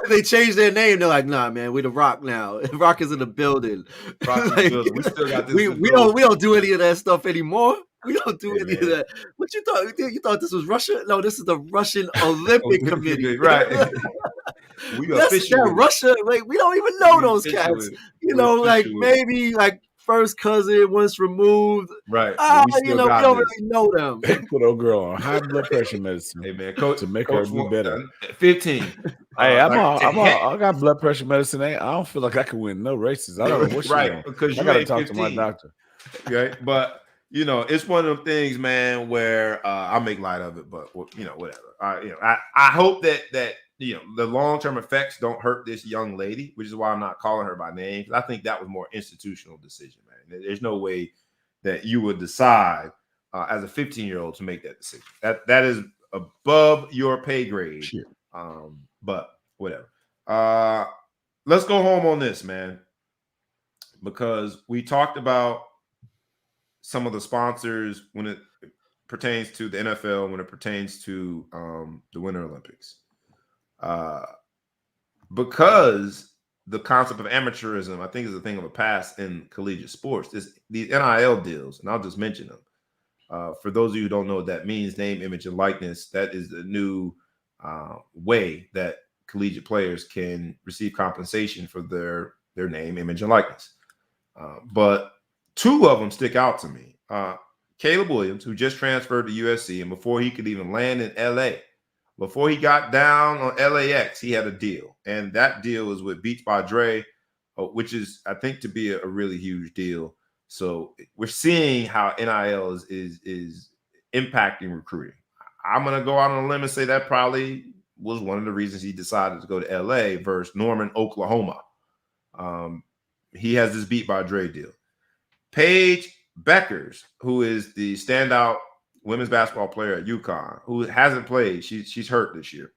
They changed their name. They're like, nah, man, we the Rock now. Rock is in the building. We still got this. We don't do any of that stuff anymore. We don't do any of that. What you thought? You thought this was Russia? No, this is the Russian Olympic Committee. Right. That's Russia. Like we don't even know those cats. You know, like maybe like first cousin once removed. Right. We don't really know them. They put old girl on high blood pressure medicine. Hey man, coach, to make her do better. 15. Hey, I got blood pressure medicine. I don't feel like I can win no races. I don't know what's right because I gotta talk 15. To my doctor. Okay, but you know, it's one of them things, man, where I make light of it, but you know, whatever. I hope that you know the long-term effects don't hurt this young lady, which is why I'm not calling her by name. Because I think that was more institutional decision, man. There's no way that you would decide as a 15-year-old to make that decision. That is above your pay grade. Sure. But whatever. Let's go home on this, man, because we talked about some of the sponsors when it pertains to the NFL, when it pertains to the Winter Olympics. Because the concept of amateurism, I think, is a thing of the past in collegiate sports. These NIL deals, and I'll just mention them. For those of you who don't know what that means, name, image, and likeness, that is the new way that collegiate players can receive compensation for their name, image, and likeness. But two of them stick out to me. Caleb Williams, who just transferred to USC, and before he could even land in LA, Before he got down on LAX, he had a deal, and that deal was with Beats by Dre, which is, I think, to be a really huge deal. So we're seeing how NIL is impacting recruiting. I'm gonna go out on a limb and say that probably was one of the reasons he decided to go to LA versus Norman, Oklahoma. He has this Beat by Dre deal. Paige Beckers, who is the standout women's basketball player at UConn, who hasn't played. She's hurt this year,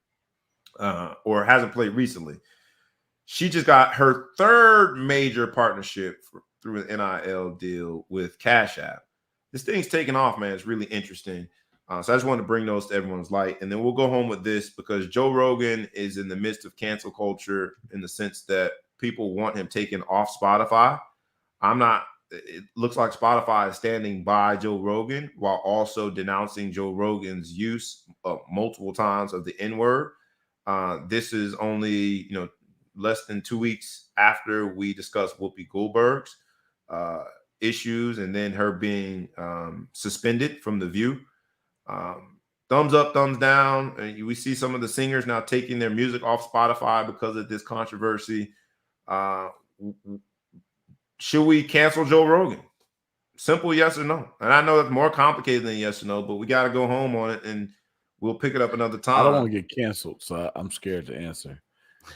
or hasn't played recently. She just got her third major partnership through an NIL deal with Cash App. This thing's taking off, man. It's really interesting. So I just wanted to bring those to everyone's light. And then we'll go home with this because Joe Rogan is in the midst of cancel culture in the sense that people want him taken off Spotify. It looks like Spotify is standing by Joe Rogan while also denouncing Joe Rogan's use multiple times of the N-word. This is only, less than 2 weeks after we discussed Whoopi Goldberg's issues and then her being suspended from The View. Thumbs up, thumbs down. And we see some of the singers now taking their music off Spotify because of this controversy. Should we cancel Joe Rogan? Simple yes or no. And I know that's more complicated than yes or no, but we got to go home on it and we'll pick it up another time. I don't want to get canceled, so I'm scared to answer.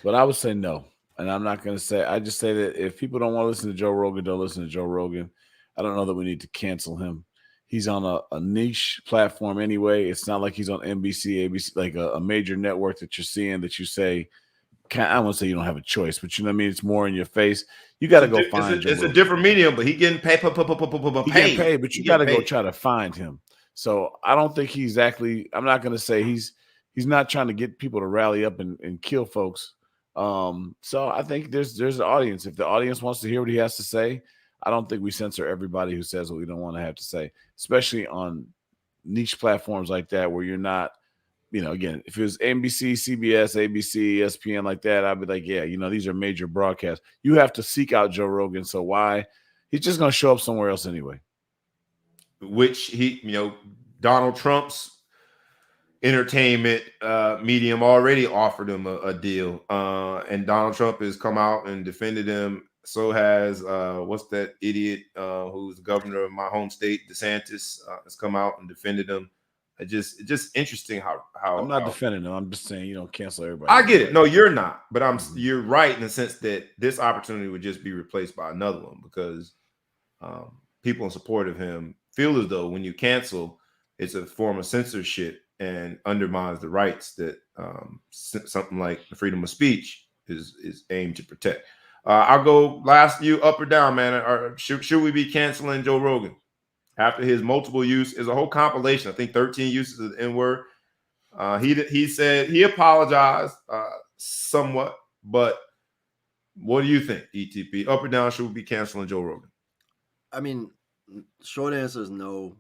But I would say no. And I'm not going to say, I just say that if people don't want to listen to Joe Rogan, don't listen to Joe Rogan. I don't know that we need to cancel him. He's on a niche platform anyway. It's not like he's on NBC, ABC, like a major network that you're seeing that you say, I won't say you don't have a choice, but you know what I mean? It's more in your face. You got to go find him. It's a different medium, but he getting paid. He getting paid, but you got to go try to find him. So I don't think he's actually, I'm not going to say he's not trying to get people to rally up and kill folks. So I think there's an audience. If the audience wants to hear what he has to say, I don't think we censor everybody who says what we don't want to have to say, especially on niche platforms like that where you're not, again, if it was NBC, CBS, ABC, ESPN like that, I'd be like, yeah, these are major broadcasts. You have to seek out Joe Rogan. So why? He's just going to show up somewhere else anyway. Which Donald Trump's entertainment medium already offered him a deal. And Donald Trump has come out and defended him. So has what's that idiot who's the governor of my home state, DeSantis, has come out and defended him. It's just interesting how I'm not defending them. I'm just saying you don't cancel everybody. I get it. No, you're not. But you're right in the sense that this opportunity would just be replaced by another one because people in support of him feel as though when you cancel, it's a form of censorship and undermines the rights that something like the freedom of speech is aimed to protect. I'll go last. You up or down, man? Or should we be canceling Joe Rogan after his multiple use? Is a whole compilation. I think 13 uses of the N-word. He said he apologized somewhat, but what do you think, ETP? Up or down? Should we be canceling Joe Rogan? I mean, short answer is no.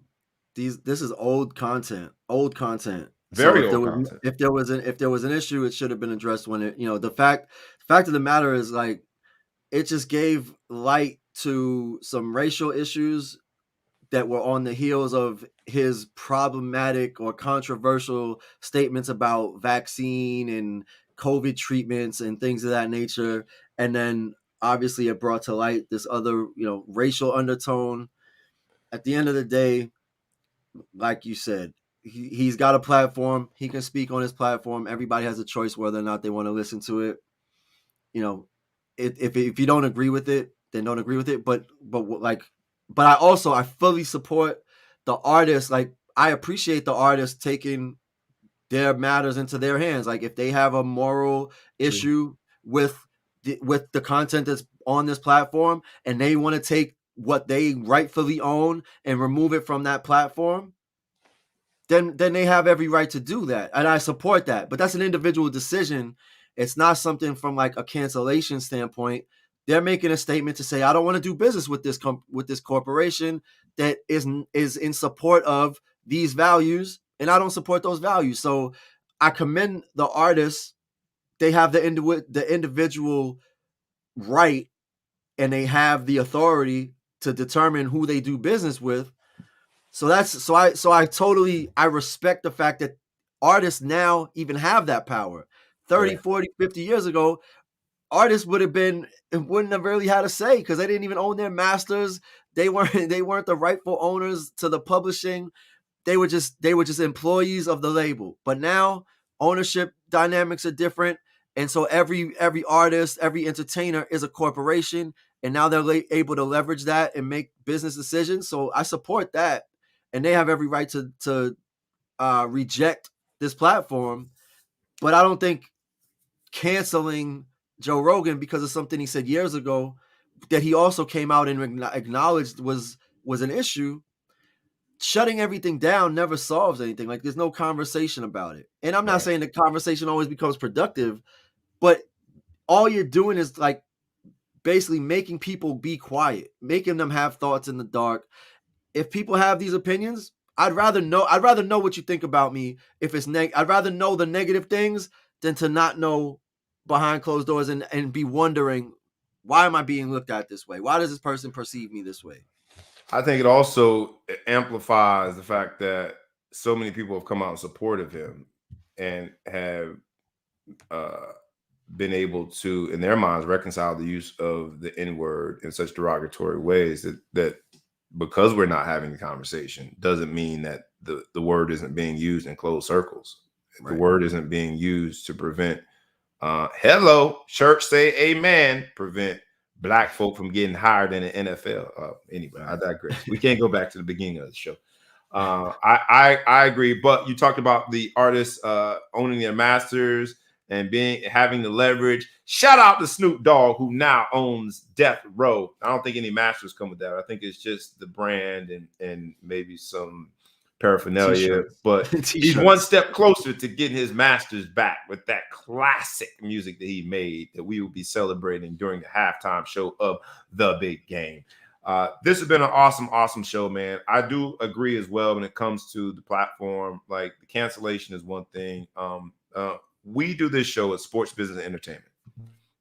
This is old content. Old content. Very old content. If there was an issue, it should have been addressed when it. The fact of the matter is like. It just gave light to some racial issues that were on the heels of his problematic or controversial statements about vaccine and COVID treatments and things of that nature. And then obviously it brought to light this other, racial undertone. At the end of the day, like you said, he's got a platform. He can speak on his platform. Everybody has a choice whether or not they want to listen to it. If you don't agree with it, then don't agree with it. But I fully support the artists. Like I appreciate the artists taking their matters into their hands. Like if they have a moral issue with the content that's on this platform and they want to take what they rightfully own and remove it from that platform, then they have every right to do that. And I support that. But that's an individual decision. It's not something from like a cancellation standpoint. They're making a statement to say, I don't want to do business with this corporation that is in support of these values, and I don't support those values. So I commend the artists. They have the individual right, and they have the authority to determine who they do business with. So I respect the fact that artists now even have that power. 30, 40, 50 years ago, artists wouldn't have really had a say because they didn't even own their masters. They weren't the rightful owners to the publishing. They were just employees of the label. But now ownership dynamics are different. And so every artist, every entertainer is a corporation. And now they're able to leverage that and make business decisions. So I support that. And they have every right to reject this platform. But I don't think canceling Joe Rogan because of something he said years ago that he also came out and acknowledged was an issue. Shutting everything down never solves anything. Like, there's no conversation about it. And I'm not saying the conversation always becomes productive, but all you're doing is like basically making people be quiet, making them have thoughts in the dark. If people have these opinions, I'd rather know what you think about me. If it's I'd rather know the negative things than to not know behind closed doors and be wondering, why am I being looked at this way? Why does this person perceive me this way? I think it also amplifies the fact that so many people have come out in support of him and have been able to, in their minds, reconcile the use of the N-word in such derogatory ways that because we're not having the conversation doesn't mean that the word isn't being used in closed circles. Right. The word isn't being used to prevent hello, church say amen, prevent Black folk from getting hired in the NFL. Anyway, I digress. We can't go back to the beginning of the show. I agree, but you talked about the artists owning their masters and having the leverage. Shout out to Snoop Dogg, who now owns Death Row. I don't think any masters come with that. I think it's just the brand and maybe some paraphernalia, T-shirts. But he's one step closer to getting his masters back with that classic music that he made that we will be celebrating during the halftime show of The Big Game. This has been an awesome show, man. I do agree as well when it comes to the platform. Like, the cancellation is one thing. We do this show at Sports Business and Entertainment.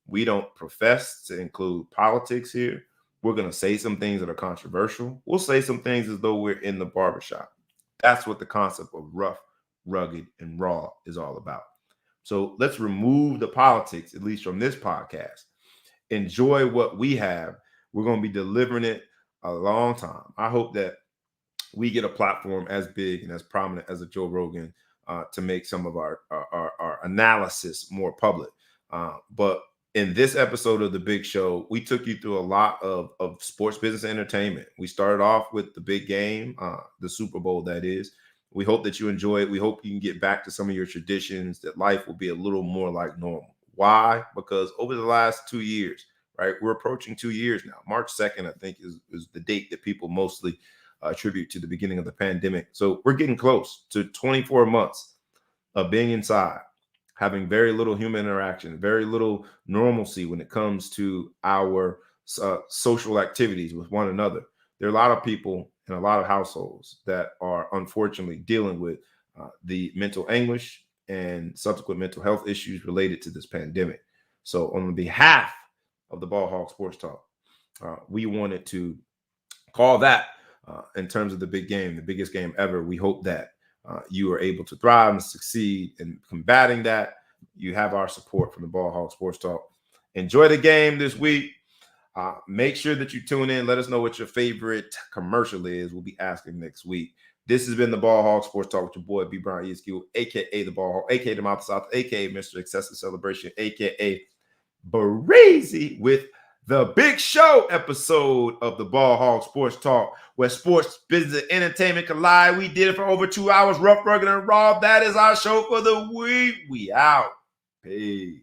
We don't profess to include politics here. We're going to say some things that are controversial. We'll say some things as though we're in the barbershop. That's what the concept of rough, rugged, and raw is all about. So let's remove the politics, at least from this podcast. Enjoy what we have. We're going to be delivering it a long time. I hope that we get a platform as big and as prominent as a Joe Rogan to make some of our analysis more public. But in this episode of The Big Show, we took you through a lot of sports business and entertainment. We started off with the big game, the Super Bowl, that is. We hope that you enjoy it. We hope you can get back to some of your traditions, that life will be a little more like normal. Why? Because over the last 2 years, right, we're approaching 2 years now. March 2nd, I think, is the date that people mostly attribute to the beginning of the pandemic. So we're getting close to 24 months of being inside, having very little human interaction, very little normalcy when it comes to our social activities with one another. There are a lot of people in a lot of households that are unfortunately dealing with the mental anguish and subsequent mental health issues related to this pandemic. So on behalf of the Ball Hog Sports Talk, we wanted to call that in terms of the big game, the biggest game ever. We hope that you are able to thrive and succeed in combating that. You have our support from the Ball Hog Sports Talk. Enjoy the game this week. Make sure that you tune in. Let us know what your favorite commercial is. We'll be asking next week. This has been the Ball Hog Sports Talk with your boy B. Brown ESQ, a.k.a. the Ball Hog, a.k.a. the Mouth South, a.k.a. Mr. Excessive Celebration, a.k.a. Breezy, with the Big Show episode of the Ball Hog Sports Talk, where sports, business, and entertainment collide. We did it for over 2 hours, rough, rugged, and raw. That is our show for the week. We out. Peace.